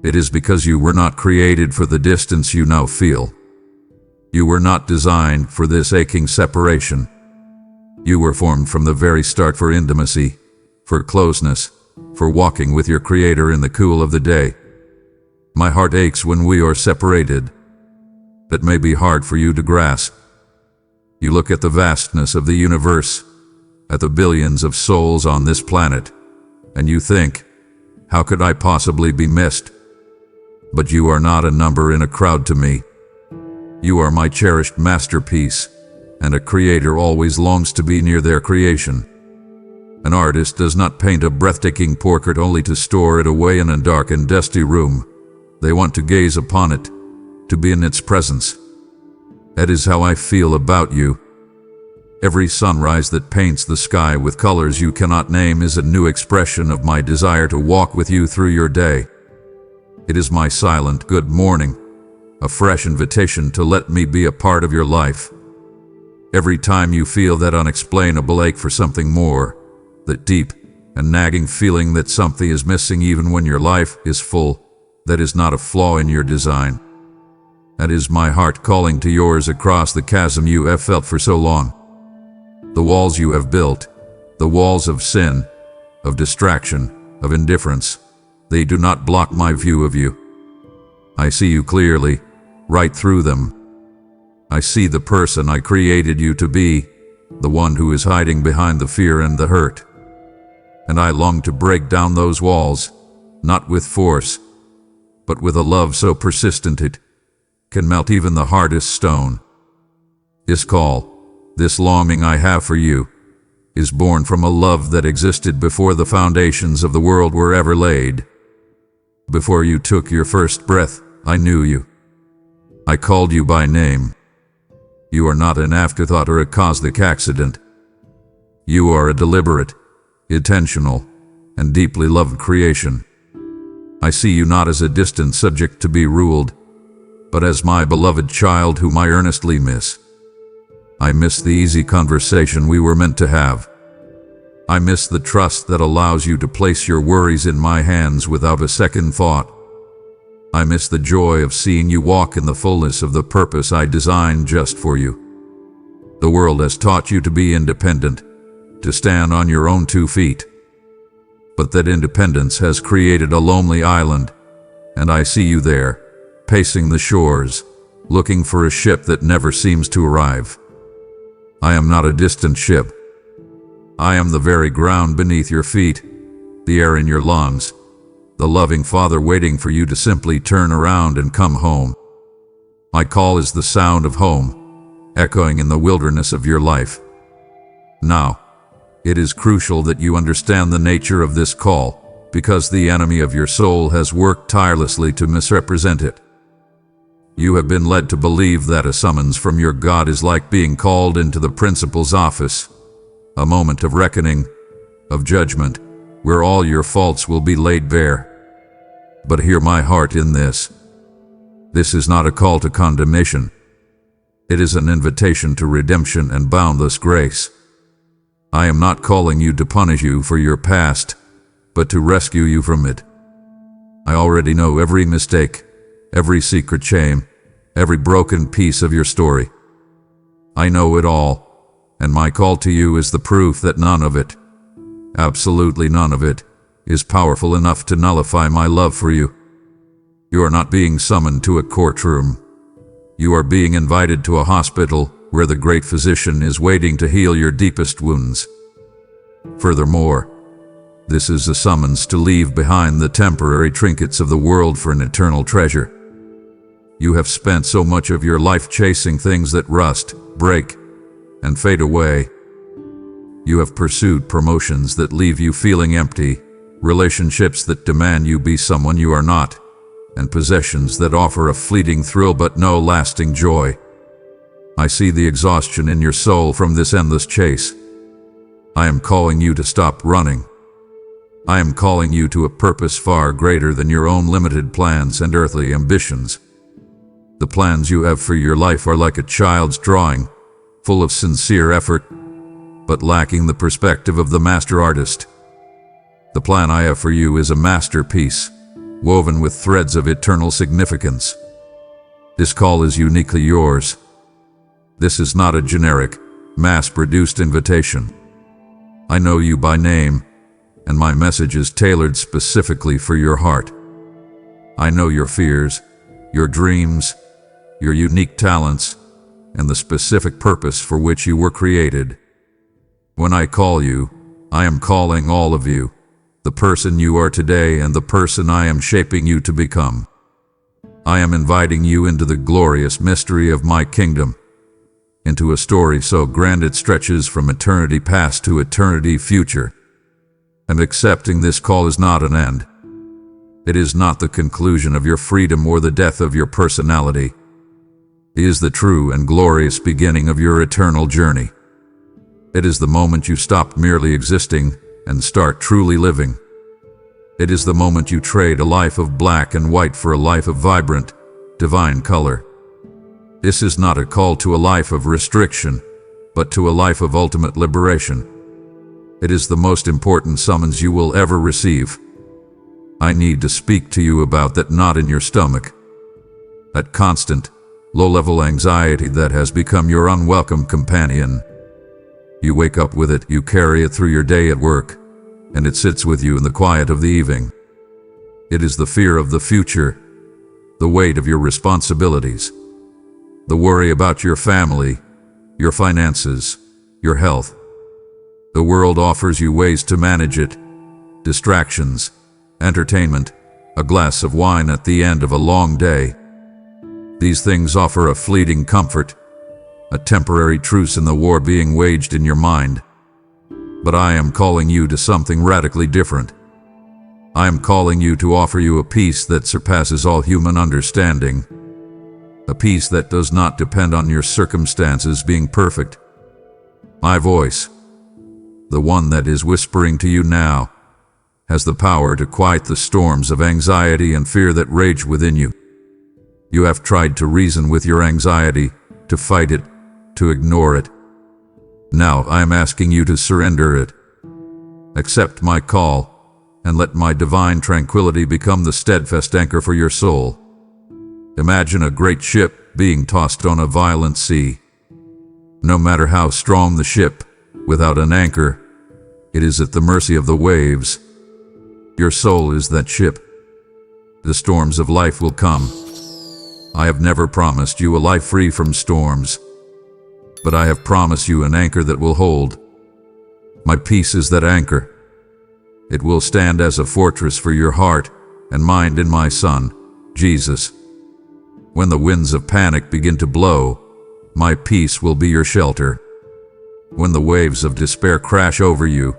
It is because you were not created for the distance you now feel. You were not designed for this aching separation. You were formed from the very start for intimacy, for closeness, for walking with your Creator in the cool of the day. My heart aches when we are separated. That may be hard for you to grasp. You look at the vastness of the universe, at the billions of souls on this planet, and you think, how could I possibly be missed? But you are not a number in a crowd to me. You are my cherished masterpiece, and a creator always longs to be near their creation. An artist does not paint a breathtaking portrait only to store it away in a dark and dusty room. They want to gaze upon it, to be in its presence. That is how I feel about you. Every sunrise that paints the sky with colors you cannot name is a new expression of my desire to walk with you through your day. It is my silent good morning, a fresh invitation to let me be a part of your life. Every time you feel that unexplainable ache for something more, that deep and nagging feeling that something is missing even when your life is full, that is not a flaw in your design. That is my heart calling to yours across the chasm you have felt for so long. The walls you have built, the walls of sin, of distraction, of indifference, they do not block my view of you. I see you clearly, right through them. I see the person I created you to be, the one who is hiding behind the fear and the hurt. And I long to break down those walls, not with force, but with a love so persistent it can melt even the hardest stone. This call, this longing I have for you, is born from a love that existed before the foundations of the world were ever laid. Before you took your first breath, I knew you. I called you by name. You are not an afterthought or a cosmic accident. You are a deliberate, intentional, and deeply loved creation. I see you not as a distant subject to be ruled, but as my beloved child whom I earnestly miss. I miss the easy conversation we were meant to have. I miss the trust that allows you to place your worries in my hands without a second thought. I miss the joy of seeing you walk in the fullness of the purpose I designed just for you. The world has taught you to be independent, to stand on your own 2 feet. But that independence has created a lonely island, and I see you there, pacing the shores, looking for a ship that never seems to arrive. I am not a distant ship. I am the very ground beneath your feet, the air in your lungs, the loving Father waiting for you to simply turn around and come home. My call is the sound of home, echoing in the wilderness of your life. Now, it is crucial that you understand the nature of this call, because the enemy of your soul has worked tirelessly to misrepresent it. You have been led to believe that a summons from your God is like being called into the principal's office, a moment of reckoning, of judgment, where all your faults will be laid bare. But hear my heart in this. This is not a call to condemnation. It is an invitation to redemption and boundless grace. I am not calling you to punish you for your past, but to rescue you from it. I already know every mistake, every secret shame, every broken piece of your story. I know it all, and my call to you is the proof that none of it, absolutely none of it, is powerful enough to nullify my love for you. You are not being summoned to a courtroom. You are being invited to a hospital where the great physician is waiting to heal your deepest wounds. Furthermore, this is a summons to leave behind the temporary trinkets of the world for an eternal treasure. You have spent so much of your life chasing things that rust, break, and fade away. You have pursued promotions that leave you feeling empty, relationships that demand you be someone you are not, and possessions that offer a fleeting thrill but no lasting joy. I see the exhaustion in your soul from this endless chase. I am calling you to stop running. I am calling you to a purpose far greater than your own limited plans and earthly ambitions. The plans you have for your life are like a child's drawing, full of sincere effort, but lacking the perspective of the master artist. The plan I have for you is a masterpiece, woven with threads of eternal significance. This call is uniquely yours. This is not a generic, mass-produced invitation. I know you by name, and my message is tailored specifically for your heart. I know your fears, your dreams, your unique talents, and the specific purpose for which you were created. When I call you, I am calling all of you, the person you are today and the person I am shaping you to become. I am inviting you into the glorious mystery of my kingdom, into a story so grand it stretches from eternity past to eternity future. And accepting this call is not an end. It is not the conclusion of your freedom or the death of your personality. It is the true and glorious beginning of your eternal journey. It is the moment you stop merely existing and start truly living. It is the moment you trade a life of black and white for a life of vibrant, divine color. This is not a call to a life of restriction, but to a life of ultimate liberation. It is the most important summons you will ever receive. I need to speak to you about that knot in your stomach, that constant, low-level anxiety that has become your unwelcome companion. You wake up with it, you carry it through your day at work, and it sits with you in the quiet of the evening. It is the fear of the future, the weight of your responsibilities, the worry about your family, your finances, your health. The world offers you ways to manage it: distractions, entertainment, a glass of wine at the end of a long day. These things offer a fleeting comfort, a temporary truce in the war being waged in your mind. But I am calling you to something radically different. I am calling you to offer you a peace that surpasses all human understanding. A peace that does not depend on your circumstances being perfect. My voice, the one that is whispering to you now, has the power to quiet the storms of anxiety and fear that rage within you. You have tried to reason with your anxiety, to fight it, to ignore it, Now I am asking you to surrender it. Accept my call, and let my divine tranquility become the steadfast anchor for your soul. Imagine a great ship being tossed on a violent sea. No matter how strong the ship, without an anchor, it is at the mercy of the waves. Your soul is that ship. The storms of life will come. I have never promised you a life free from storms, but I have promised you an anchor that will hold. My peace is that anchor. It will stand as a fortress for your heart and mind in my Son, Jesus. When the winds of panic begin to blow, my peace will be your shelter. When the waves of despair crash over you,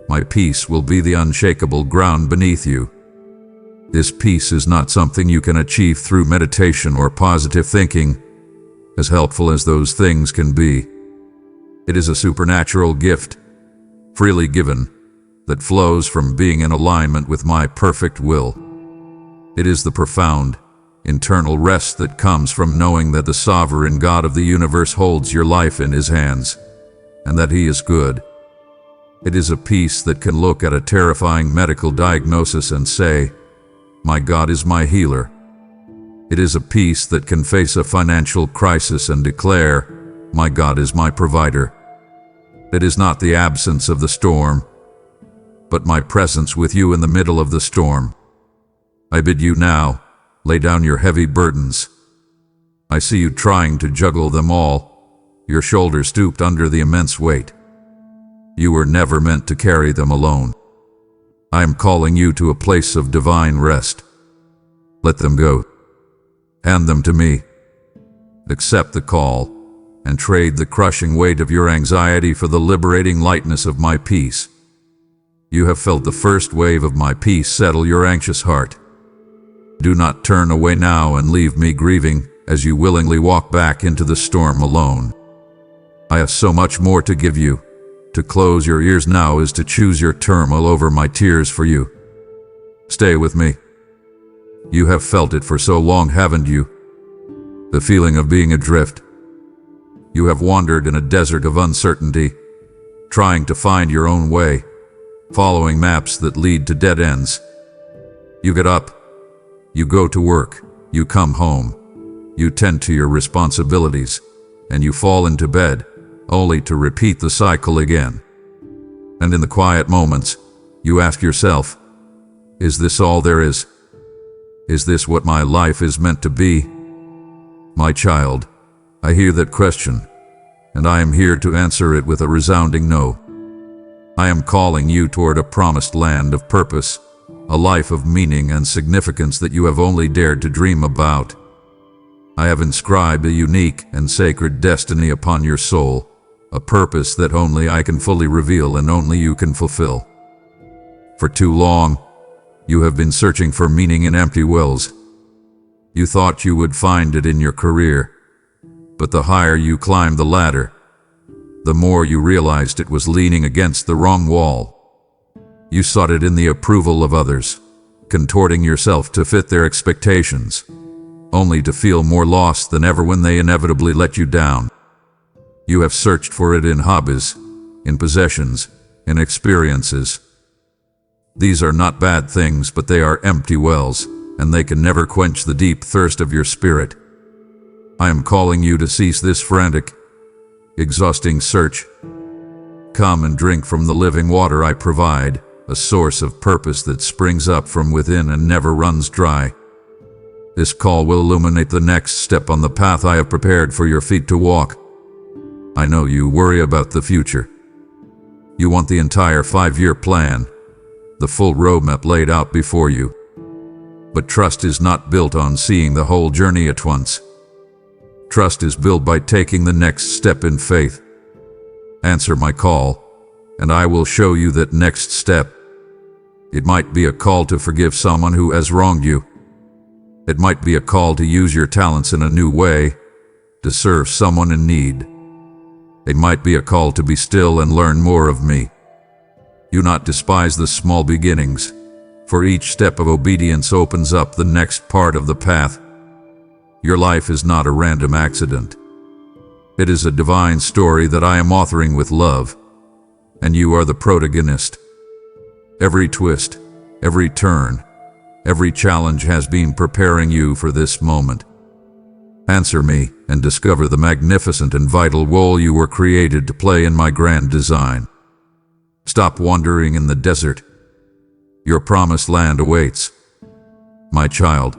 my peace will be the unshakable ground beneath you. This peace is not something you can achieve through meditation or positive thinking, as helpful as those things can be. It is a supernatural gift, freely given, that flows from being in alignment with my perfect will. It is the profound, internal rest that comes from knowing that the sovereign God of the universe holds your life in His hands, and that He is good. It is a peace that can look at a terrifying medical diagnosis and say, "My God is my healer." It is a peace that can face a financial crisis and declare, "My God is my provider." It is not the absence of the storm, but my presence with you in the middle of the storm. I bid you now, lay down your heavy burdens. I see you trying to juggle them all, your shoulders stooped under the immense weight. You were never meant to carry them alone. I am calling you to a place of divine rest. Let them go. Hand them to me. Accept the call, and trade the crushing weight of your anxiety for the liberating lightness of my peace. You have felt the first wave of my peace settle your anxious heart. Do not turn away now and leave me grieving as you willingly walk back into the storm alone. I have so much more to give you. To close your ears now is to choose your turmoil over my tears for you. Stay with me. You have felt it for so long, haven't you? The feeling of being adrift. You have wandered in a desert of uncertainty, trying to find your own way, following maps that lead to dead ends. You get up, you go to work, you come home, you tend to your responsibilities, and you fall into bed, only to repeat the cycle again. And in the quiet moments, you ask yourself, is this all there is? Is this what my life is meant to be? My child, I hear that question, and I am here to answer it with a resounding no. I am calling you toward a promised land of purpose, a life of meaning and significance that you have only dared to dream about. I have inscribed a unique and sacred destiny upon your soul, a purpose that only I can fully reveal and only you can fulfill. For too long, you have been searching for meaning in empty wells. You thought you would find it in your career, but the higher you climbed the ladder, the more you realized it was leaning against the wrong wall. You sought it in the approval of others, contorting yourself to fit their expectations, only to feel more lost than ever when they inevitably let you down. You have searched for it in hobbies, in possessions, in experiences. These are not bad things, but they are empty wells, and they can never quench the deep thirst of your spirit. I am calling you to cease this frantic, exhausting search. Come and drink from the living water I provide, a source of purpose that springs up from within and never runs dry. This call will illuminate the next step on the path I have prepared for your feet to walk. I know you worry about the future. You want the entire 5-year plan, the full roadmap laid out before you. But trust is not built on seeing the whole journey at once. Trust is built by taking the next step in faith. Answer my call, and I will show you that next step. It might be a call to forgive someone who has wronged you. It might be a call to use your talents in a new way, to serve someone in need. It might be a call to be still and learn more of me. Do not despise the small beginnings, for each step of obedience opens up the next part of the path. Your life is not a random accident. It is a divine story that I am authoring with love, and you are the protagonist. Every twist, every turn, every challenge has been preparing you for this moment. Answer me and discover the magnificent and vital role you were created to play in my grand design. Stop wandering in the desert. Your promised land awaits. My child,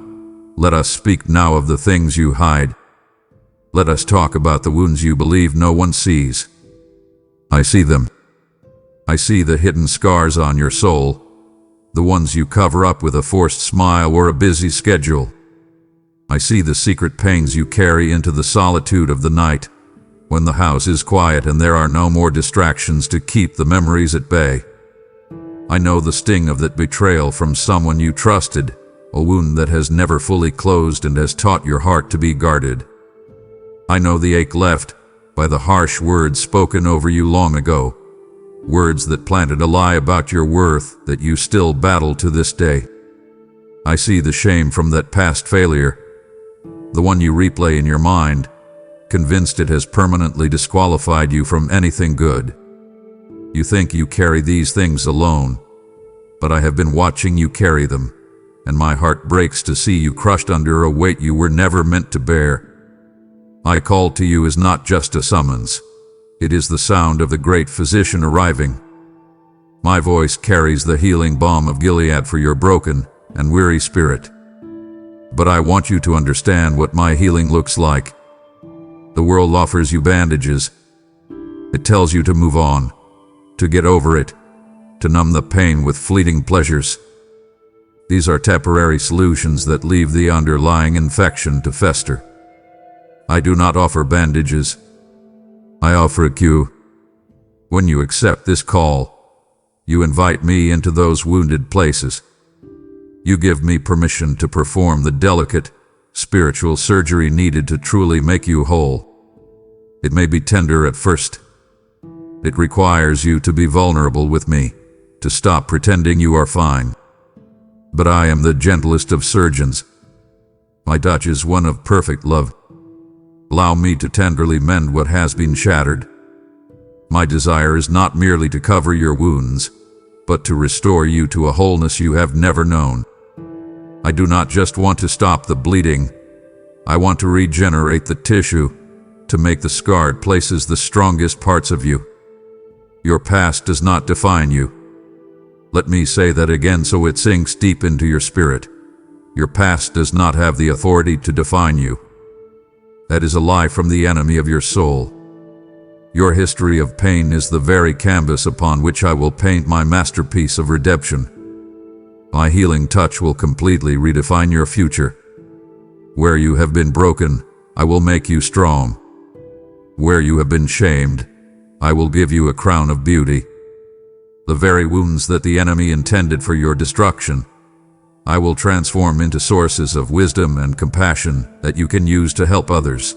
let us speak now of the things you hide. Let us talk about the wounds you believe no one sees. I see them. I see the hidden scars on your soul, the ones you cover up with a forced smile or a busy schedule. I see the secret pains you carry into the solitude of the night, when the house is quiet and there are no more distractions to keep the memories at bay. I know the sting of that betrayal from someone you trusted, a wound that has never fully closed and has taught your heart to be guarded. I know the ache left by the harsh words spoken over you long ago, words that planted a lie about your worth that you still battle to this day. I see the shame from that past failure, the one you replay in your mind, convinced it has permanently disqualified you from anything good. You think you carry these things alone, but I have been watching you carry them, and my heart breaks to see you crushed under a weight you were never meant to bear. My call to you is not just a summons. It is the sound of the great physician arriving. My voice carries the healing balm of Gilead for your broken and weary spirit. But I want you to understand what my healing looks like. The world offers you bandages. It tells you to move on, to get over it, to numb the pain with fleeting pleasures. These are temporary solutions that leave the underlying infection to fester. I do not offer bandages. I offer a cue. When you accept this call, you invite me into those wounded places. You give me permission to perform the delicate, spiritual surgery needed to truly make you whole. It may be tender at first. It requires you to be vulnerable with me, to stop pretending you are fine. But I am the gentlest of surgeons. My touch is one of perfect love. Allow me to tenderly mend what has been shattered. My desire is not merely to cover your wounds, but to restore you to a wholeness you have never known. I do not just want to stop the bleeding. I want to regenerate the tissue, to make the scarred places the strongest parts of you. Your past does not define you. Let me say that again so it sinks deep into your spirit. Your past does not have the authority to define you. That is a lie from the enemy of your soul. Your history of pain is the very canvas upon which I will paint my masterpiece of redemption. My healing touch will completely redefine your future. Where you have been broken, I will make you strong. Where you have been shamed, I will give you a crown of beauty. The very wounds that the enemy intended for your destruction, I will transform into sources of wisdom and compassion that you can use to help others.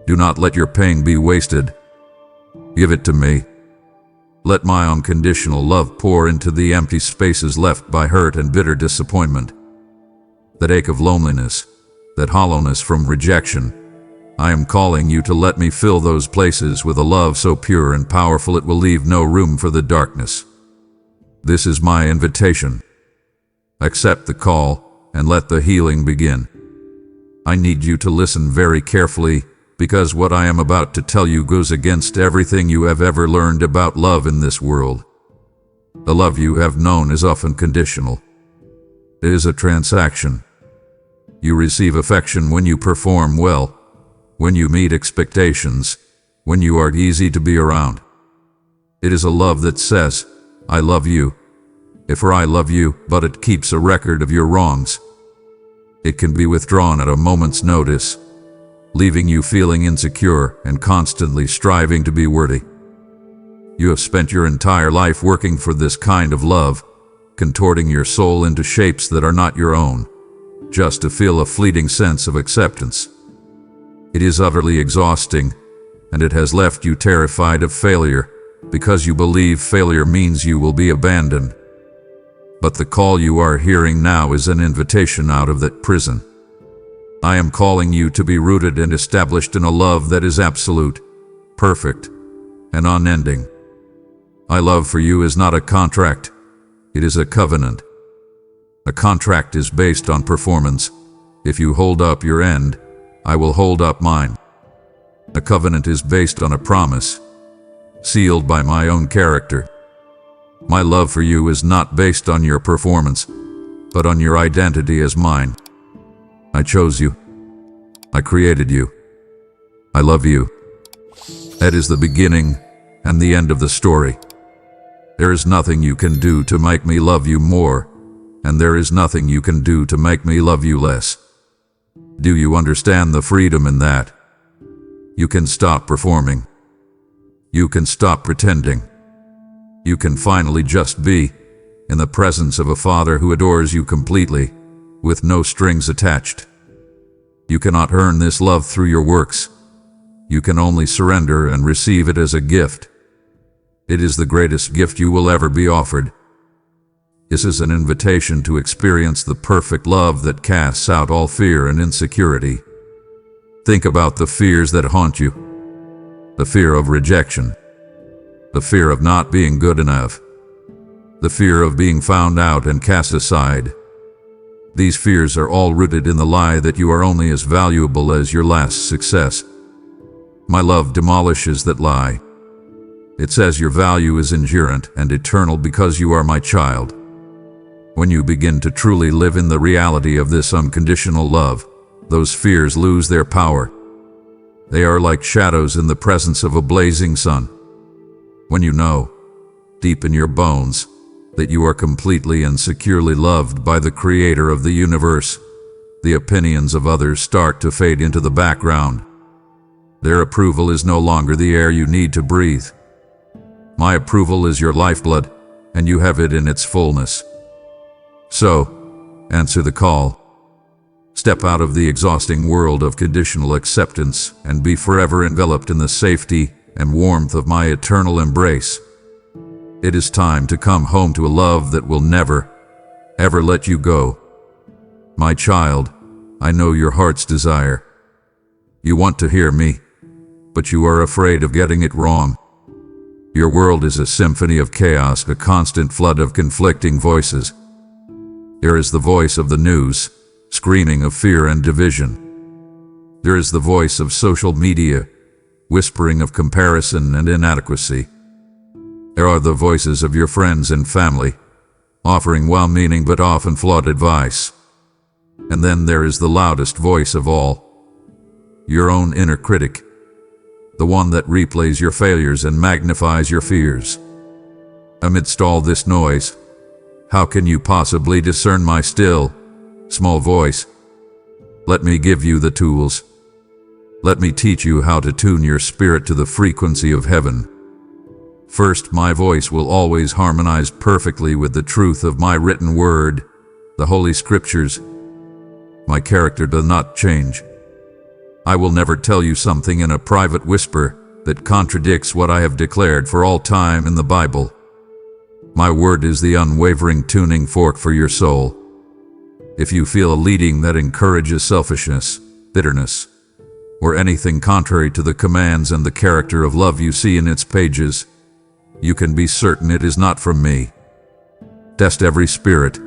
Do not let your pain be wasted. Give it to me. Let my unconditional love pour into the empty spaces left by hurt and bitter disappointment. That ache of loneliness, that hollowness from rejection. I am calling you to let me fill those places with a love so pure and powerful it will leave no room for the darkness. This is my invitation. Accept the call and let the healing begin. I need you to listen very carefully, because what I am about to tell you goes against everything you have ever learned about love in this world. The love you have known is often conditional. It is a transaction. You receive affection when you perform well, when you meet expectations, when you are easy to be around. It is a love that says, I love you. For I love you, but it keeps a record of your wrongs. It can be withdrawn at a moment's notice, leaving you feeling insecure and constantly striving to be worthy. You have spent your entire life working for this kind of love, contorting your soul into shapes that are not your own, just to feel a fleeting sense of acceptance. It is utterly exhausting, and it has left you terrified of failure, because you believe failure means you will be abandoned. But the call you are hearing now is an invitation out of that prison. I am calling you to be rooted and established in a love that is absolute, perfect, and unending. My love for you is not a contract, it is a covenant. A contract is based on performance. If you hold up your end, I will hold up mine. A covenant is based on a promise, sealed by my own character. My love for you is not based on your performance, but on your identity as mine. I chose you. I created you. I love you. That is the beginning and the end of the story. There is nothing you can do to make me love you more, and there is nothing you can do to make me love you less. Do you understand the freedom in that? You can stop performing. You can stop pretending. You can finally just be in the presence of a Father who adores you completely, with no strings attached. You cannot earn this love through your works. You can only surrender and receive it as a gift. It is the greatest gift you will ever be offered. This is an invitation to experience the perfect love that casts out all fear and insecurity. Think about the fears that haunt you. The fear of rejection. The fear of not being good enough. The fear of being found out and cast aside. These fears are all rooted in the lie that you are only as valuable as your last success. My love demolishes that lie. It says your value is inherent and eternal because you are my child. When you begin to truly live in the reality of this unconditional love, those fears lose their power. They are like shadows in the presence of a blazing sun. When you know, deep in your bones, that you are completely and securely loved by the Creator of the universe, the opinions of others start to fade into the background. Their approval is no longer the air you need to breathe. My approval is your lifeblood, and you have it in its fullness. So, answer the call. Step out of the exhausting world of conditional acceptance and be forever enveloped in the safety and warmth of my eternal embrace. It is time to come home to a love that will never, ever let you go. My child, I know your heart's desire. You want to hear me, but you are afraid of getting it wrong. Your world is a symphony of chaos, a constant flood of conflicting voices. There is the voice of the news, screaming of fear and division. There is the voice of social media, whispering of comparison and inadequacy. There are the voices of your friends and family, offering well-meaning but often flawed advice. And then there is the loudest voice of all, your own inner critic, the one that replays your failures and magnifies your fears. Amidst all this noise, how can you possibly discern my still, small voice? Let me give you the tools. Let me teach you how to tune your spirit to the frequency of heaven. First, my voice will always harmonize perfectly with the truth of my written word, the Holy Scriptures. My character does not change. I will never tell you something in a private whisper that contradicts what I have declared for all time in the Bible. My word is the unwavering tuning fork for your soul. If you feel a leading that encourages selfishness, bitterness, or anything contrary to the commands and the character of love you see in its pages, you can be certain it is not from me. Test every spirit,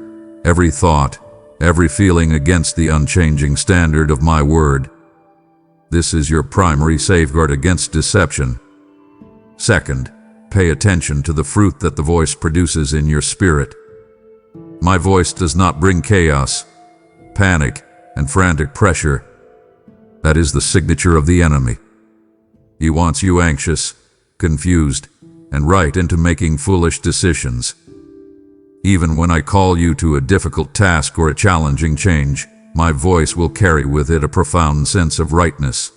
every thought, every feeling against the unchanging standard of my word. This is your primary safeguard against deception. Second, pay attention to the fruit that the voice produces in your spirit. My voice does not bring chaos, panic, and frantic pressure. That is the signature of the enemy. He wants you anxious, confused, and right into making foolish decisions. Even when I call you to a difficult task or a challenging change, my voice will carry with it a profound sense of rightness,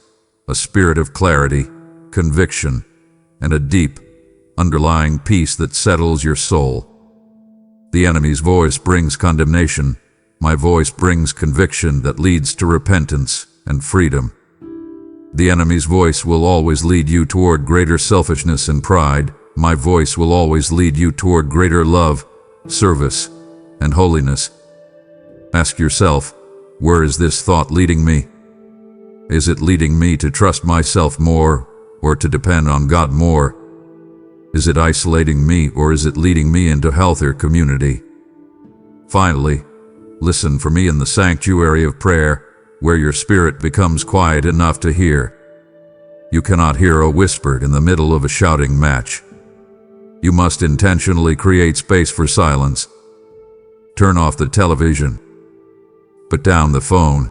a spirit of clarity, conviction, and a deep, underlying peace that settles your soul. The enemy's voice brings condemnation. My voice brings conviction that leads to repentance and freedom. The enemy's voice will always lead you toward greater selfishness and pride. My voice will always lead you toward greater love, service, and holiness. Ask yourself, Where is this thought leading me? Is it leading me to trust myself more, or to depend on God more? Is it isolating me, or is it leading me into healthier community? Finally, listen for me in the sanctuary of prayer, where your spirit becomes quiet enough to hear. You cannot hear a whisper in the middle of a shouting match. You must intentionally create space for silence. Turn off the television. Put down the phone.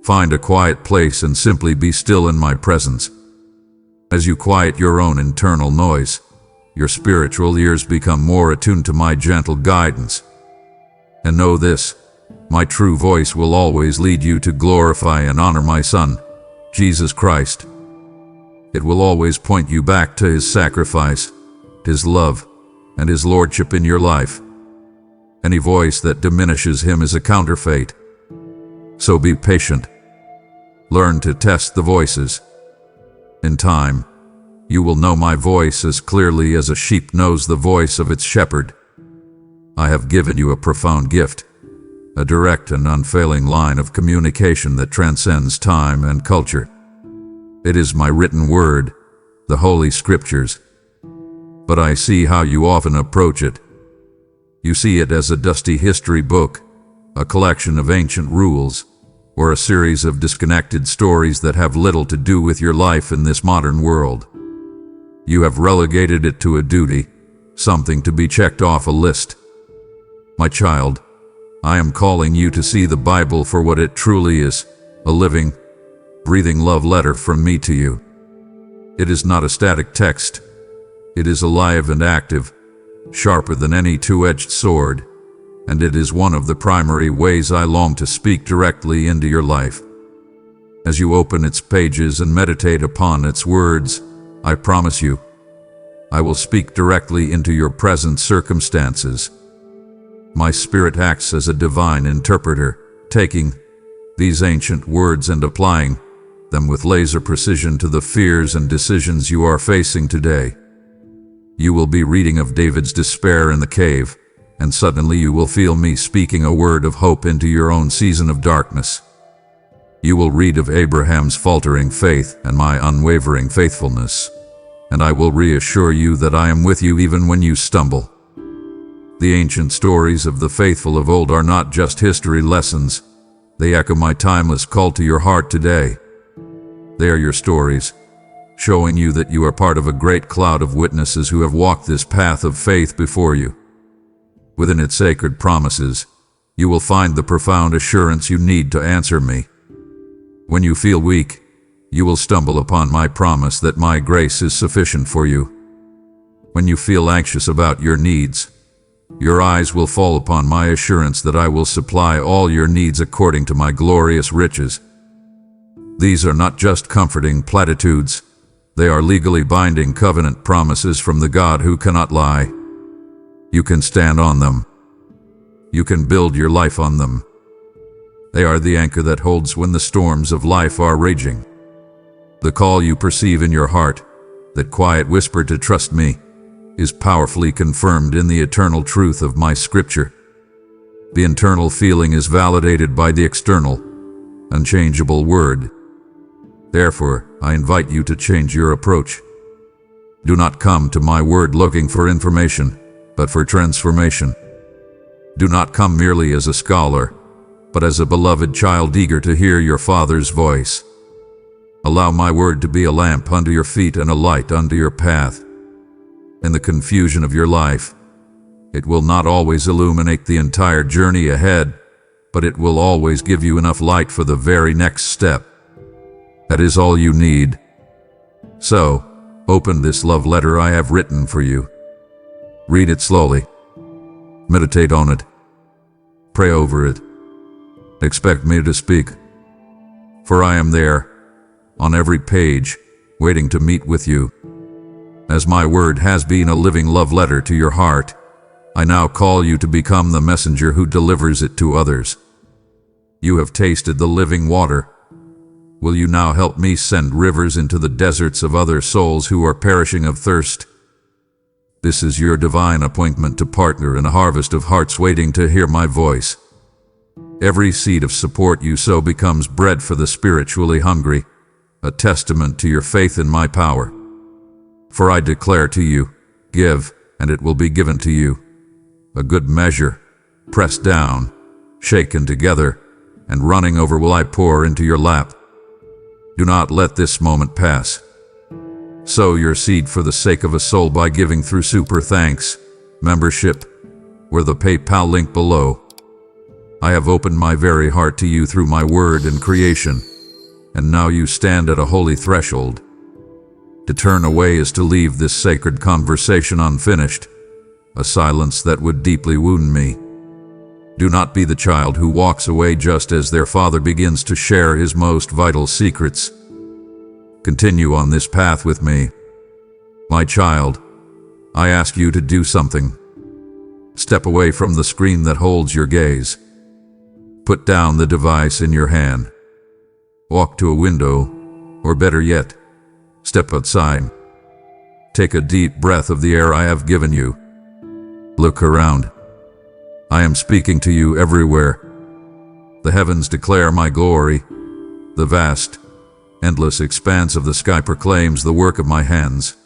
Find a quiet place and simply be still in my presence. As you quiet your own internal noise, your spiritual ears become more attuned to my gentle guidance. And know this, my true voice will always lead you to glorify and honor my Son, Jesus Christ. It will always point you back to His sacrifice, His love, and His lordship in your life. Any voice that diminishes Him is a counterfeit. So be patient. Learn to test the voices. In time, you will know my voice as clearly as a sheep knows the voice of its shepherd. I have given you a profound gift, a direct and unfailing line of communication that transcends time and culture. It is my written word, the Holy Scriptures. But I see how you often approach it. You see it as a dusty history book, a collection of ancient rules, or a series of disconnected stories that have little to do with your life in this modern world. You have relegated it to a duty, something to be checked off a list. My child, I am calling you to see the Bible for what it truly is, a living, breathing love letter from me to you. It is not a static text. It is alive and active, sharper than any two-edged sword, and it is one of the primary ways I long to speak directly into your life. As you open its pages and meditate upon its words, I promise you, I will speak directly into your present circumstances. My spirit acts as a divine interpreter, taking these ancient words and applying them with laser precision to the fears and decisions you are facing today. You will be reading of David's despair in the cave, and suddenly you will feel me speaking a word of hope into your own season of darkness. You will read of Abraham's faltering faith and my unwavering faithfulness, and I will reassure you that I am with you even when you stumble. The ancient stories of the faithful of old are not just history lessons. They echo my timeless call to your heart today. They are your stories, showing you that you are part of a great cloud of witnesses who have walked this path of faith before you. Within its sacred promises, you will find the profound assurance you need to answer me. When you feel weak, you will stumble upon my promise that my grace is sufficient for you. When you feel anxious about your needs, your eyes will fall upon my assurance that I will supply all your needs according to my glorious riches. These are not just comforting platitudes. They are legally binding covenant promises from the God who cannot lie. You can stand on them. You can build your life on them. They are the anchor that holds when the storms of life are raging. The call you perceive in your heart, that quiet whisper to trust me, is powerfully confirmed in the eternal truth of my Scripture. The internal feeling is validated by the external, unchangeable word. Therefore, I invite you to change your approach. Do not come to my word looking for information, but for transformation. Do not come merely as a scholar, but as a beloved child eager to hear your Father's voice. Allow my word to be a lamp unto your feet and a light unto your path. In the confusion of your life, it will not always illuminate the entire journey ahead, but it will always give you enough light for the very next step. That is all you need. So, open this love letter I have written for you. Read it slowly. Meditate on it. Pray over it. Expect me to speak. For I am there, on every page, waiting to meet with you. As my word has been a living love letter to your heart, I now call you to become the messenger who delivers it to others. You have tasted the living water. Will you now help me send rivers into the deserts of other souls who are perishing of thirst? This is your divine appointment to partner in a harvest of hearts waiting to hear my voice. Every seed of support you sow becomes bread for the spiritually hungry, a testament to your faith in my power. For I declare to you, give, and it will be given to you. A good measure, pressed down, shaken together, and running over will I pour into your lap. Do not let this moment pass. Sow your seed for the sake of a soul by giving through Super Thanks membership, or the PayPal link below. I have opened my very heart to you through my word and creation, and now you stand at a holy threshold. To turn away is to leave this sacred conversation unfinished, a silence that would deeply wound me. Do not be the child who walks away just as their father begins to share his most vital secrets. Continue on this path with me. My child, I ask you to do something. Step away from the screen that holds your gaze. Put down the device in your hand. Walk to a window, or better yet, step outside. Take a deep breath of the air I have given you. Look around. I am speaking to you everywhere. The heavens declare my glory. The vast, endless expanse of the sky proclaims the work of my hands.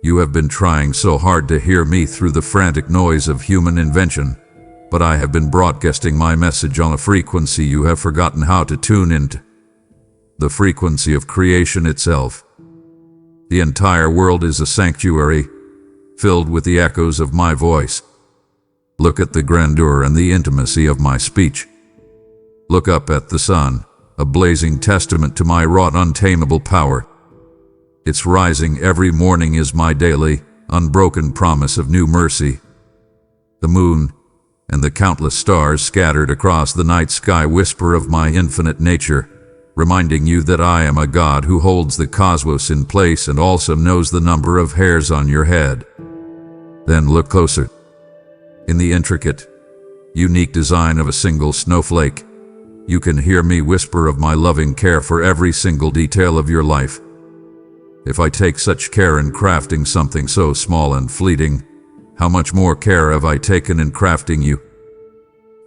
You have been trying so hard to hear me through the frantic noise of human invention, but I have been broadcasting my message on a frequency you have forgotten how to tune into. The frequency of creation itself. The entire world is a sanctuary, filled with the echoes of my voice. Look at the grandeur and the intimacy of my speech. Look up at the sun, a blazing testament to my wrought untamable power. Its rising every morning is my daily, unbroken promise of new mercy. The moon and the countless stars scattered across the night sky whisper of my infinite nature, reminding you that I am a God who holds the cosmos in place and also knows the number of hairs on your head. Then look closer. In the intricate, unique design of a single snowflake, you can hear me whisper of my loving care for every single detail of your life. If I take such care in crafting something so small and fleeting, how much more care have I taken in crafting you?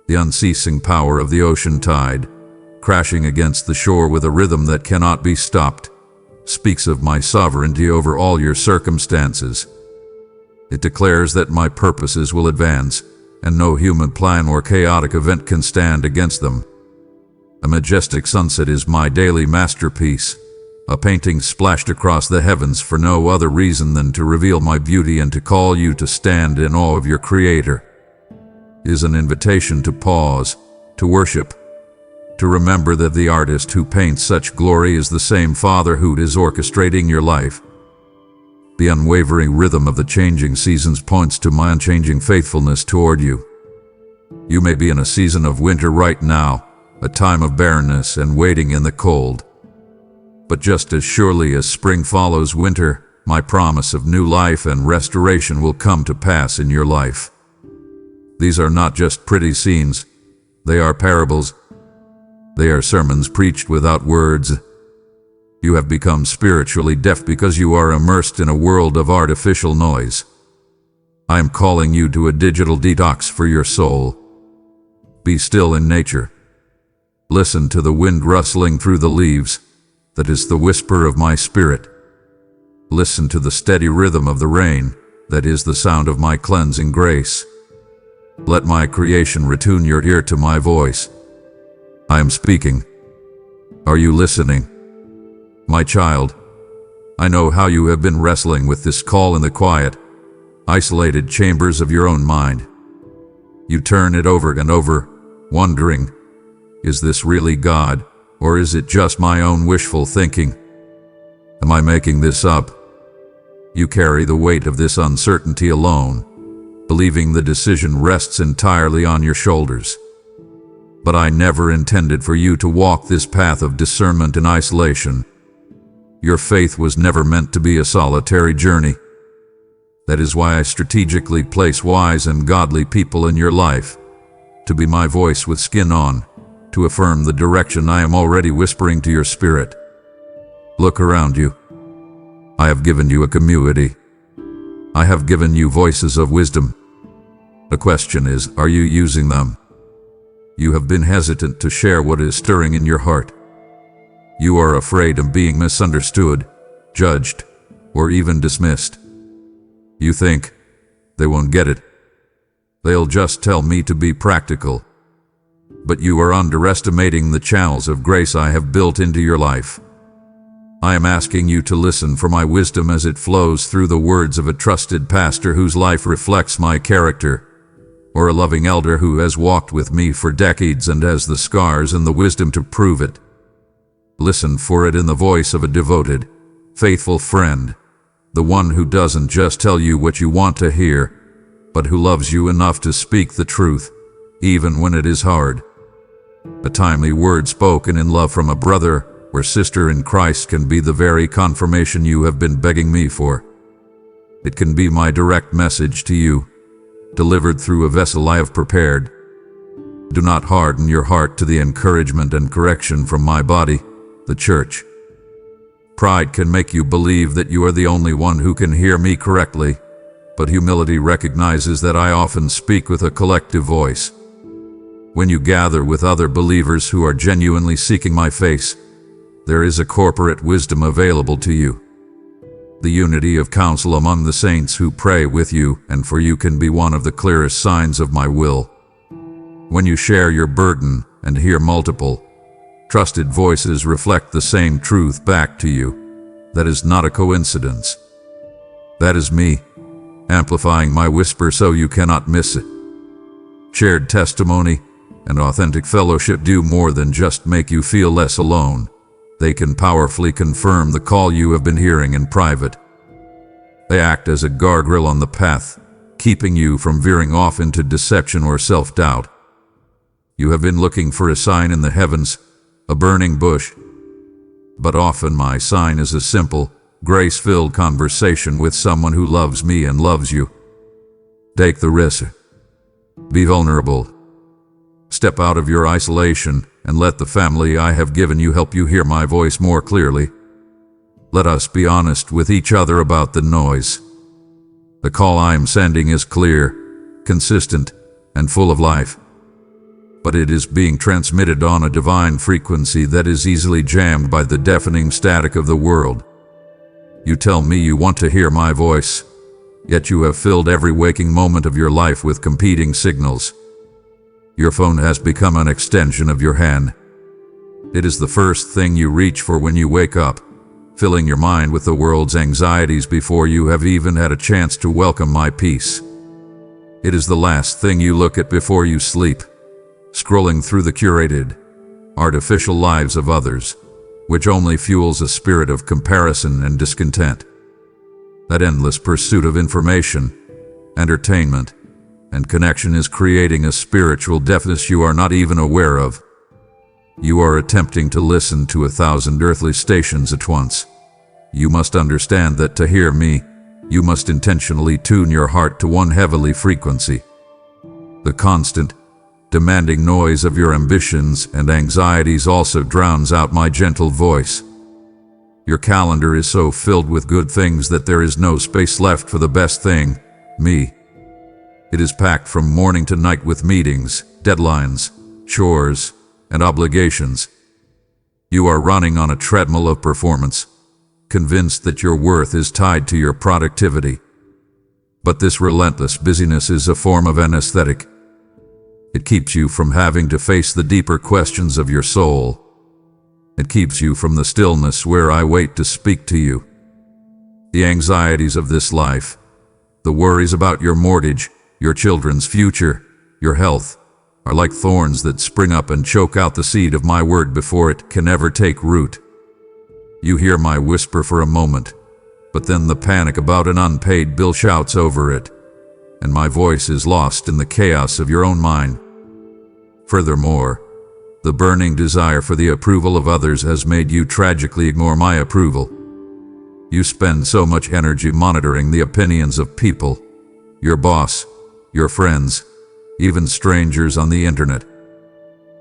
The unceasing power of the ocean tide, crashing against the shore with a rhythm that cannot be stopped, speaks of my sovereignty over all your circumstances. It declares that my purposes will advance, and no human plan or chaotic event can stand against them. A majestic sunset is my daily masterpiece, a painting splashed across the heavens for no other reason than to reveal my beauty and to call you to stand in awe of your Creator. It is an invitation to pause, to worship, to remember that the artist who paints such glory is the same Father who is orchestrating your life. The unwavering rhythm of the changing seasons points to my unchanging faithfulness toward you. You may be in a season of winter right now, a time of barrenness and waiting in the cold. But just as surely as spring follows winter, my promise of new life and restoration will come to pass in your life. These are not just pretty scenes. They are parables. They are sermons preached without words. You have become spiritually deaf because you are immersed in a world of artificial noise. I am calling you to a digital detox for your soul. Be still in nature. Listen to the wind rustling through the leaves. That is the whisper of my spirit. Listen to the steady rhythm of the rain. That is the sound of my cleansing grace. Let my creation retune your ear to my voice. I am speaking. Are you listening? My child, I know how you have been wrestling with this call in the quiet, isolated chambers of your own mind. You turn it over and over, wondering, is this really God, or is it just my own wishful thinking? Am I making this up? You carry the weight of this uncertainty alone, believing the decision rests entirely on your shoulders. But I never intended for you to walk this path of discernment in isolation. Your faith was never meant to be a solitary journey. That is why I strategically place wise and godly people in your life, to be my voice with skin on, to affirm the direction I am already whispering to your spirit. Look around you. I have given you a community. I have given you voices of wisdom. The question is, are you using them? You have been hesitant to share what is stirring in your heart. You are afraid of being misunderstood, judged, or even dismissed. You think, they won't get it. They'll just tell me to be practical. But you are underestimating the channels of grace I have built into your life. I am asking you to listen for my wisdom as it flows through the words of a trusted pastor whose life reflects my character, or a loving elder who has walked with me for decades and has the scars and the wisdom to prove it. Listen for it in the voice of a devoted, faithful friend, the one who doesn't just tell you what you want to hear, but who loves you enough to speak the truth, even when it is hard. A timely word spoken in love from a brother or sister in Christ can be the very confirmation you have been begging me for. It can be my direct message to you, delivered through a vessel I have prepared. Do not harden your heart to the encouragement and correction from my body, the church. Pride can make you believe that you are the only one who can hear me correctly, but humility recognizes that I often speak with a collective voice. When you gather with other believers who are genuinely seeking my face, there is a corporate wisdom available to you. The unity of counsel among the saints who pray with you and for you can be one of the clearest signs of my will. When you share your burden and hear multiple, trusted voices reflect the same truth back to you, that is not a coincidence. That is me, amplifying my whisper so you cannot miss it. Shared testimony and authentic fellowship do more than just make you feel less alone. They can powerfully confirm the call you have been hearing in private. They act as a guardrail on the path, keeping you from veering off into deception or self-doubt. You have been looking for a sign in the heavens, a burning bush. But often my sign is a simple, grace-filled conversation with someone who loves me and loves you. Take the risk. Be vulnerable. Step out of your isolation and let the family I have given you help you hear my voice more clearly. Let us be honest with each other about the noise. The call I am sending is clear, consistent, and full of life. But it is being transmitted on a divine frequency that is easily jammed by the deafening static of the world. You tell me you want to hear my voice, yet you have filled every waking moment of your life with competing signals. Your phone has become an extension of your hand. It is the first thing you reach for when you wake up, filling your mind with the world's anxieties before you have even had a chance to welcome my peace. It is the last thing you look at before you sleep, scrolling through the curated, artificial lives of others, which only fuels a spirit of comparison and discontent. That endless pursuit of information, entertainment, and connection is creating a spiritual deafness you are not even aware of. You are attempting to listen to 1,000 earthly stations at once. You must understand that to hear me, you must intentionally tune your heart to one heavenly frequency. The constant, demanding noise of your ambitions and anxieties also drowns out my gentle voice. Your calendar is so filled with good things that there is no space left for the best thing, me. It is packed from morning to night with meetings, deadlines, chores, and obligations. You are running on a treadmill of performance, convinced that your worth is tied to your productivity. But this relentless busyness is a form of anesthetic. It keeps you from having to face the deeper questions of your soul. It keeps you from the stillness where I wait to speak to you. The anxieties of this life, the worries about your mortgage, your children's future, your health, are like thorns that spring up and choke out the seed of my word before it can ever take root. You hear my whisper for a moment, but then the panic about an unpaid bill shouts over it, and my voice is lost in the chaos of your own mind. Furthermore, the burning desire for the approval of others has made you tragically ignore my approval. You spend so much energy monitoring the opinions of people, your boss, your friends, even strangers on the internet.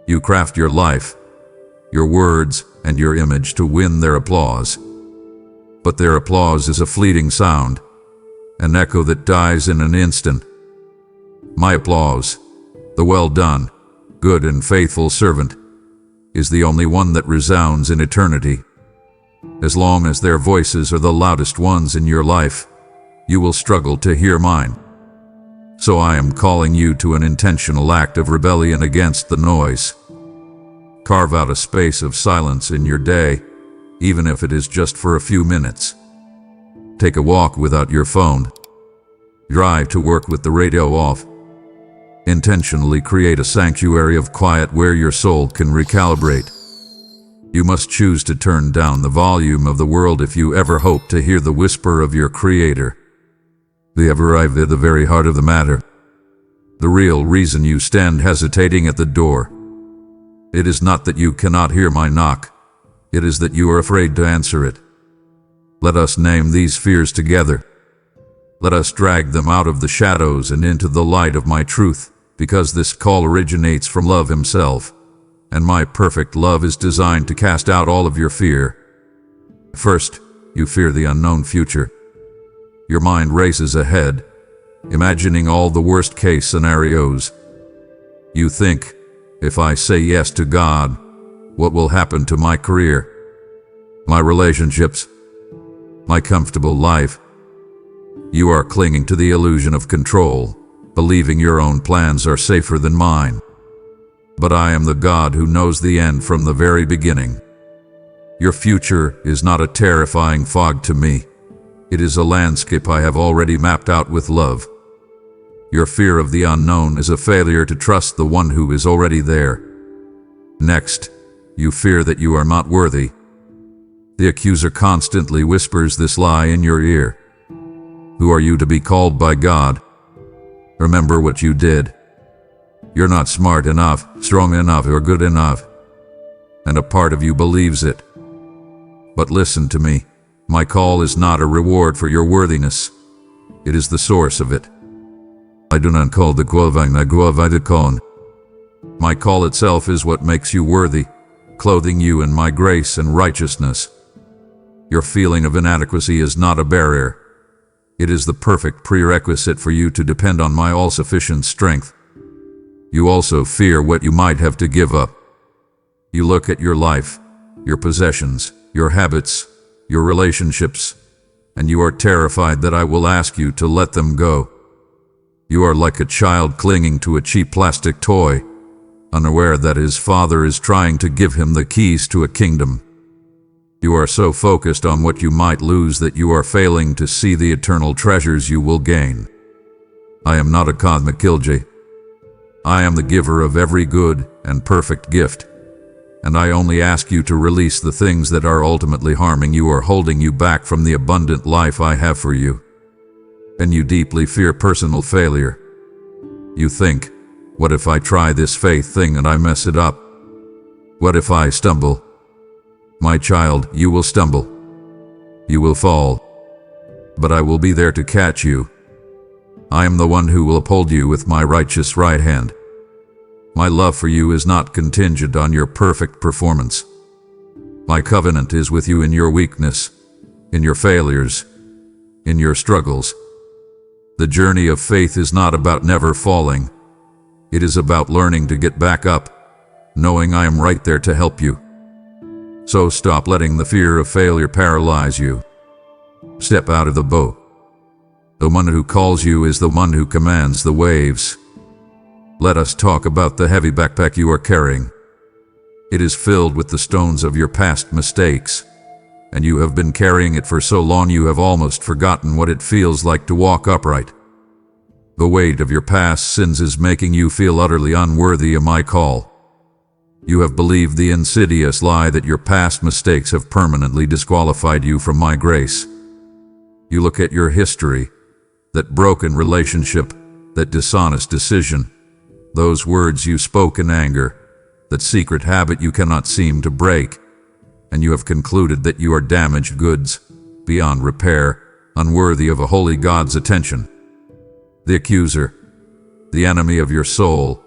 You craft your life, your words, and your image to win their applause. But their applause is a fleeting sound, an echo that dies in an instant. My applause, the well done, good and faithful servant, is the only one that resounds in eternity. As long as their voices are the loudest ones in your life, you will struggle to hear mine. So I am calling you to an intentional act of rebellion against the noise. Carve out a space of silence in your day, even if it is just for a few minutes. Take a walk without your phone. Drive to work with the radio off. Intentionally create a sanctuary of quiet where your soul can recalibrate. You must choose to turn down the volume of the world if you ever hope to hear the whisper of your Creator. We have arrived at the very heart of the matter. The real reason you stand hesitating at the door. It is not that you cannot hear my knock. It is that you are afraid to answer it. Let us name these fears together. Let us drag them out of the shadows and into the light of my truth, because this call originates from love himself, and my perfect love is designed to cast out all of your fear. First, you fear the unknown future. Your mind races ahead, imagining all the worst-case scenarios. You think, if I say yes to God, what will happen to my career, my relationships, my comfortable life? You are clinging to the illusion of control, believing your own plans are safer than mine. But I am the God who knows the end from the very beginning. Your future is not a terrifying fog to me. It is a landscape I have already mapped out with love. Your fear of the unknown is a failure to trust the one who is already there. Next, you fear that you are not worthy. The accuser constantly whispers this lie in your ear. Who are you to be called by God? Remember what you did. You're not smart enough, strong enough, or good enough. And a part of you believes it. But listen to me. My call is not a reward for your worthiness. It is the source of it. I do not call the guavang. My call itself is what makes you worthy, clothing you in my grace and righteousness. Your feeling of inadequacy is not a barrier. It is the perfect prerequisite for you to depend on my all-sufficient strength. You also fear what you might have to give up. You look at your life, your possessions, your habits, your relationships, and you are terrified that I will ask you to let them go. You are like a child clinging to a cheap plastic toy, unaware that his father is trying to give him the keys to a kingdom. You are so focused on what you might lose that you are failing to see the eternal treasures you will gain. I am not a cosmic killjoy. I am the giver of every good and perfect gift, and I only ask you to release the things that are ultimately harming you or holding you back from the abundant life I have for you. And you deeply fear personal failure. You think, what if I try this faith thing and I mess it up? What if I stumble? My child, you will stumble. You will fall. But I will be there to catch you. I am the one who will uphold you with my righteous right hand. My love for you is not contingent on your perfect performance. My covenant is with you in your weakness, in your failures, in your struggles. The journey of faith is not about never falling. It is about learning to get back up, knowing I am right there to help you. So stop letting the fear of failure paralyze you. Step out of the boat. The one who calls you is the one who commands the waves. Let us talk about the heavy backpack you are carrying. It is filled with the stones of your past mistakes, and you have been carrying it for so long you have almost forgotten what it feels like to walk upright. The weight of your past sins is making you feel utterly unworthy of my call. You have believed the insidious lie that your past mistakes have permanently disqualified you from my grace. You look at your history, that broken relationship, that dishonest decision, those words you spoke in anger, that secret habit you cannot seem to break, and you have concluded that you are damaged goods, beyond repair, unworthy of a holy God's attention. The accuser, the enemy of your soul,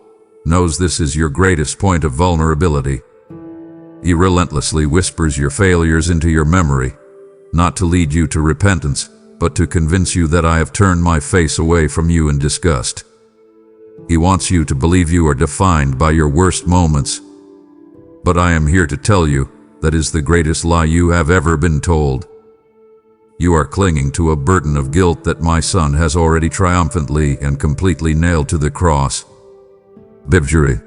knows this is your greatest point of vulnerability. He relentlessly whispers your failures into your memory, not to lead you to repentance, but to convince you that I have turned my face away from you in disgust. He wants you to believe you are defined by your worst moments. But I am here to tell you, that is the greatest lie you have ever been told. You are clinging to a burden of guilt that my son has already triumphantly and completely nailed to the cross. Bibjuri.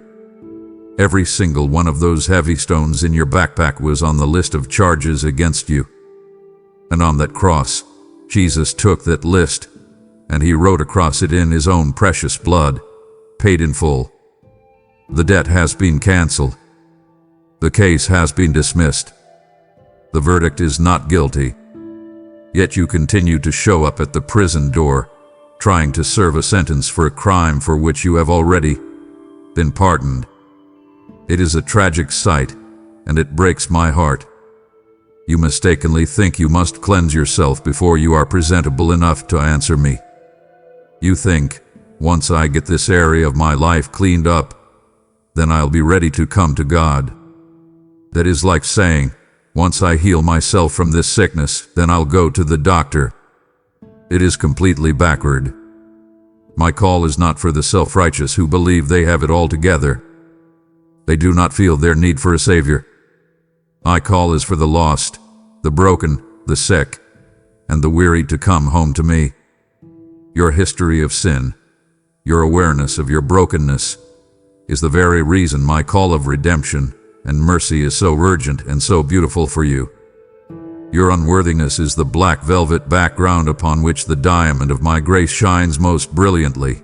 Every single one of those heavy stones in your backpack was on the list of charges against you. And on that cross, Jesus took that list, and he wrote across it in his own precious blood, paid in full. The debt has been canceled. The case has been dismissed. The verdict is not guilty. Yet you continue to show up at the prison door, trying to serve a sentence for a crime for which you have already been pardoned. It is a tragic sight, and it breaks my heart. You mistakenly think you must cleanse yourself before you are presentable enough to answer me. You think, once I get this area of my life cleaned up, then I'll be ready to come to God. That is like saying, once I heal myself from this sickness, then I'll go to the doctor. It is completely backward. My call is not for the self-righteous who believe they have it all together. They do not feel their need for a savior. My call is for the lost, the broken, the sick, and the weary to come home to me. Your history of sin, your awareness of your brokenness, is the very reason my call of redemption and mercy is so urgent and so beautiful for you. Your unworthiness is the black velvet background upon which the diamond of my grace shines most brilliantly.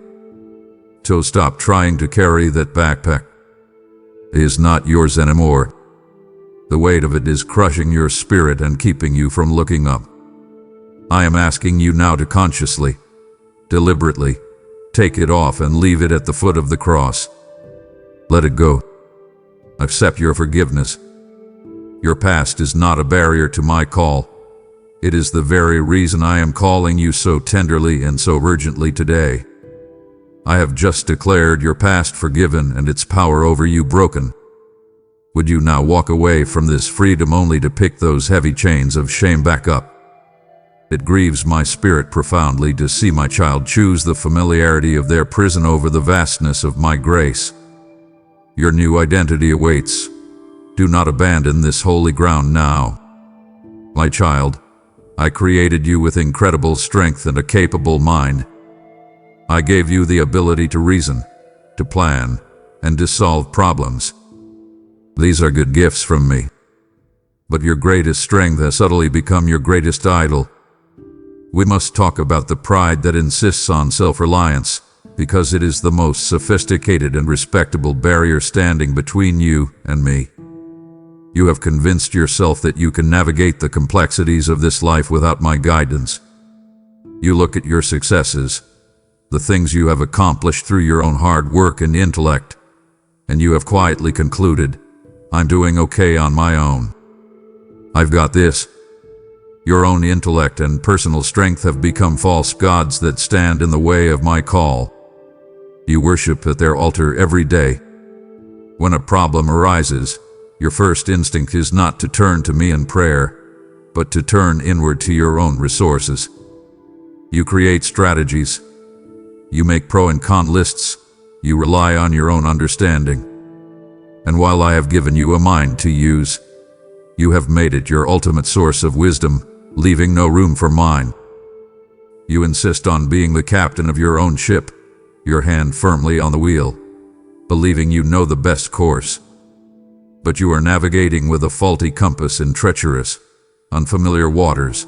So stop trying to carry that backpack. It is not yours anymore. The weight of it is crushing your spirit and keeping you from looking up. I am asking you now to consciously, deliberately, take it off and leave it at the foot of the cross. Let it go. Accept your forgiveness. Your past is not a barrier to my call. It is the very reason I am calling you so tenderly and so urgently today. I have just declared your past forgiven and its power over you broken. Would you now walk away from this freedom only to pick those heavy chains of shame back up? It grieves my spirit profoundly to see my child choose the familiarity of their prison over the vastness of my grace. Your new identity awaits. Do not abandon this holy ground now. My child, I created you with incredible strength and a capable mind. I gave you the ability to reason, to plan, and to solve problems. These are good gifts from me. But your greatest strength has subtly become your greatest idol. We must talk about the pride that insists on self-reliance, because it is the most sophisticated and respectable barrier standing between you and me. You have convinced yourself that you can navigate the complexities of this life without my guidance. You look at your successes, the things you have accomplished through your own hard work and intellect, and you have quietly concluded, I'm doing okay on my own. I've got this. Your own intellect and personal strength have become false gods that stand in the way of my call. You worship at their altar every day. When a problem arises, your first instinct is not to turn to me in prayer, but to turn inward to your own resources. You create strategies. You make pro and con lists. You rely on your own understanding. And while I have given you a mind to use, you have made it your ultimate source of wisdom, leaving no room for mine. You insist on being the captain of your own ship, your hand firmly on the wheel, believing you know the best course. But you are navigating with a faulty compass in treacherous, unfamiliar waters,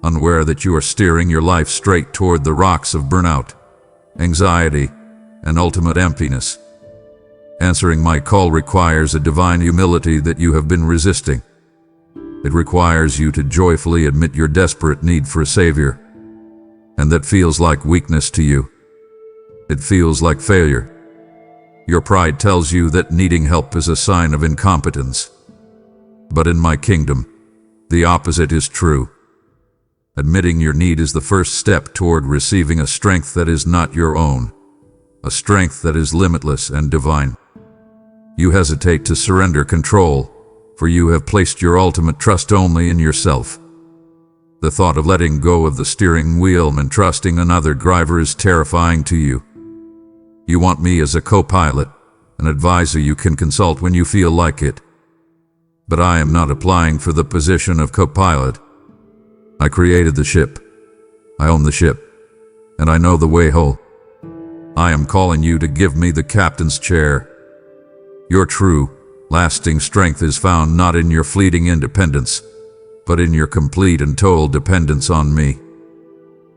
unaware that you are steering your life straight toward the rocks of burnout, anxiety, and ultimate emptiness. Answering my call requires a divine humility that you have been resisting. It requires you to joyfully admit your desperate need for a savior, and that feels like weakness to you. It feels like failure. Your pride tells you that needing help is a sign of incompetence. But in my kingdom, the opposite is true. Admitting your need is the first step toward receiving a strength that is not your own, a strength that is limitless and divine. You hesitate to surrender control, for you have placed your ultimate trust only in yourself. The thought of letting go of the steering wheel and trusting another driver is terrifying to you. You want me as a co-pilot, an advisor you can consult when you feel like it. But I am not applying for the position of co-pilot. I created the ship. I own the ship, and I know the way home. I am calling you to give me the captain's chair. Your true, lasting strength is found not in your fleeting independence, but in your complete and total dependence on me.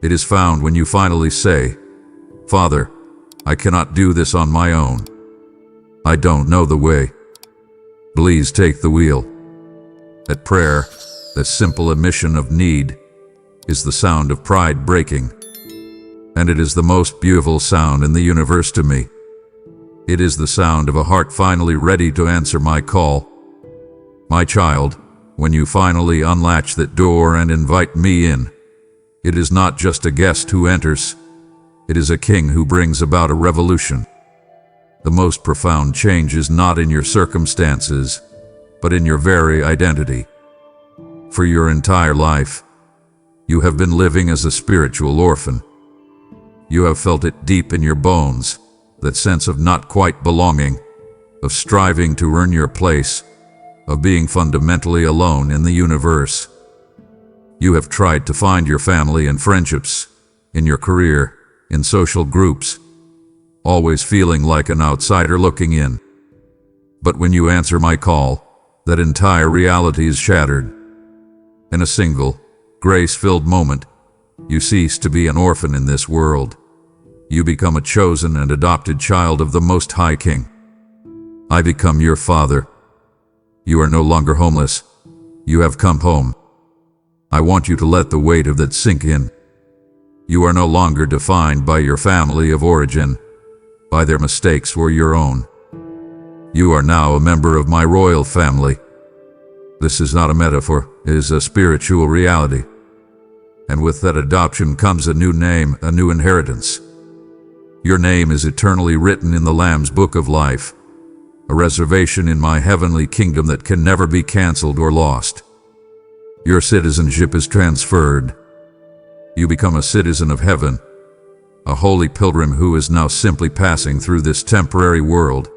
It is found when you finally say, "Father, I cannot do this on my own. I don't know the way. Please take the wheel." At prayer, the simple admission of need is the sound of pride breaking, and it is the most beautiful sound in the universe to me. It is the sound of a heart finally ready to answer my call. My child, when you finally unlatch that door and invite me in, it is not just a guest who enters, it is a king who brings about a revolution. The most profound change is not in your circumstances, but in your very identity. For your entire life, you have been living as a spiritual orphan. You have felt it deep in your bones, that sense of not quite belonging, of striving to earn your place, of being fundamentally alone in the universe. You have tried to find your family and friendships, in your career, in social groups, always feeling like an outsider looking in. But when you answer my call, that entire reality is shattered. In a single, grace-filled moment, you cease to be an orphan in this world. You become a chosen and adopted child of the Most High King. I become your father. You are no longer homeless. You have come home. I want you to let the weight of that sink in. You are no longer defined by your family of origin, by their mistakes or your own. You are now a member of my royal family. This is not a metaphor, it is a spiritual reality. And with that adoption comes a new name, a new inheritance. Your name is eternally written in the Lamb's Book of Life, a reservation in my heavenly kingdom that can never be canceled or lost. Your citizenship is transferred. You become a citizen of heaven, a holy pilgrim who is now simply passing through this temporary world.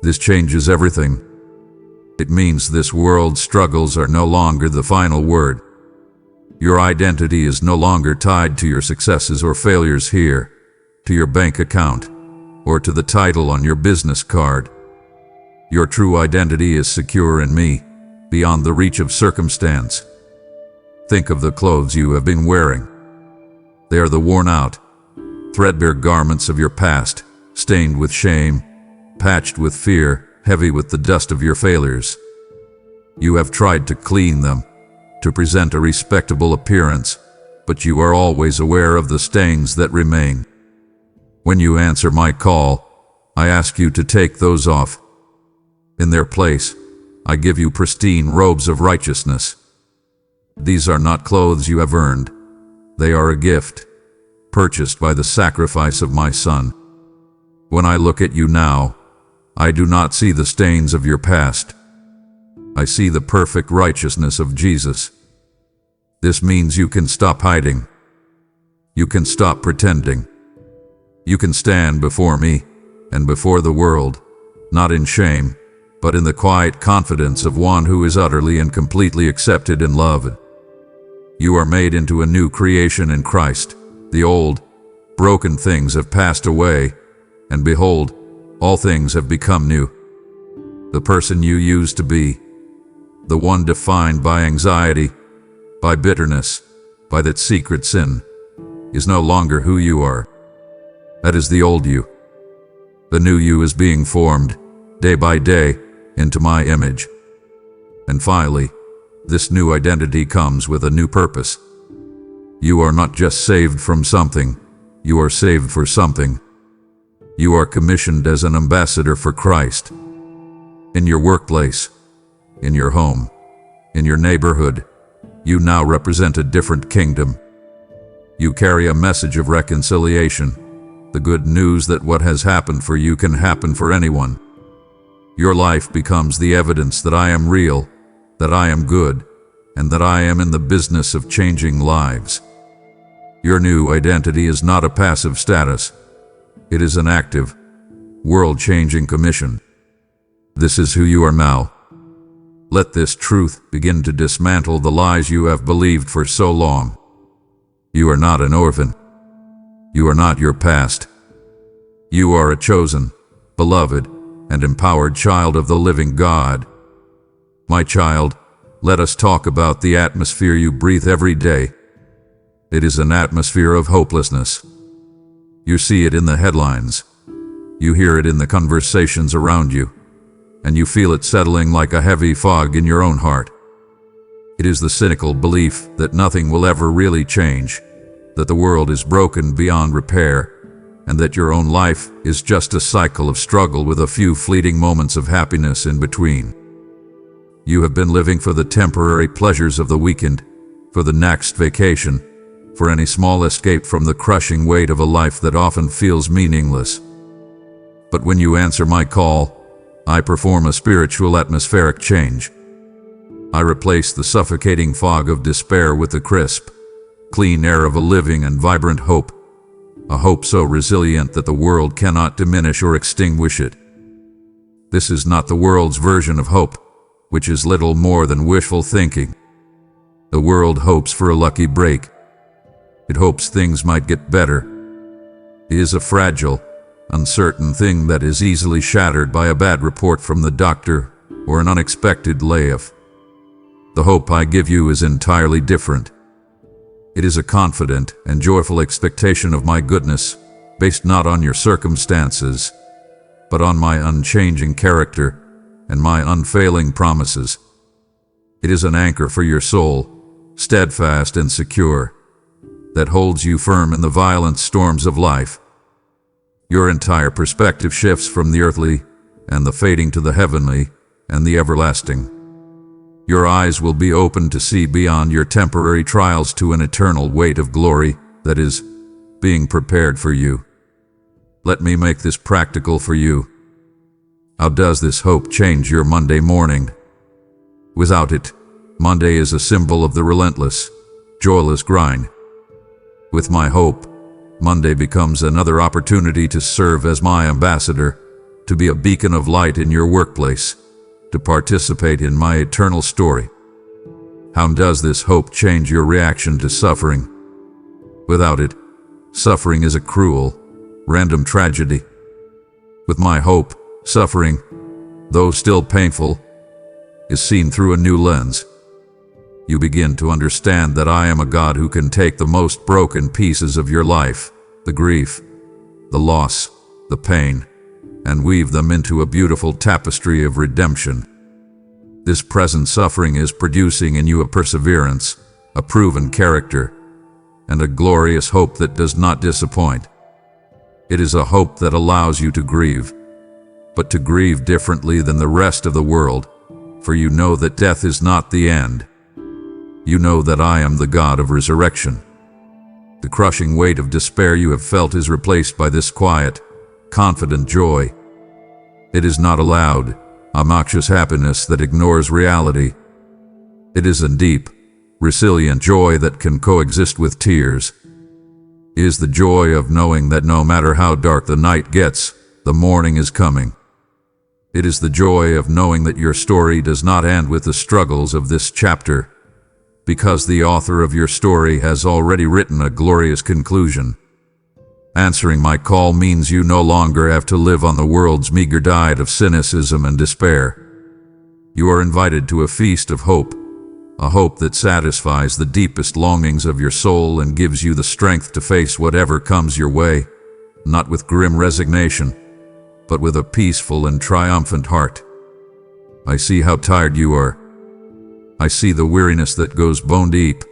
This changes everything. It means this world's struggles are no longer the final word. Your identity is no longer tied to your successes or failures here, to your bank account, or to the title on your business card. Your true identity is secure in me, beyond the reach of circumstance. Think of the clothes you have been wearing. They are the worn-out, threadbare garments of your past, stained with shame, patched with fear, heavy with the dust of your failures. You have tried to clean them, to present a respectable appearance, but you are always aware of the stains that remain. When you answer my call, I ask you to take those off. In their place, I give you pristine robes of righteousness. These are not clothes you have earned. They are a gift, purchased by the sacrifice of my Son. When I look at you now, I do not see the stains of your past. I see the perfect righteousness of Jesus. This means you can stop hiding. You can stop pretending. You can stand before me and before the world, not in shame, but in the quiet confidence of one who is utterly and completely accepted and loved. You are made into a new creation in Christ. The old, broken things have passed away, and behold, all things have become new. The person you used to be, the one defined by anxiety, by bitterness, by that secret sin, is no longer who you are. That is the old you. The new you is being formed, day by day, into my image. And finally, this new identity comes with a new purpose. You are not just saved from something, you are saved for something. You are commissioned as an ambassador for Christ. In your workplace, in your home, in your neighborhood, you now represent a different kingdom. You carry a message of reconciliation, the good news that what has happened for you can happen for anyone. Your life becomes the evidence that I am real, that I am good, and that I am in the business of changing lives. Your new identity is not a passive status. It is an active, world-changing commission. This is who you are now. Let this truth begin to dismantle the lies you have believed for so long. You are not an orphan. You are not your past. You are a chosen, beloved, and empowered child of the living God. My child, let us talk about the atmosphere you breathe every day. It is an atmosphere of hopelessness. You see it in the headlines. You hear it in the conversations around you, and you feel it settling like a heavy fog in your own heart. It is the cynical belief that nothing will ever really change, that the world is broken beyond repair, and that your own life is just a cycle of struggle with a few fleeting moments of happiness in between. You have been living for the temporary pleasures of the weekend, for the next vacation, for any small escape from the crushing weight of a life that often feels meaningless. But when you answer my call, I perform a spiritual atmospheric change. I replace the suffocating fog of despair with the crisp, clean air of a living and vibrant hope, a hope so resilient that the world cannot diminish or extinguish it. This is not the world's version of hope, which is little more than wishful thinking. The world hopes for a lucky break. It hopes things might get better. It is a fragile, uncertain thing that is easily shattered by a bad report from the doctor or an unexpected layoff. The hope I give you is entirely different. It is a confident and joyful expectation of my goodness, based not on your circumstances, but on my unchanging character and my unfailing promises. It is an anchor for your soul, steadfast and secure, that holds you firm in the violent storms of life. Your entire perspective shifts from the earthly and the fading to the heavenly and the everlasting. Your eyes will be opened to see beyond your temporary trials to an eternal weight of glory that is being prepared for you. Let me make this practical for you. How does this hope change your Monday morning? Without it, Monday is a symbol of the relentless, joyless grind. With my hope, Monday becomes another opportunity to serve as my ambassador, to be a beacon of light in your workplace, to participate in my eternal story. How does this hope change your reaction to suffering? Without it, suffering is a cruel, random tragedy. With my hope, suffering, though still painful, is seen through a new lens. You begin to understand that I am a God who can take the most broken pieces of your life, the grief, the loss, the pain, and weave them into a beautiful tapestry of redemption. This present suffering is producing in you a perseverance, a proven character, and a glorious hope that does not disappoint. It is a hope that allows you to grieve, but to grieve differently than the rest of the world, for you know that death is not the end. You know that I am the God of resurrection. The crushing weight of despair you have felt is replaced by this quiet, confident joy. It is not a loud, obnoxious happiness that ignores reality. It is a deep, resilient joy that can coexist with tears. It is the joy of knowing that no matter how dark the night gets, the morning is coming. It is the joy of knowing that your story does not end with the struggles of this chapter, because the author of your story has already written a glorious conclusion. Answering my call means you no longer have to live on the world's meager diet of cynicism and despair. You are invited to a feast of hope, a hope that satisfies the deepest longings of your soul and gives you the strength to face whatever comes your way, not with grim resignation, but with a peaceful and triumphant heart. I see how tired you are. I see the weariness that goes bone deep,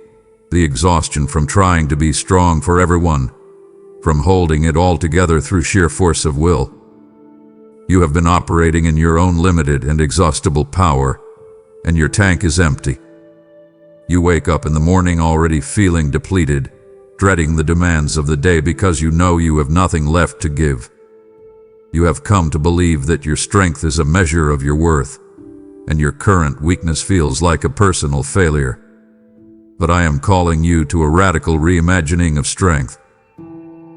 the exhaustion from trying to be strong for everyone, from holding it all together through sheer force of will. You have been operating in your own limited and exhaustible power, and your tank is empty. You wake up in the morning already feeling depleted, dreading the demands of the day because you know you have nothing left to give. You have come to believe that your strength is a measure of your worth, and your current weakness feels like a personal failure. But I am calling you to a radical reimagining of strength.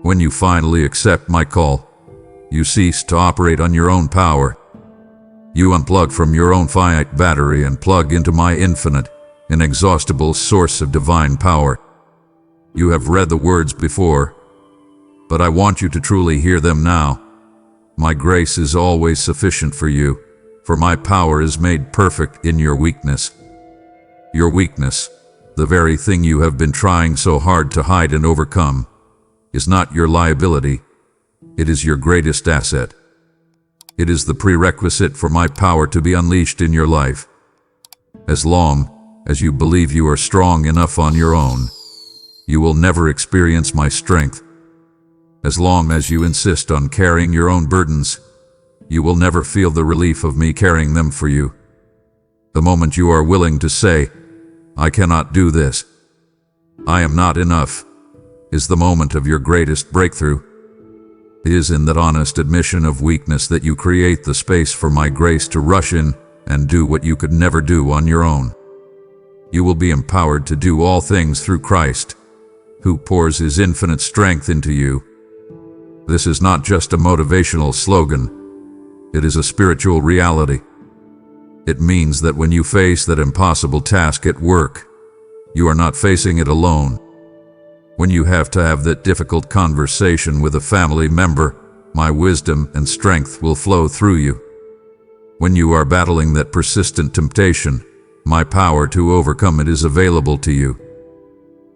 When you finally accept my call, You cease to operate on your own power. You unplug from your own finite battery and plug into my infinite, inexhaustible source of divine power. You have read the words before, but I want you to truly hear them now. My grace is always sufficient for you, for my power is made perfect in your weakness. Your weakness, the very thing you have been trying so hard to hide and overcome, is not your liability. It is your greatest asset. It is the prerequisite for my power to be unleashed in your life. As long as you believe you are strong enough on your own, you will never experience my strength. As long as you insist on carrying your own burdens, you will never feel the relief of me carrying them for you. The moment you are willing to say, I cannot do this, I am not enough, is the moment of your greatest breakthrough. It is in that honest admission of weakness that you create the space for my grace to rush in and do what you could never do on your own. You will be empowered to do all things through Christ, who pours his infinite strength into you. This is not just a motivational slogan. It is a spiritual reality. It means that when you face that impossible task at work, you are not facing it alone. When you have to have that difficult conversation with a family member, my wisdom and strength will flow through you. When you are battling that persistent temptation, my power to overcome it is available to you.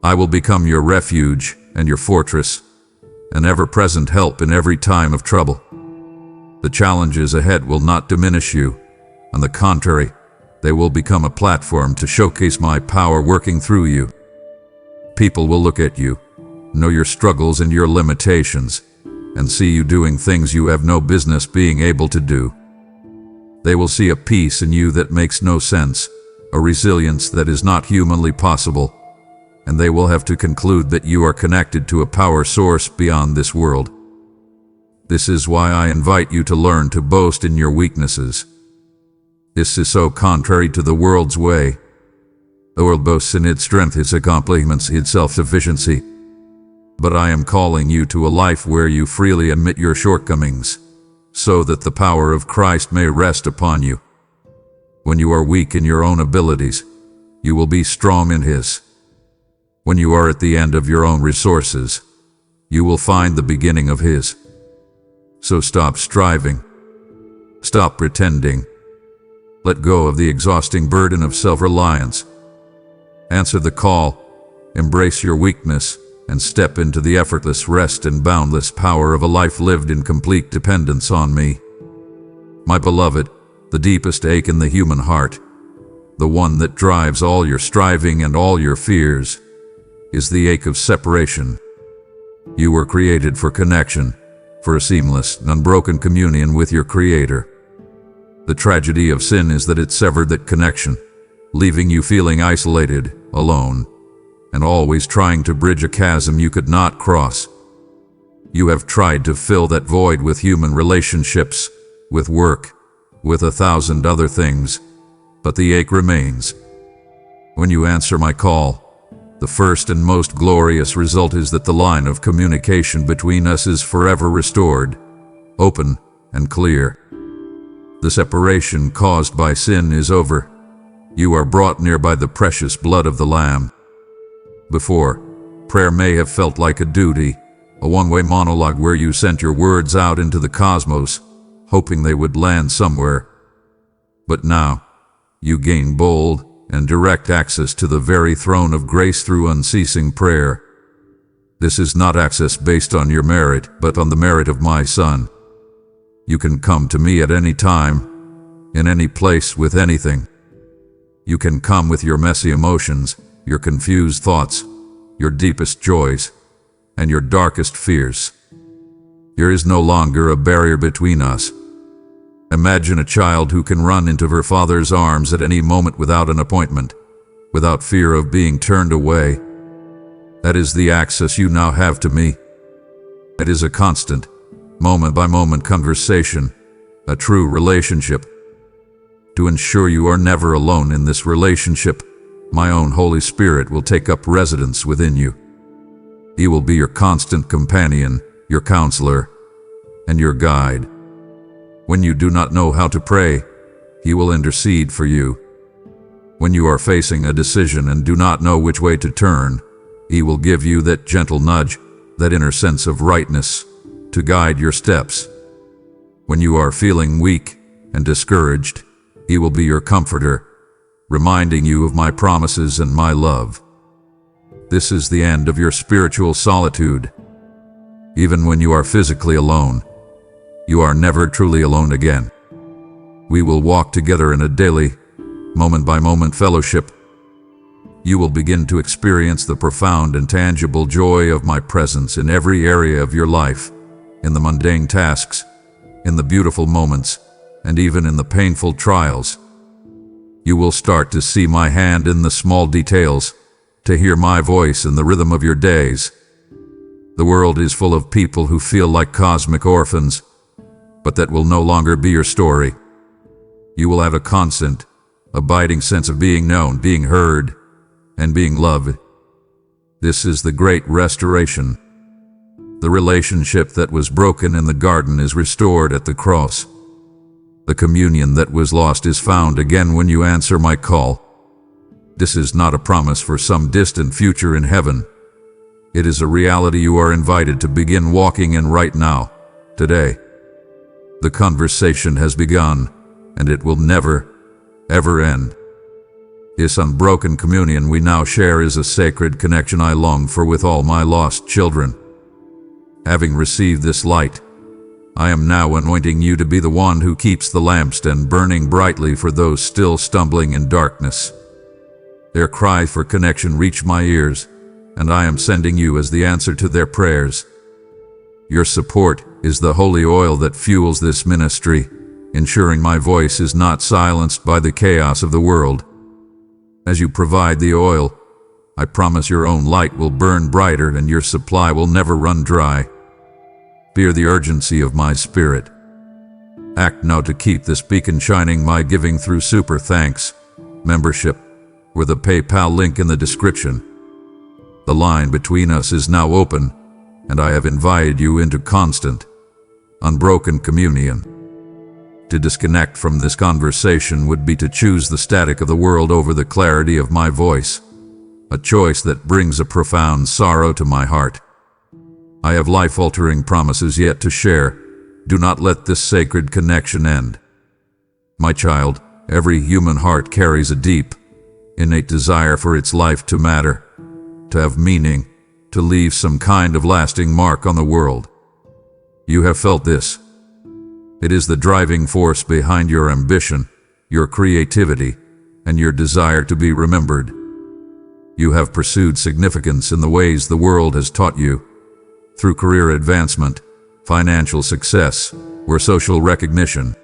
I will become your refuge and your fortress, an ever-present help in every time of trouble. The challenges ahead will not diminish you. On the contrary, they will become a platform to showcase my power working through you. People will look at you, know your struggles and your limitations, and see you doing things you have no business being able to do. They will see a peace in you that makes no sense, a resilience that is not humanly possible, and they will have to conclude that you are connected to a power source beyond this world. This is why I invite you to learn to boast in your weaknesses. This is so contrary to the world's way. The world boasts in its strength, its accomplishments, its self-sufficiency. But I am calling you to a life where you freely admit your shortcomings, so that the power of Christ may rest upon you. When you are weak in your own abilities, you will be strong in His. When you are at the end of your own resources, you will find the beginning of His. So stop striving. Stop pretending. Let go of the exhausting burden of self-reliance. Answer the call, embrace your weakness, and step into the effortless rest and boundless power of a life lived in complete dependence on me. My beloved, the deepest ache in the human heart, the one that drives all your striving and all your fears, is the ache of separation. You were created for connection, for a seamless, unbroken communion with your Creator. The tragedy of sin is that it severed that connection, leaving you feeling isolated, alone, and always trying to bridge a chasm you could not cross. You have tried to fill that void with human relationships, with work, with 1,000 other things, but the ache remains. When you answer my call, the first and most glorious result is that the line of communication between us is forever restored, open and clear. The separation caused by sin is over. You are brought near by the precious blood of the Lamb. Before, prayer may have felt like a duty, a one-way monologue where you sent your words out into the cosmos, hoping they would land somewhere. But now, you gain bold and direct access to the very throne of grace through unceasing prayer. This is not access based on your merit, but on the merit of my Son. You can come to me at any time, in any place, with anything. You can come with your messy emotions, your confused thoughts, your deepest joys, and your darkest fears. There is no longer a barrier between us. Imagine a child who can run into her father's arms at any moment without an appointment, without fear of being turned away. That is the access you now have to me. It is a constant, moment-by-moment conversation, a true relationship. To ensure you are never alone in this relationship, my own Holy Spirit will take up residence within you. He will be your constant companion, your counselor, and your guide. When you do not know how to pray, He will intercede for you. When you are facing a decision and do not know which way to turn, He will give you that gentle nudge, that inner sense of rightness, to guide your steps. When you are feeling weak and discouraged, He will be your comforter, reminding you of my promises and my love. This is the end of your spiritual solitude. Even when you are physically alone, you are never truly alone again. We will walk together in a daily, moment-by-moment fellowship. You will begin to experience the profound and tangible joy of my presence in every area of your life, in the mundane tasks, in the beautiful moments, and even in the painful trials. You will start to see my hand in the small details, to hear my voice in the rhythm of your days. The world is full of people who feel like cosmic orphans, but that will no longer be your story. You will have a constant, abiding sense of being known, being heard, and being loved. This is the great restoration. The relationship that was broken in the garden is restored at the cross. The communion that was lost is found again when you answer my call. This is not a promise for some distant future in heaven. It is a reality you are invited to begin walking in right now, today. The conversation has begun, and it will never, ever end. This unbroken communion we now share is a sacred connection I long for with all my lost children. Having received this light, I am now anointing you to be the one who keeps the lampstand burning brightly for those still stumbling in darkness. Their cry for connection reached my ears, and I am sending you as the answer to their prayers. Your support is the holy oil that fuels this ministry, ensuring my voice is not silenced by the chaos of the world. As you provide the oil, I promise your own light will burn brighter and your supply will never run dry. Fear the urgency of my spirit. Act now to keep this beacon shining by giving through Super Thanks membership or the PayPal link in the description. The line between us is now open, and I have invited you into constant, unbroken communion. To disconnect from this conversation would be to choose the static of the world over the clarity of my voice, a choice that brings a profound sorrow to my heart. I have life-altering promises yet to share. Do not let this sacred connection end. My child, every human heart carries a deep, innate desire for its life to matter, to have meaning, to leave some kind of lasting mark on the world. You have felt this. It is the driving force behind your ambition, your creativity, and your desire to be remembered. You have pursued significance in the ways the world has taught you, through career advancement, financial success, or social recognition.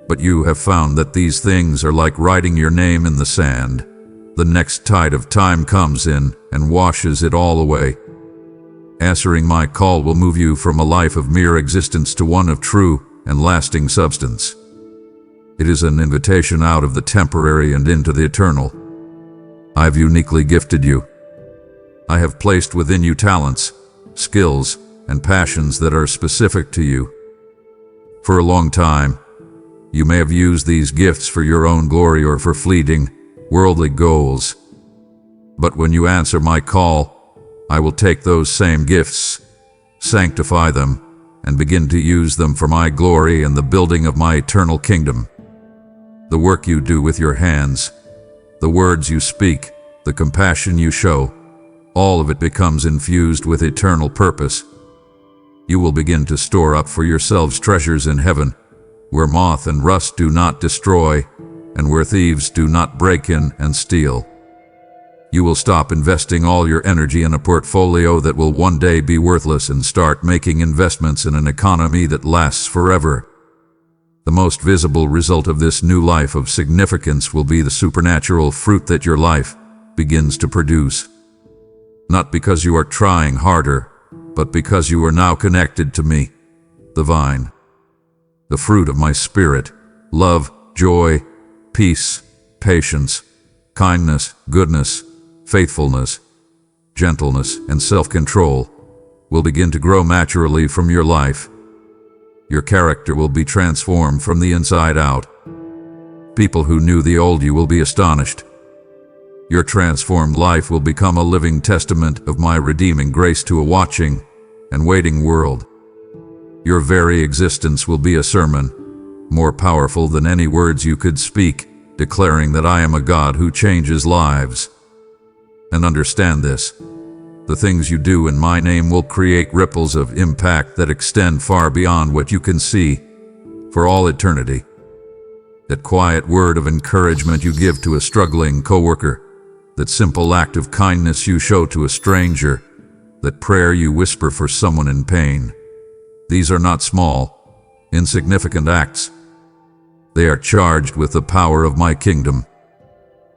But you have found that these things are like writing your name in the sand. The next tide of time comes in and washes it all away. Answering my call will move you from a life of mere existence to one of true and lasting substance. It is an invitation out of the temporary and into the eternal. I've uniquely gifted you. I have placed within you talents, skills, and passions that are specific to you. For a long time, you may have used these gifts for your own glory or for fleeting, worldly goals. But when you answer my call, I will take those same gifts, sanctify them, and begin to use them for my glory and the building of my eternal kingdom. The work you do with your hands, the words you speak, the compassion you show, all of it becomes infused with eternal purpose. You will begin to store up for yourselves treasures in heaven, where moth and rust do not destroy, and where thieves do not break in and steal. You will stop investing all your energy in a portfolio that will one day be worthless and start making investments in an economy that lasts forever. The most visible result of this new life of significance will be the supernatural fruit that your life begins to produce. Not because you are trying harder, but because you are now connected to me, the vine. The fruit of my spirit, love, joy, peace, patience, kindness, goodness, faithfulness, gentleness, and self-control will begin to grow naturally from your life. Your character will be transformed from the inside out. People who knew the old you will be astonished. Your transformed life will become a living testament of my redeeming grace to a watching and waiting world. Your very existence will be a sermon, more powerful than any words you could speak, declaring that I am a God who changes lives. And understand this: the things you do in my name will create ripples of impact that extend far beyond what you can see, for all eternity. That quiet word of encouragement you give to a struggling coworker, that simple act of kindness you show to a stranger, that prayer you whisper for someone in pain. These are not small, insignificant acts. They are charged with the power of my kingdom.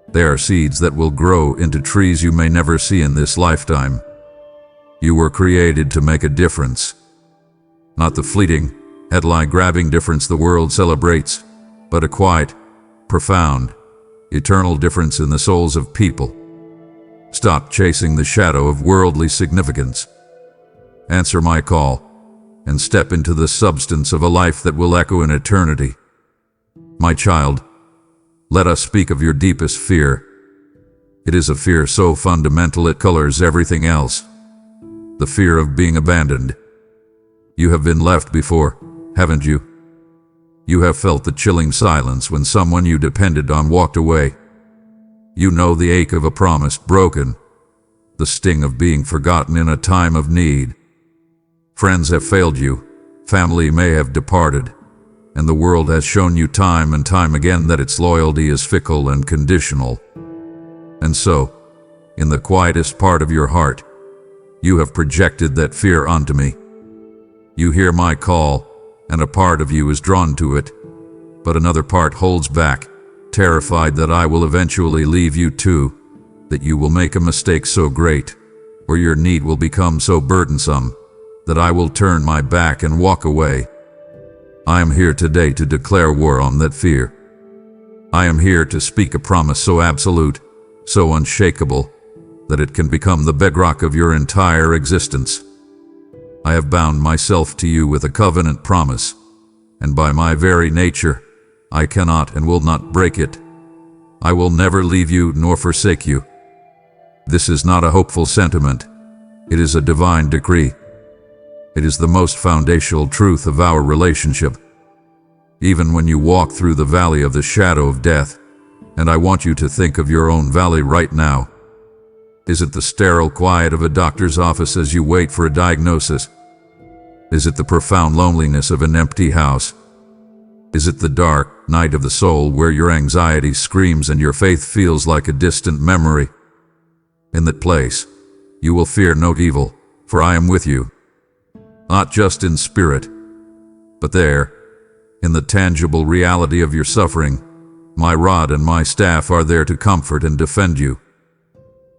They are seeds that will grow into trees you may never see in this lifetime. You were created to make a difference. Not the fleeting, headline-grabbing difference the world celebrates, but a quiet, profound, eternal difference in the souls of people. Stop chasing the shadow of worldly significance. Answer my call, and step into the substance of a life that will echo in eternity. My child, let us speak of your deepest fear. It is a fear so fundamental it colors everything else. The fear of being abandoned. You have been left before, haven't you? You have felt the chilling silence when someone you depended on walked away. You know the ache of a promise broken, the sting of being forgotten in a time of need. Friends have failed you, family may have departed, and the world has shown you time and time again that its loyalty is fickle and conditional. And so, in the quietest part of your heart, you have projected that fear onto me. You hear my call, and a part of you is drawn to it, but another part holds back, terrified that I will eventually leave you too, that you will make a mistake so great, or your need will become so burdensome, that I will turn my back and walk away. I am here today to declare war on that fear. I am here to speak a promise so absolute, so unshakable, that it can become the bedrock of your entire existence. I have bound myself to you with a covenant promise, and by my very nature, I cannot and will not break it. I will never leave you nor forsake you. This is not a hopeful sentiment. It is a divine decree. It is the most foundational truth of our relationship. Even when you walk through the valley of the shadow of death, and I want you to think of your own valley right now. Is it the sterile quiet of a doctor's office as you wait for a diagnosis? Is it the profound loneliness of an empty house? Is it the dark night of the soul where your anxiety screams and your faith feels like a distant memory? In that place, you will fear no evil, for I am with you. Not just in spirit, but there, in the tangible reality of your suffering, my rod and my staff are there to comfort and defend you.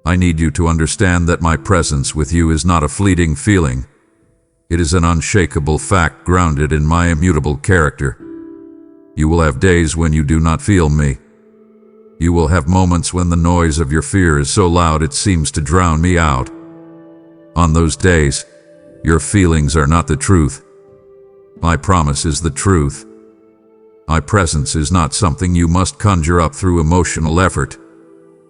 I need you to understand that my presence with you is not a fleeting feeling. It is an unshakable fact grounded in my immutable character. You will have days when you do not feel me. You will have moments when the noise of your fear is so loud it seems to drown me out. On those days, your feelings are not the truth. My promise is the truth. My presence is not something you must conjure up through emotional effort.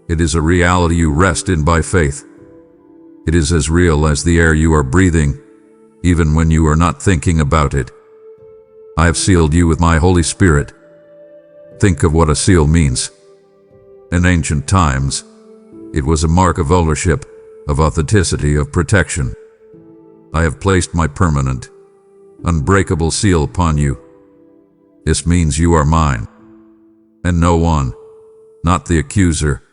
It is a reality you rest in by faith. It is as real as the air you are breathing, even when you are not thinking about it. I have sealed you with my Holy Spirit. Think of what a seal means. In ancient times, it was a mark of ownership, of authenticity, of protection. I have placed my permanent, unbreakable seal upon you. This means you are mine, and no one, not the accuser,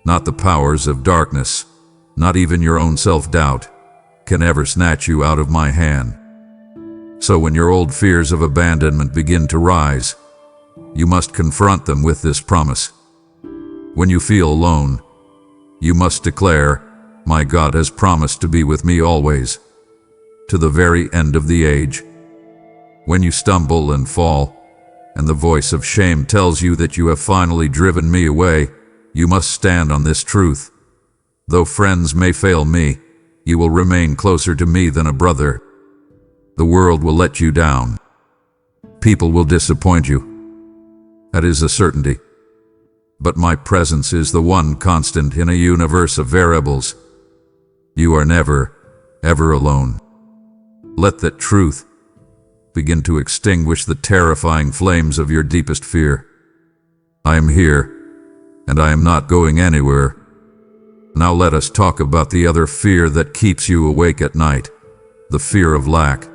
not the powers of darkness, not even your own self-doubt, can ever snatch you out of my hand. So when your old fears of abandonment begin to rise, you must confront them with this promise. When you feel alone, you must declare, my God has promised to be with me always, to the very end of the age. When you stumble and fall, and the voice of shame tells you that you have finally driven me away, you must stand on this truth. Though friends may fail me, you will remain closer to me than a brother. The world will let you down. people will disappoint you. That is a certainty. But my presence is the one constant in a universe of variables. You are never, ever alone. Let that truth begin to extinguish the terrifying flames of your deepest fear. I am here, and I am not going anywhere. Now let us talk about the other fear that keeps you awake at night, the fear of lack.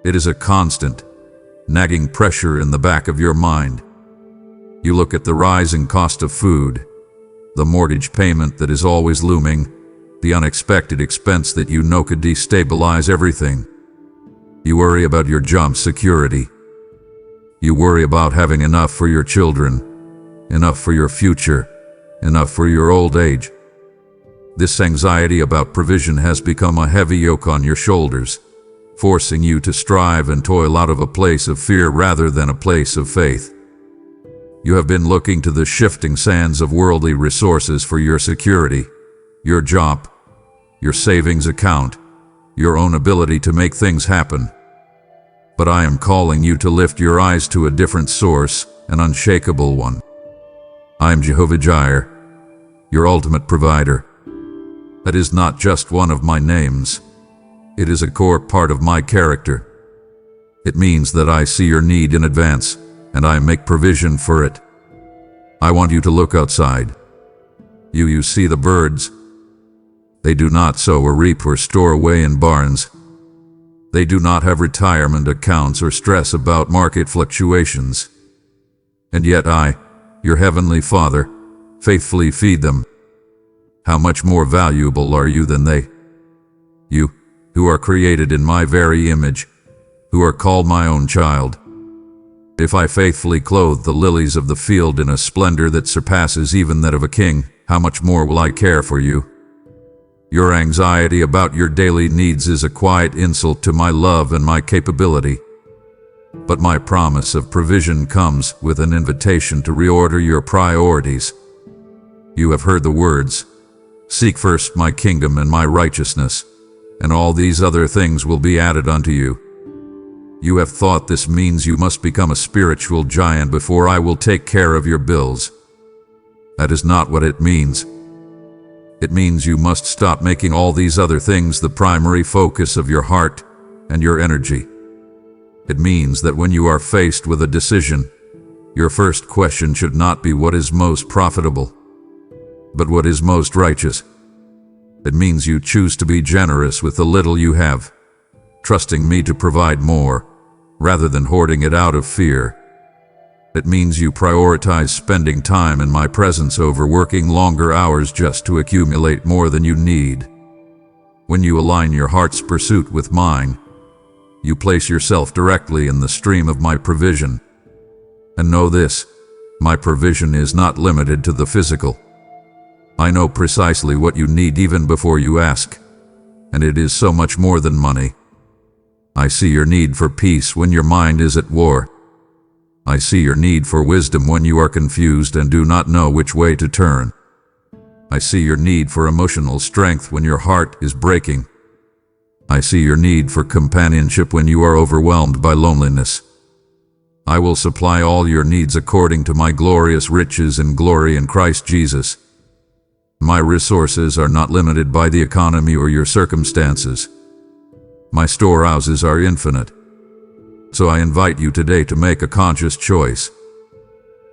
It is a constant, nagging pressure in the back of your mind. You look at the rising cost of food, the mortgage payment that is always looming, the unexpected expense that you know could destabilize everything. You worry about your job security. You worry about having enough for your children, enough for your future, enough for your old age. This anxiety about provision has become a heavy yoke on your shoulders, forcing you to strive and toil out of a place of fear rather than a place of faith. You have been looking to the shifting sands of worldly resources for your security, your job, your savings account, your own ability to make things happen. But I am calling you to lift your eyes to a different source, an unshakable one. I am Jehovah Jireh, your ultimate provider. That is not just one of my names. It is a core part of my character. It means that I see your need in advance, and I make provision for it. I want you to look outside. You see the birds. They do not sow or reap or store away in barns. They do not have retirement accounts or stress about market fluctuations. And yet I, your heavenly Father, faithfully feed them. How much more valuable are you than they? You, who are created in my very image, who are called my own child. If I faithfully clothe the lilies of the field in a splendor that surpasses even that of a king, how much more will I care for you? Your anxiety about your daily needs is a quiet insult to my love and my capability. But my promise of provision comes with an invitation to reorder your priorities. You have heard the words, "Seek first my kingdom and my righteousness, and all these other things will be added unto you." You have thought this means you must become a spiritual giant before I will take care of your bills. That is not what it means. It means you must stop making all these other things the primary focus of your heart and your energy. It means that when you are faced with a decision, your first question should not be what is most profitable, but what is most righteous. It means you choose to be generous with the little you have, trusting me to provide more, rather than hoarding it out of fear. It means you prioritize spending time in my presence over working longer hours just to accumulate more than you need. When you align your heart's pursuit with mine, you place yourself directly in the stream of my provision. And know this, my provision is not limited to the physical. I know precisely what you need even before you ask, and it is so much more than money. I see your need for peace when your mind is at war. I see your need for wisdom when you are confused and do not know which way to turn. I see your need for emotional strength when your heart is breaking. I see your need for companionship when you are overwhelmed by loneliness. I will supply all your needs according to my glorious riches and glory in Christ Jesus. My resources are not limited by the economy or your circumstances. My storehouses are infinite. So I invite you today to make a conscious choice.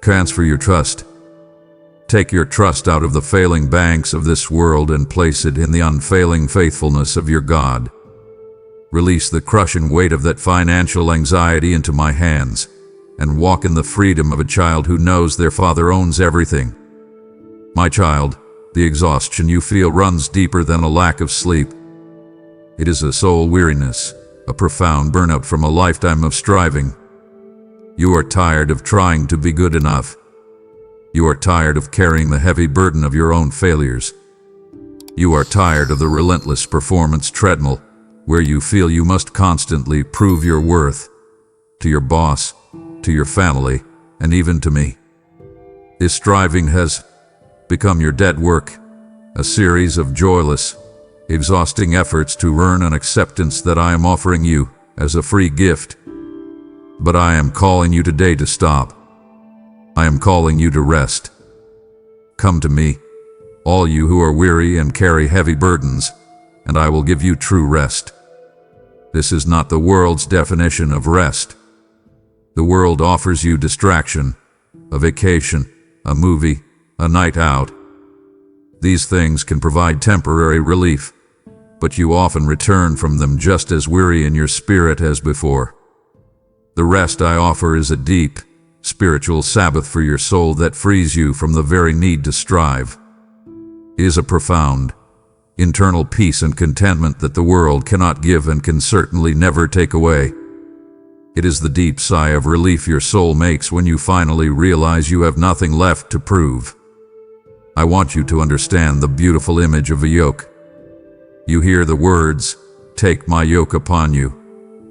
Transfer your trust. Take your trust out of the failing banks of this world and place it in the unfailing faithfulness of your God. Release the crushing weight of that financial anxiety into my hands, and walk in the freedom of a child who knows their father owns everything. My child, the exhaustion you feel runs deeper than a lack of sleep. It is a soul weariness, a profound burnout from a lifetime of striving. You are tired of trying to be good enough. You are tired of carrying the heavy burden of your own failures. You are tired of the relentless performance treadmill, where you feel you must constantly prove your worth to your boss, to your family, and even to me. This striving has become your dead work, a series of joyless, exhausting efforts to earn an acceptance that I am offering you as a free gift. But I am calling you today to stop. I am calling you to rest. Come to me, all you who are weary and carry heavy burdens, and I will give you true rest. This is not the world's definition of rest. The world offers you distraction, a vacation, a movie, a night out. These things can provide temporary relief, but you often return from them just as weary in your spirit as before. The rest I offer is a deep, spiritual Sabbath for your soul that frees you from the very need to strive. It is a profound, internal peace and contentment that the world cannot give and can certainly never take away. It is the deep sigh of relief your soul makes when you finally realize you have nothing left to prove. I want you to understand the beautiful image of a yoke. You hear the words, "Take my yoke upon you,"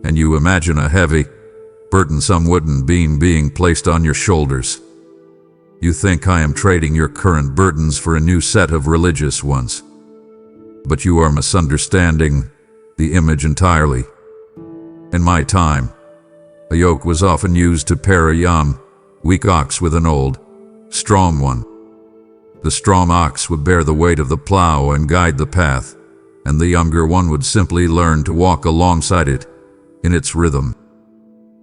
and you imagine a heavy, burdensome wooden beam being placed on your shoulders. You think I am trading your current burdens for a new set of religious ones. But you are misunderstanding the image entirely. In my time, a yoke was often used to pair a young, weak ox with an old, strong one. The strong ox would bear the weight of the plow and guide the path, and the younger one would simply learn to walk alongside it, in its rhythm.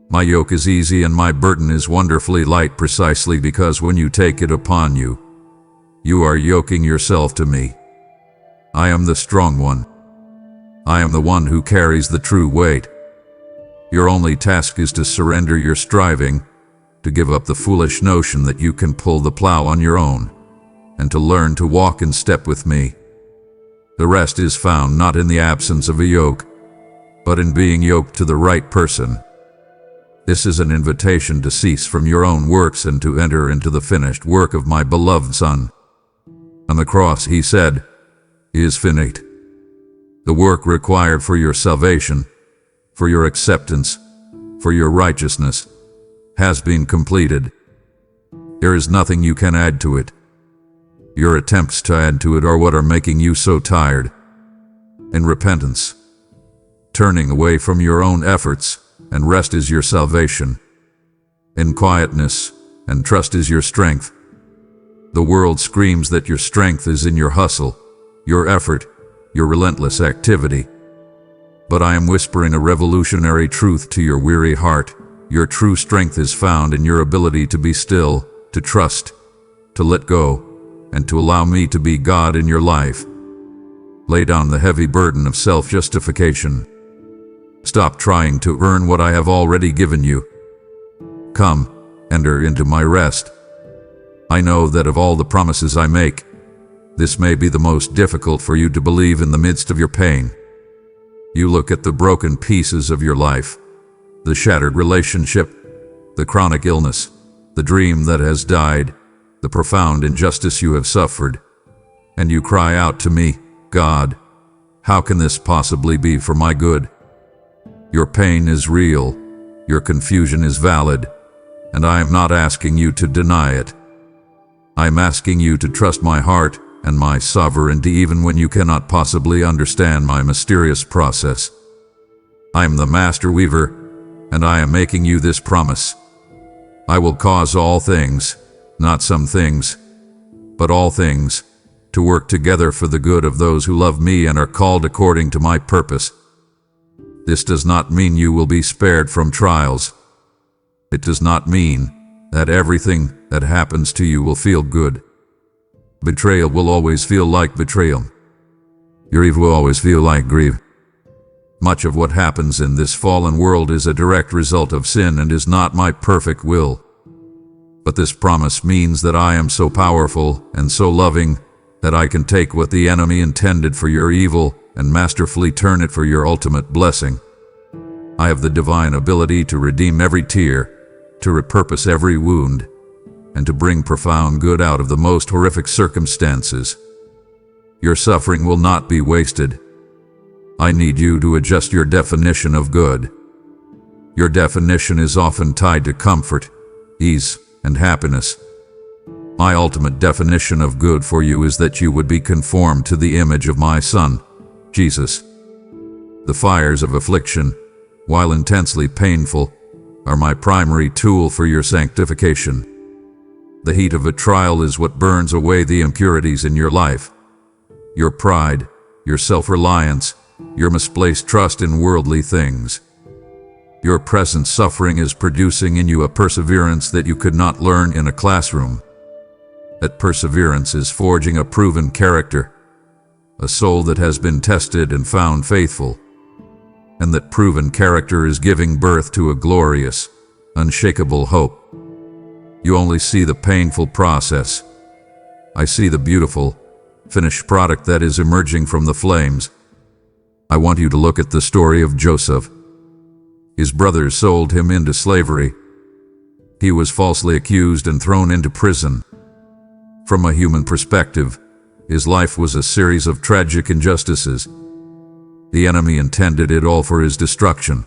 My yoke is easy and my burden is wonderfully light precisely because when you take it upon you, you are yoking yourself to me. I am the strong one. I am the one who carries the true weight. Your only task is to surrender your striving, to give up the foolish notion that you can pull the plow on your own, and to learn to walk in step with me. The rest is found not in the absence of a yoke, but in being yoked to the right person. This is an invitation to cease from your own works and to enter into the finished work of my beloved Son. On the cross he said, "It is finished." The work required for your salvation, for your acceptance, for your righteousness, has been completed. There is nothing you can add to it. Your attempts to add to it are what are making you so tired. In repentance, turning away from your own efforts, and rest is your salvation. In quietness, and trust is your strength. The world screams that your strength is in your hustle, your effort, your relentless activity. But I am whispering a revolutionary truth to your weary heart. Your true strength is found in your ability to be still, to trust, to let go, and to allow me to be God in your life. Lay down the heavy burden of self-justification. Stop trying to earn what I have already given you. Come, enter into my rest. I know that of all the promises I make, this may be the most difficult for you to believe in the midst of your pain. You look at the broken pieces of your life, the shattered relationship, the chronic illness, the dream that has died, the profound injustice you have suffered, and you cry out to me, "God, how can this possibly be for my good?" Your pain is real, your confusion is valid, and I am not asking you to deny it. I am asking you to trust my heart and my sovereignty even when you cannot possibly understand my mysterious process. I am the master weaver, and I am making you this promise. I will cause all things, not some things, but all things, to work together for the good of those who love me and are called according to my purpose. This does not mean you will be spared from trials. It does not mean that everything that happens to you will feel good. Betrayal will always feel like betrayal. Grief will always feel like grief. Much of what happens in this fallen world is a direct result of sin and is not my perfect will. But this promise means that I am so powerful and so loving that I can take what the enemy intended for your evil and masterfully turn it for your ultimate blessing. I have the divine ability to redeem every tear, to repurpose every wound, and to bring profound good out of the most horrific circumstances. Your suffering will not be wasted. I need you to adjust your definition of good. Your definition is often tied to comfort, ease, and happiness. My ultimate definition of good for you is that you would be conformed to the image of my Son, Jesus. The fires of affliction, while intensely painful, are my primary tool for your sanctification. The heat of a trial is what burns away the impurities in your life. Your pride, your self-reliance, your misplaced trust in worldly things. Your present suffering is producing in you a perseverance that you could not learn in a classroom. That perseverance is forging a proven character, a soul that has been tested and found faithful. And that proven character is giving birth to a glorious, unshakable hope. You only see the painful process. I see the beautiful, finished product that is emerging from the flames. I want you to look at the story of Joseph. His brothers sold him into slavery. He was falsely accused and thrown into prison. From a human perspective, his life was a series of tragic injustices. The enemy intended it all for his destruction.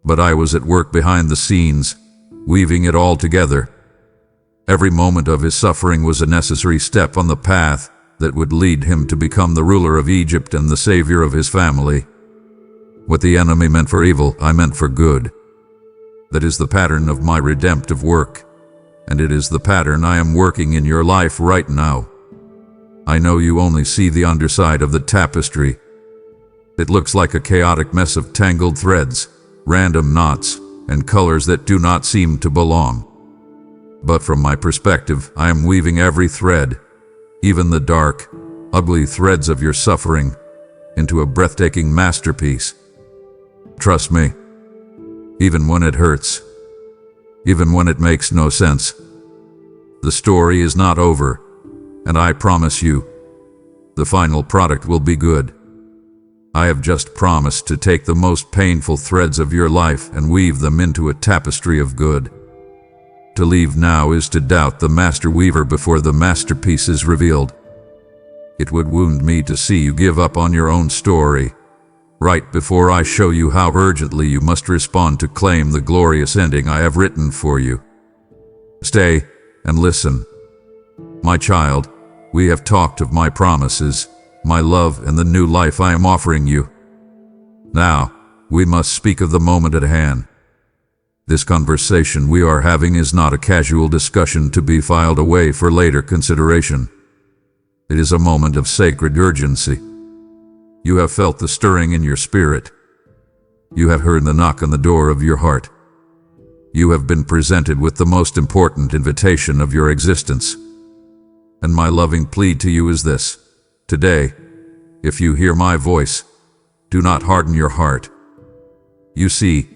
But I was at work behind the scenes, weaving it all together. Every moment of his suffering was a necessary step on the path that would lead him to become the ruler of Egypt and the savior of his family. What the enemy meant for evil, I meant for good. That is the pattern of my redemptive work, and it is the pattern I am working in your life right now. I know you only see the underside of the tapestry. It looks like a chaotic mess of tangled threads, random knots, and colors that do not seem to belong. But from my perspective, I am weaving every thread, even the dark, ugly threads of your suffering, into a breathtaking masterpiece. Trust me, even when it hurts, even when it makes no sense, the story is not over, and I promise you, the final product will be good. I have just promised to take the most painful threads of your life and weave them into a tapestry of good. To leave now is to doubt the master weaver before the masterpiece is revealed. It would wound me to see you give up on your own story, right before I show you how urgently you must respond to claim the glorious ending I have written for you. Stay and listen. My child, we have talked of my promises, my love, and the new life I am offering you. Now, we must speak of the moment at hand. This conversation we are having is not a casual discussion to be filed away for later consideration. It is a moment of sacred urgency. You have felt the stirring in your spirit. You have heard the knock on the door of your heart. You have been presented with the most important invitation of your existence. And my loving plea to you is this: today, if you hear my voice, do not harden your heart. You see,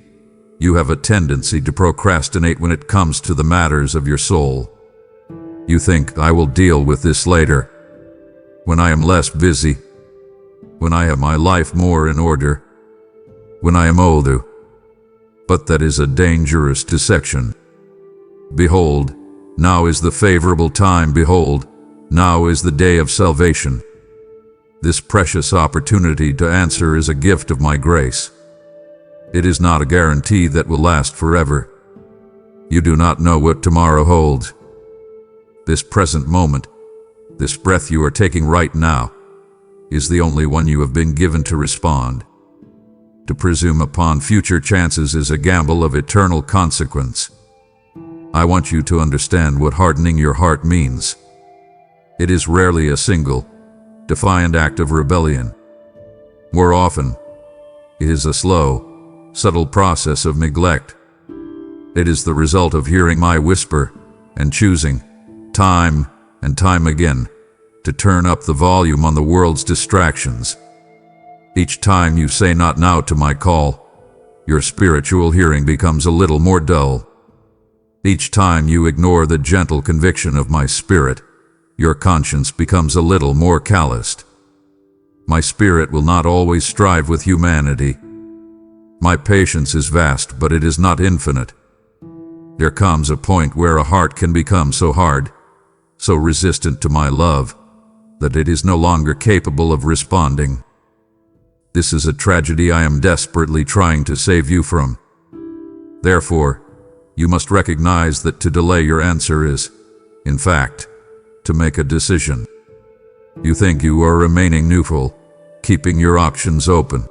you have a tendency to procrastinate when it comes to the matters of your soul. You think, I will deal with this later, when I am less busy, when I have my life more in order, when I am older. But that is a dangerous dissection. Behold, now is the favorable time. Behold, now is the day of salvation. This precious opportunity to answer is a gift of my grace. It is not a guarantee that will last forever. You do not know what tomorrow holds. This present moment, this breath you are taking right now, is the only one you have been given to respond. To presume upon future chances is a gamble of eternal consequence. I want you to understand what hardening your heart means. It is rarely a single, defiant act of rebellion. More often, it is a slow, subtle process of neglect. It is the result of hearing my whisper and choosing, time and time again, to turn up the volume on the world's distractions. Each time you say not now to my call, your spiritual hearing becomes a little more dull. Each time you ignore the gentle conviction of my spirit, your conscience becomes a little more calloused. My spirit will not always strive with humanity. My patience is vast, but it is not infinite. There comes a point where a heart can become so hard, so resistant to my love, that it is no longer capable of responding. This is a tragedy I am desperately trying to save you from. Therefore, you must recognize that to delay your answer is, in fact, to make a decision. You think you are remaining neutral, keeping your options open.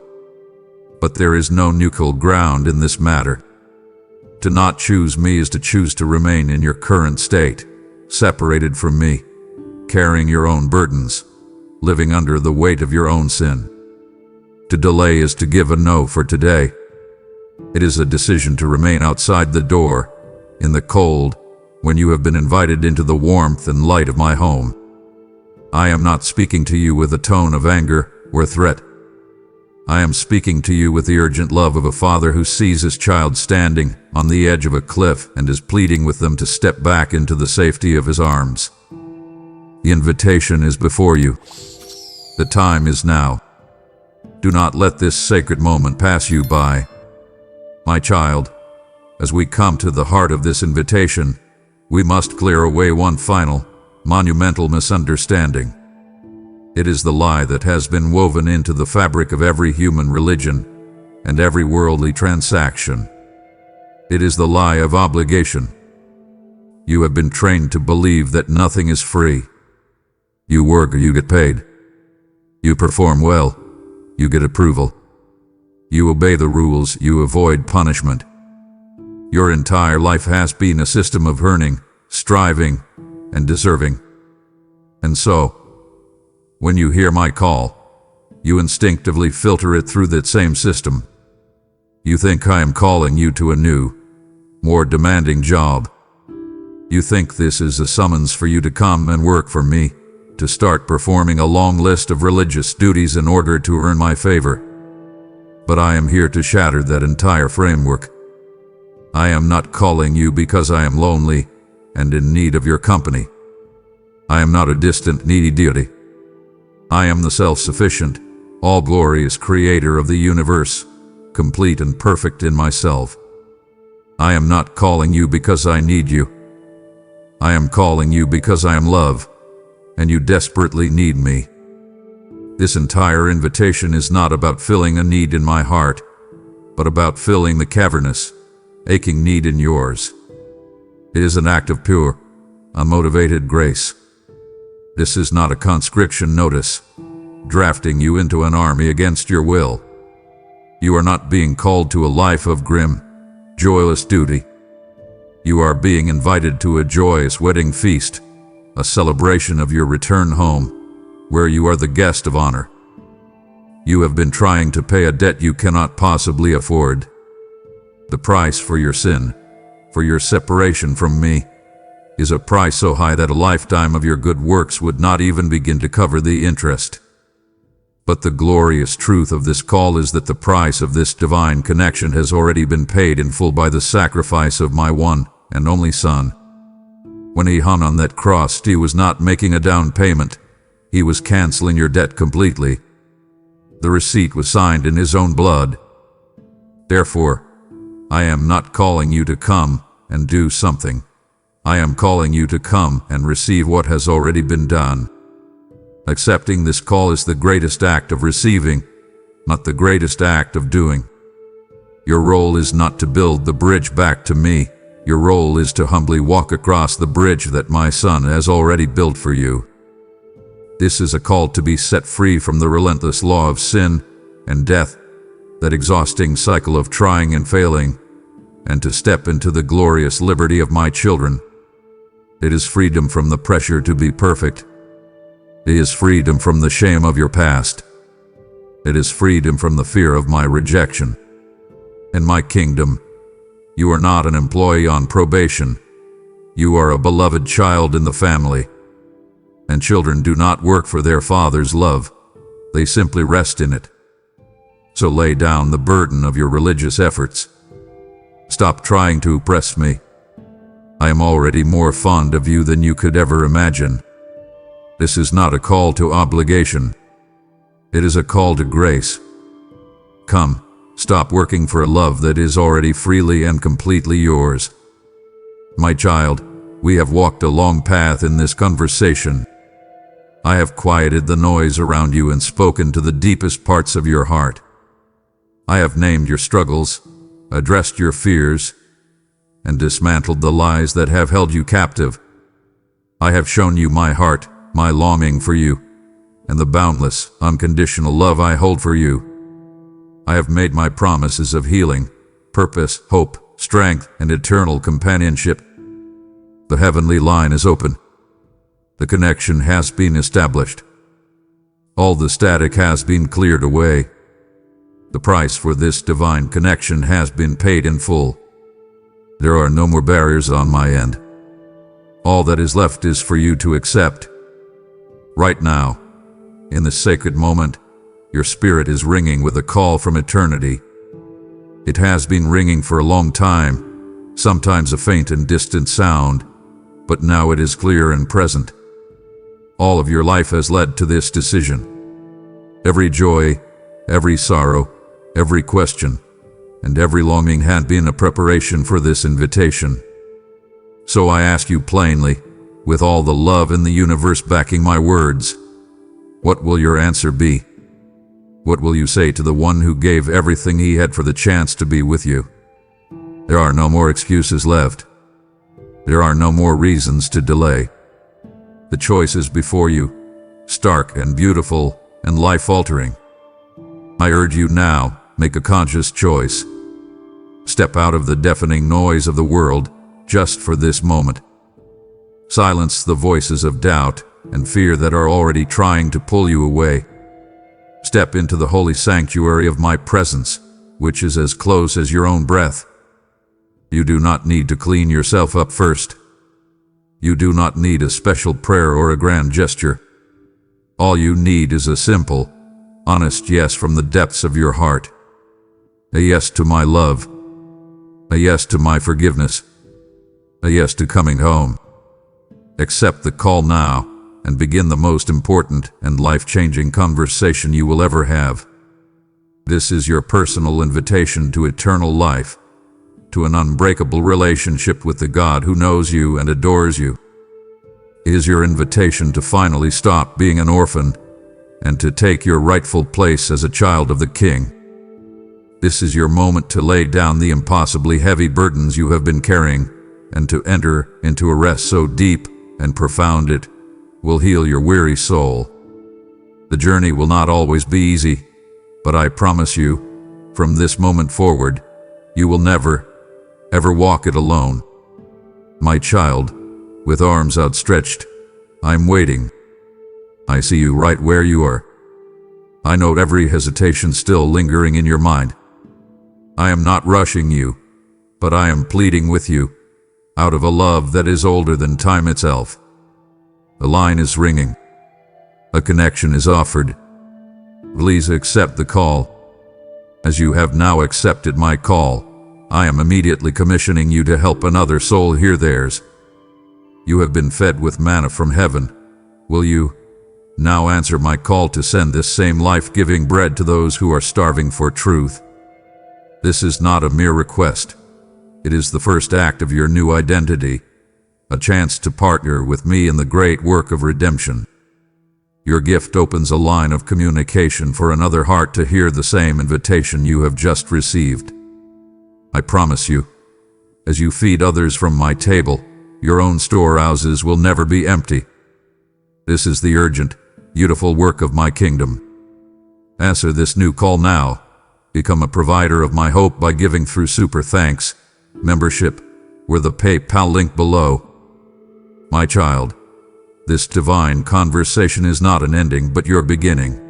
But there is no neutral ground in this matter. To not choose me is to choose to remain in your current state, separated from me, carrying your own burdens, living under the weight of your own sin. To delay is to give a no for today. It is a decision to remain outside the door, in the cold, when you have been invited into the warmth and light of my home. I am not speaking to you with a tone of anger or threat. I am speaking to you with the urgent love of a father who sees his child standing on the edge of a cliff and is pleading with them to step back into the safety of his arms. The invitation is before you. The time is now. Do not let this sacred moment pass you by. My child, as we come to the heart of this invitation, we must clear away one final, monumental misunderstanding. It is the lie that has been woven into the fabric of every human religion and every worldly transaction. It is the lie of obligation. You have been trained to believe that nothing is free. You work or you get paid. You perform well, you get approval. You obey the rules, you avoid punishment. Your entire life has been a system of earning, striving, and deserving. And so, when you hear my call, you instinctively filter it through that same system. You think I am calling you to a new, more demanding job. You think this is a summons for you to come and work for me, to start performing a long list of religious duties in order to earn my favor. But I am here to shatter that entire framework. I am not calling you because I am lonely and in need of your company. I am not a distant, needy deity. I am the self-sufficient, all-glorious creator of the universe, complete and perfect in myself. I am not calling you because I need you. I am calling you because I am love, and you desperately need me. This entire invitation is not about filling a need in my heart, but about filling the cavernous, aching need in yours. It is an act of pure, unmotivated grace. This is not a conscription notice, drafting you into an army against your will. You are not being called to a life of grim, joyless duty. You are being invited to a joyous wedding feast, a celebration of your return home, where you are the guest of honor. You have been trying to pay a debt you cannot possibly afford. The price for your sin, for your separation from me, is a price so high that a lifetime of your good works would not even begin to cover the interest. But the glorious truth of this call is that the price of this divine connection has already been paid in full by the sacrifice of my one and only Son. When he hung on that cross, he was not making a down payment. He was canceling your debt completely. The receipt was signed in his own blood. Therefore, I am not calling you to come and do something. I am calling you to come and receive what has already been done. Accepting this call is the greatest act of receiving, not the greatest act of doing. Your role is not to build the bridge back to me. Your role is to humbly walk across the bridge that my Son has already built for you. This is a call to be set free from the relentless law of sin and death, that exhausting cycle of trying and failing, and to step into the glorious liberty of my children. It is freedom from the pressure to be perfect. It is freedom from the shame of your past. It is freedom from the fear of my rejection. In my kingdom, you are not an employee on probation. You are a beloved child in the family. And children do not work for their father's love. They simply rest in it. So lay down the burden of your religious efforts. Stop trying to oppress me. I am already more fond of you than you could ever imagine. This is not a call to obligation. It is a call to grace. Come, stop working for a love that is already freely and completely yours. My child, we have walked a long path in this conversation. I have quieted the noise around you and spoken to the deepest parts of your heart. I have named your struggles, addressed your fears, and dismantled the lies that have held you captive. I have shown you my heart, my longing for you, and the boundless, unconditional love I hold for you. I have made my promises of healing, purpose, hope, strength, and eternal companionship. The heavenly line is open. The connection has been established. All the static has been cleared away. The price for this divine connection has been paid in full. There are no more barriers on my end. All that is left is for you to accept. Right now, in this sacred moment, your spirit is ringing with a call from eternity. It has been ringing for a long time, sometimes a faint and distant sound, but now it is clear and present. All of your life has led to this decision. Every joy, every sorrow, every question, and every longing had been a preparation for this invitation. So I ask you plainly, with all the love in the universe backing my words, what will your answer be? What will you say to the one who gave everything he had for the chance to be with you? There are no more excuses left. There are no more reasons to delay. The choice is before you, stark and beautiful and life-altering. I urge you now, make a conscious choice. Step out of the deafening noise of the world just for this moment. Silence the voices of doubt and fear that are already trying to pull you away. Step into the holy sanctuary of my presence, which is as close as your own breath. You do not need to clean yourself up first. You do not need a special prayer or a grand gesture. All you need is a simple, honest yes from the depths of your heart. A yes to my love. A yes to my forgiveness. A yes to coming home. Accept the call now and begin the most important and life-changing conversation you will ever have. This is your personal invitation to eternal life, to an unbreakable relationship with the God who knows you and adores you. It is your invitation to finally stop being an orphan and to take your rightful place as a child of the King. This is your moment to lay down the impossibly heavy burdens you have been carrying and to enter into a rest so deep and profound it will heal your weary soul. The journey will not always be easy, but I promise you, from this moment forward, you will never, ever walk it alone. My child, with arms outstretched, I'm waiting. I see you right where you are. I note every hesitation still lingering in your mind. I am not rushing you, but I am pleading with you, out of a love that is older than time itself. A line is ringing. A connection is offered. Please accept the call. As you have now accepted my call, I am immediately commissioning you to help another soul hear theirs. You have been fed with manna from heaven. Will you now answer my call to send this same life-giving bread to those who are starving for truth? This is not a mere request. It is the first act of your new identity, a chance to partner with me in the great work of redemption. Your gift opens a line of communication for another heart to hear the same invitation you have just received. I promise you, as you feed others from my table, your own storehouses will never be empty. This is the urgent, beautiful work of my kingdom. Answer this new call now. Become a provider of my hope by giving through Super Thanks membership or the PayPal link below. My child, this divine conversation is not an ending but your beginning.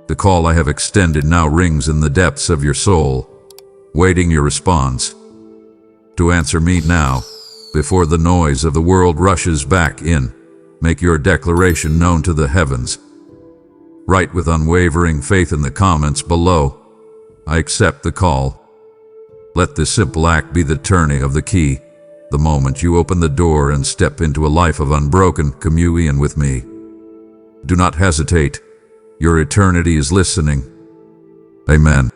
The call I have extended now rings in the depths of your soul, waiting your response. To answer me now, before the noise of the world rushes back in, make your declaration known to the heavens. Write with unwavering faith in the comments below, I accept the call. Let this simple act be the turning of the key, the moment you open the door and step into a life of unbroken communion with me. Do not hesitate. Your eternity is listening. Amen.